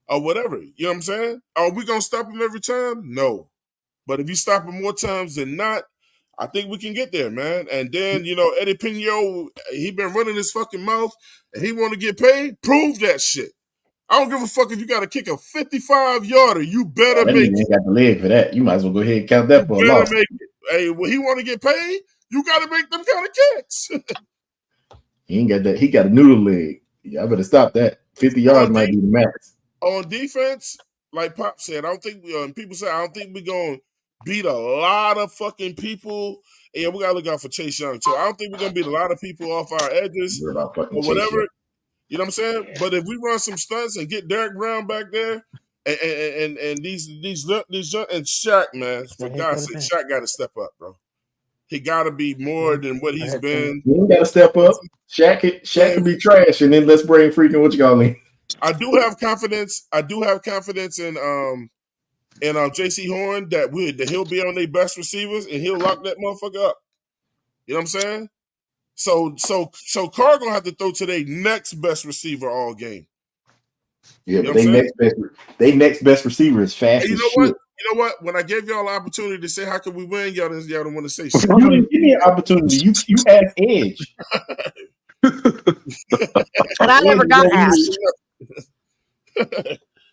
or whatever. You know what I'm saying? Are we gonna stop him every time? No, but if you stop him more times than not, I think we can get there, man. And then, you know, Eddie Pino, he been running his fucking mouth, and he want to get paid. Prove that shit. I don't give a fuck if you got to kick a 55-yarder. You better make it. You got the leg for that. You might as well go ahead and count that for a loss. Make it. Hey, when he want to get paid, you got to make them kind of kicks. He ain't got that. He got a noodle leg. Yeah, I better stop that. 50 yards might be the max. On defense, like Pop said, I don't think people say I don't think we're gonna beat a lot of fucking people. Yeah, we gotta look out for Chase Young too. I don't think we're gonna beat a lot of people off our edges or whatever. You know what I'm saying? But if we run some stunts and get Derek Brown back there, and these and Shaq, man, for God's sake, Shaq got to step up, bro. He got to be more than what he's been. He got to step up. Shaq can be trash, and then let's bring freaking what you call me. I do have confidence. In J.C. Horn that he'll be on their best receivers and he'll lock that motherfucker up. You know what I'm saying? So Carr gonna have to throw to their next best receiver all game. Yeah, but they next best receiver is fast. You know what? When I gave y'all an opportunity to say how can we win, y'all don't want to say shit. You didn't give me an opportunity. You asked Edge. And I never got asked.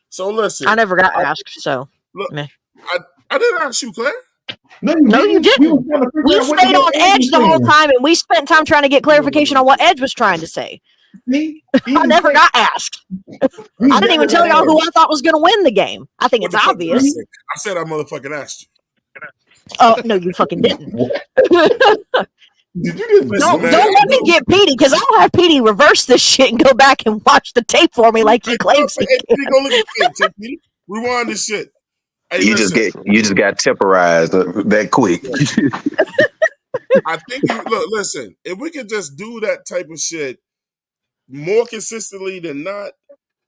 So listen. I never got asked, so look, I didn't ask you, Claire. No, you didn't. We stayed on edge the whole time, and we spent time trying to get clarification on what Edge was trying to say. I never got asked. I didn't even tell y'all who I thought was going to win the game. I think it's obvious. I said I motherfucking asked you. Oh no, you fucking didn't. Did you just Don't let me get Petey, because I'll have Petey reverse this shit and go back and watch the tape for me like he claims he can. Go look at the tape, Petey. Rewind this shit. Hey, you just got temporized that quick. I think listen, if we could just do that type of shit more consistently than not,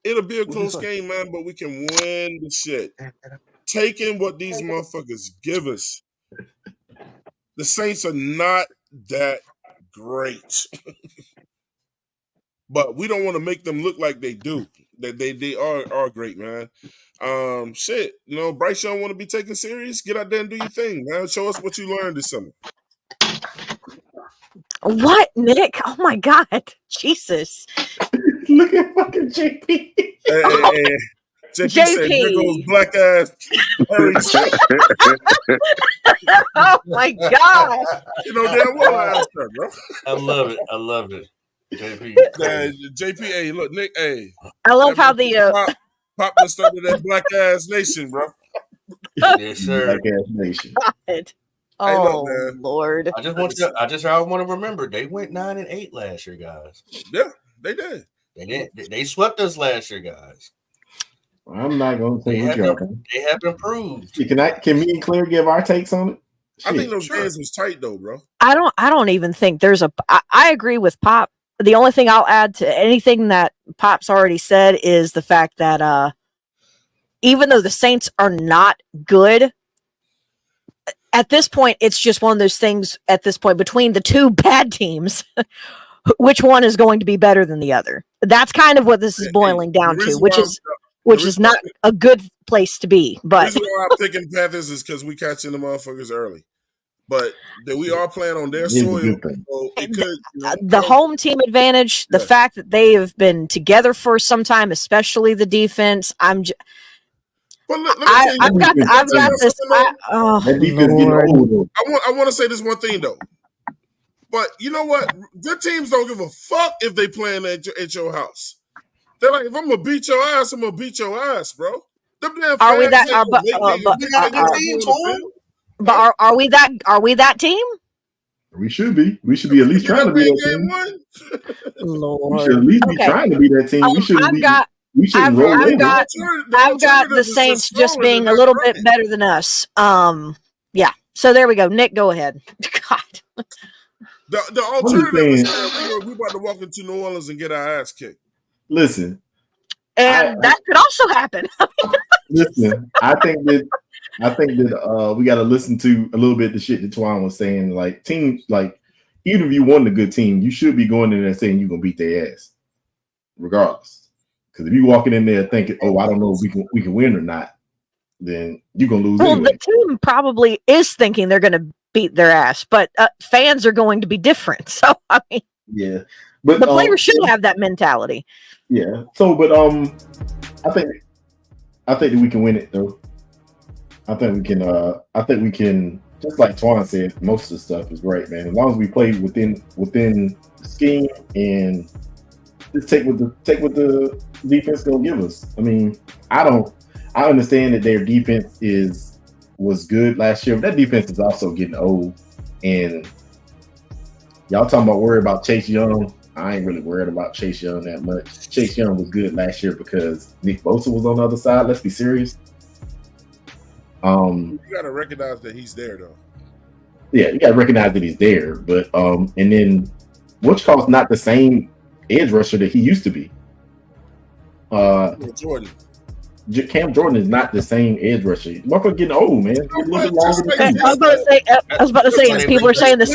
it'll be a close game, man, but we can win the shit. Taking what these motherfuckers give us. The Saints are not that great. But we don't want to make them look like they do. That they are great, man. Shit, Bryce Young want to be taken serious? Get out there and do your thing, man. Show us what you learned this summer. What, Nick? Oh my God, Jesus! Look at fucking JP. Hey. JP said, "There goes black ass." Oh my God! Damn well I asked her, bro. I love it. JP. JP, hey, look, Nick, hey. I love how the Pop done started that black ass nation, bro. Yes, sir. Black ass nation. God. Oh, hey, look, man. Lord. I just want to remember they went 9-8 last year, guys. Yeah, they did. They swept us last year, guys. I'm not gonna say what y'all. They have improved. Can me and Claire give our takes on it? Shit. I think those games was tight though, bro. I don't even think there's I agree with Pop. The only thing I'll add to anything that Pop's already said is the fact that even though the Saints are not good, at this point, it's just one of those things at this point between the two bad teams, which one is going to be better than the other? That's kind of what this is boiling down to, which is not a good place to be. But the reason why I'm picking Panthers is because we catching the motherfuckers early. But we are playing on their soil. So it could, the home team advantage, the fact that they have been together for some time, especially the defense. I've got this. I want to say this one thing though. But you know what? Good teams don't give a fuck if they playing at your house. They're like, if I'm gonna beat your ass, I'm gonna beat your ass, bro. Are we that? But are we that? Are we that team? We should be. We should be at least trying to be that team. Lord. We should at least be trying to be that team. We shouldn't be. We shouldn't roll in. I've got the Saints just being a little bit better than us. Yeah. So there we go. Nick, go ahead. God. The alternative is that we about to walk into New Orleans and get our ass kicked. Listen. And that could also happen. Listen, I think that we got to listen to a little bit the shit that Twan was saying. Like teams, like even if you want a good team, you should be going in there saying you're gonna beat their ass, regardless. Because if you walking in there thinking, "Oh, I don't know if we can win or not," then you're gonna lose. Well, anyway. the team probably is thinking they're gonna beat their ass, but fans are going to be different. So I mean, yeah, but the players should have that mentality. Yeah. So, but I think that we can win it though. I think we can. Just like Twan said, most of the stuff is right, man. As long as we play within the scheme and just take what the defense gonna give us. I mean, I understand that their defense was good last year, but that defense is also getting old. And y'all talking about worry about Chase Young. I ain't really worried about Chase Young that much. Chase Young was good last year because Nick Bosa was on the other side. Let's be serious. You gotta recognize that he's there, though. Yeah, you gotta recognize that he's there. But and then Witchcroft's not the same edge rusher that he used to be. Jordan. Cam Jordan is not the same edge rusher. Motherfucker getting old, man. I was about to say, people are saying the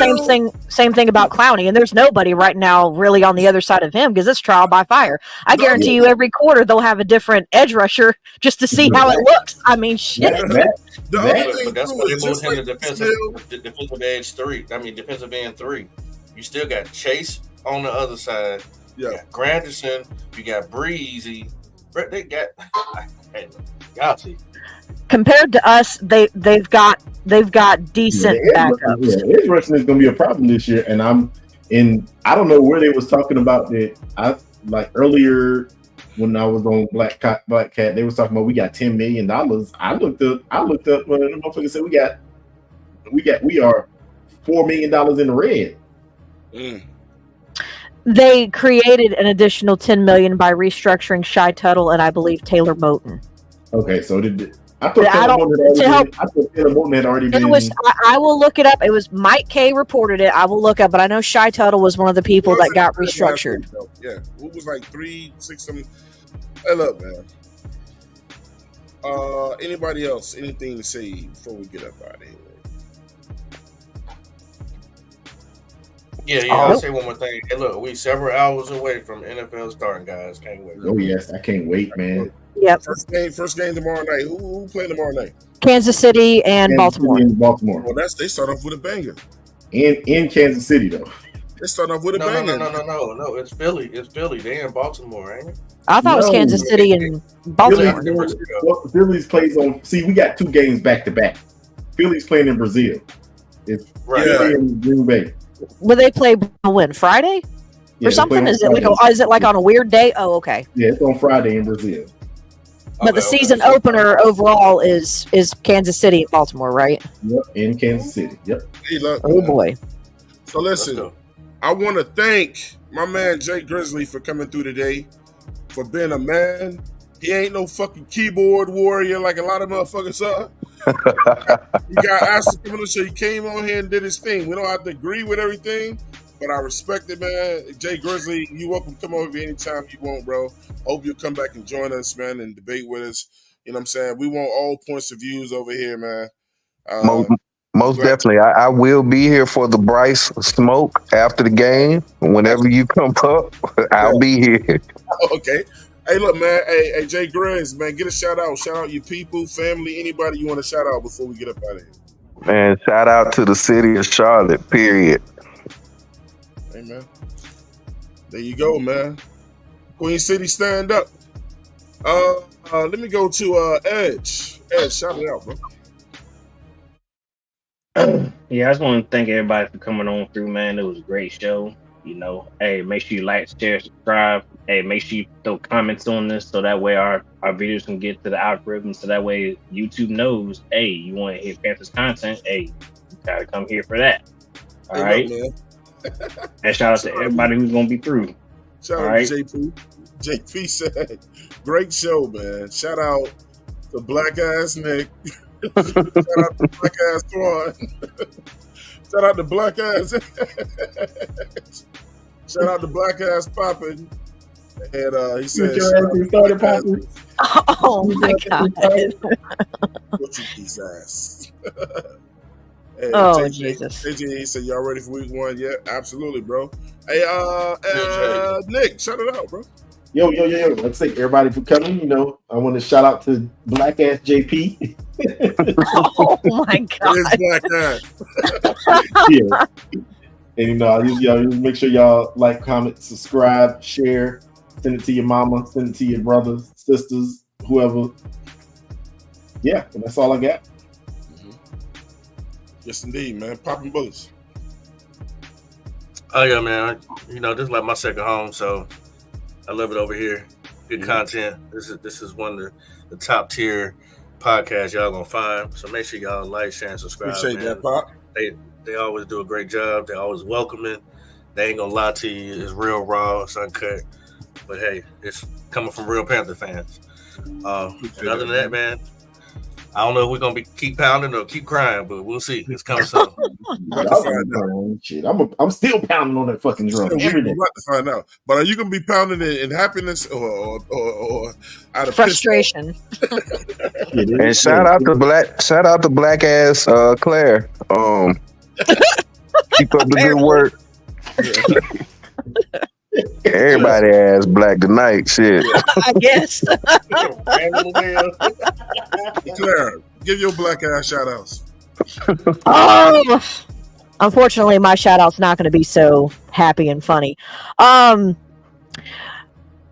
same thing about Clowney, and there's nobody right now really on the other side of him because it's trial by fire. I guarantee you, every quarter they'll have a different edge rusher just to see how it looks. I mean, shit. But that's why they moved him to defensive edge 3. I mean, defensive end 3. You still got Chase on the other side. Yeah. You got Granderson. You got Breezy. They got. Y'all see. Compared to us, they've got decent backups. Yeah, edge rushing is going to be a problem this year, and I don't know where they was talking about that. I like earlier when I was on Black Cat, they was talking about we got $10 million. I looked up when the motherfucker said we got We are $4 million in the red. Mm. They created an additional $10 million by restructuring Shy Tuttle and I believe Taylor Moton. Okay, so I thought Taylor Moton had already been. It was. I will look it up. It was Mike K reported it. I will look up, but I know Shy Tuttle was one of the people that got restructured. Yeah, it was like 3, 6, 7. Hey, look, man. Anybody else? Anything to say before we get up out of here? Yeah. I'll say one more thing. Hey, look, we several hours away from NFL starting, guys. Can't wait. Oh yes, I can't wait, man. Yep. First game tomorrow night. Who playing tomorrow night? Kansas City and Baltimore. Well, they start off with a banger. In Kansas City though. They start off with a banger. No. It's Philly. They in Baltimore, ain't it? I thought it was Kansas City and Baltimore. Philly's plays on. See, we got 2 games back to back. Philly's playing in Brazil. It's in Green Bay. Will they play when? Friday or something? Is it like on a weird day? Oh, okay. Yeah, it's on Friday in Brazil. But the season opener overall is Kansas City and Baltimore, right? Yep, in Kansas City. Yep. Hey, look, oh boy. So listen, I want to thank my man Jake Grizzly for coming through today, for being a man. He ain't no fucking keyboard warrior like a lot of motherfuckers are. He got asked to come on the show. He came on here and did his thing. We don't have to agree with everything, but I respect it, man. Jay Grizzly, you welcome to come over here anytime you want, bro. Hope you'll come back and join us, man, and debate with us. You know what I'm saying? We want all points of views over here, man. Most definitely. I will be here for the Bryce smoke after the game. Whenever you come up, I'll be here. Okay. Hey, look, man. Hey, Jay Grizz, man, get a shout out. Shout out your people, family, anybody you want to shout out before we get up out of here. Man, shout out to the city of Charlotte, period. Hey, man. There you go, man. Queen City, stand up. Let me go to Edge. Edge, shout it out, bro. Yeah, I just want to thank everybody for coming on through, man. It was a great show. You know, hey, make sure you like, share, subscribe. Hey, make sure you throw comments on this so that way our videos can get to the algorithm. So that way YouTube knows, hey, you want to hear Panthers content. Hey, you gotta come here for that. All right. And shout out to everybody who's gonna be through. Shout out to JP. JP said, great show, man. Shout out to Black Ass Nick. Shout out to Black Ass Twan. Shout out to Black Ass. Shout out to Black Ass Poppin'. And he said, started popping. Oh my God. What you his ass. Hey, oh, Jesus. TJ, he said, y'all ready for week 1? Yeah, absolutely, bro. Hey, Nick, shout it out, bro. Yo. Let's thank everybody for coming. You know, I want to shout out to Black Ass JP. Oh my God. Yeah. And you know, y'all make sure y'all like, comment, subscribe, share, send it to your mama, send it to your brothers, sisters, whoever. Yeah, and that's all I got. Yes, indeed, man. Popping bullets. Oh yeah, man. You know, this is like my second home, so I love it over here. Good content. This is one of the top tier podcasts y'all gonna find. So make sure y'all like, share, and subscribe. Appreciate man. that, Pop. They always do a great job. They always welcoming. They ain't gonna lie to you. It's real raw. It's uncut. But hey, it's coming from real Panther fans. And other than that, man, I don't know if we're gonna keep pounding or keep crying, but we'll see. It's coming soon. Shit, I'm still pounding on that fucking drum every day. We're about to find out. But are you gonna be pounding it in happiness or out of frustration? And shout out to Black Ass Claire. Keep up the good work. Everybody ass black tonight, shit. I guess. Claire, give your Black ass shout outs. Unfortunately, my shout out's not going to be so happy and funny. I'm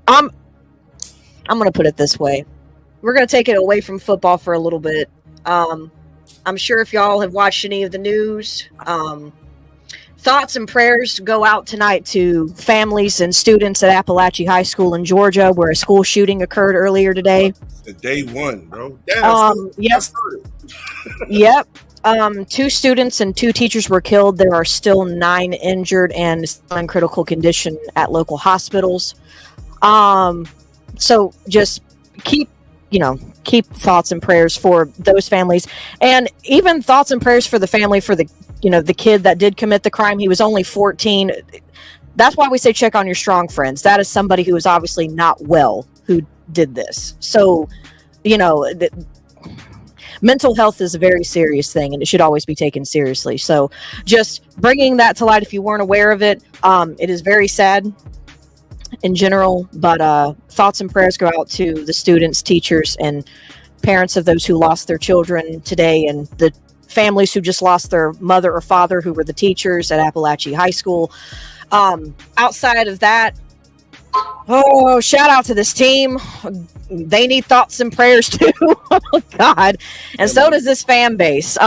going to put it this way. We're going to take it away from football for a little bit. I'm sure if y'all have watched any of the news, thoughts and prayers go out tonight to families and students at Appalachia High School in Georgia, where a school shooting occurred earlier today. Day 1, bro. Yep. Yep. 2 students and 2 teachers were killed. There are still 9 injured and still in critical condition at local hospitals. So just keep thoughts and prayers for those families, and even thoughts and prayers for the family for the kid that did commit the crime. He was only 14. That's why we say check on your strong friends. That is somebody who is obviously not well who did this. So, mental health is a very serious thing, and it should always be taken seriously. So just bringing that to light if you weren't aware of it. It is very sad in general, but thoughts and prayers go out to the students, teachers, and parents of those who lost their children today, and the families who just lost their mother or father who were the teachers at Appalachia High School. Outside of that, shout out to this team. They need thoughts and prayers too. Oh, God. And so does this fan base.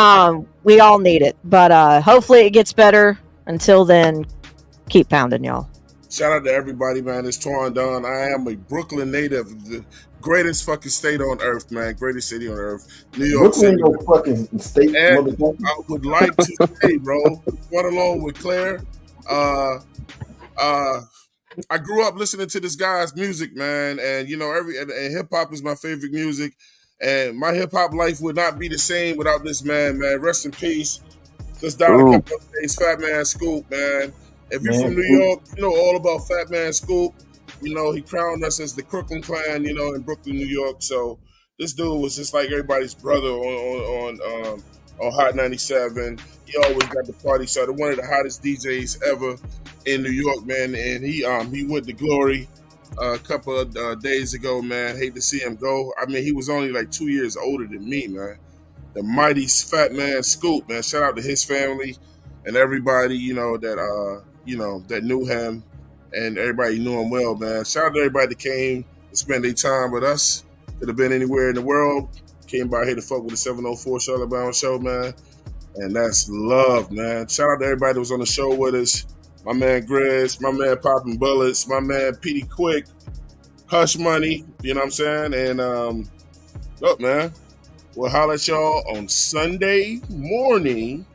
We all need it, but hopefully it gets better. Until then, keep pounding, y'all. Shout out to everybody, man. It's Twan Don. I am a Brooklyn native, the greatest fucking state on earth, man. Greatest city on earth. New York Brooklyn City. no fucking state. And I would like to say, bro, one along with Claire, I grew up listening to this guy's music, man, and and hip hop is my favorite music, and my hip hop life would not be the same without this man. Rest in peace. Just died a couple of days. Fat Man Scoop, man. If you're from New York, you know all about Fat Man Scoop. He crowned us as the Crooklyn Clan, in Brooklyn, New York. So this dude was just like everybody's brother on Hot 97. He always got the party started. One of the hottest DJs ever in New York, man. And he went to glory a couple of days ago, man. Hate to see him go. I mean, he was only like 2 years older than me, man. The mighty Fat Man Scoop, man. Shout out to his family and everybody, that knew him, and everybody knew him well, man. Shout out to everybody that came to spend their time with us. Could have been anywhere in the world. Came by here to fuck with the 704 Charlotte Bound Show, man. And that's love, man. Shout out to everybody that was on the show with us. My man Grizz, my man Poppin' Bullets, my man Petey Quick, Hush Money, you know what I'm saying? And look, man, we'll holler at y'all on Sunday morning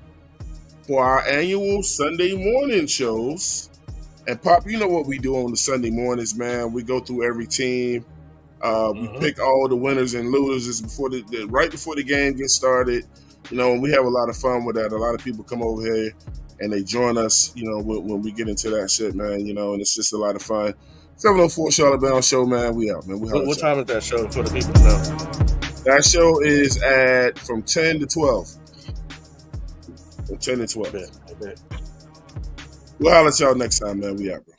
for our annual Sunday morning shows. And Pop, you know what we do on the Sunday mornings, man. We go through every team. We pick all the winners and losers right before the game gets started. And we have a lot of fun with that. A lot of people come over here and they join us, when we get into that shit, man, and it's just a lot of fun. 704 Charlotte Bound Show, man. We out, man. What time is that show for the people to know? That show is from 10 to 12. From 10 to 12. I bet. We'll holler at y'all next time, man. We out, bro.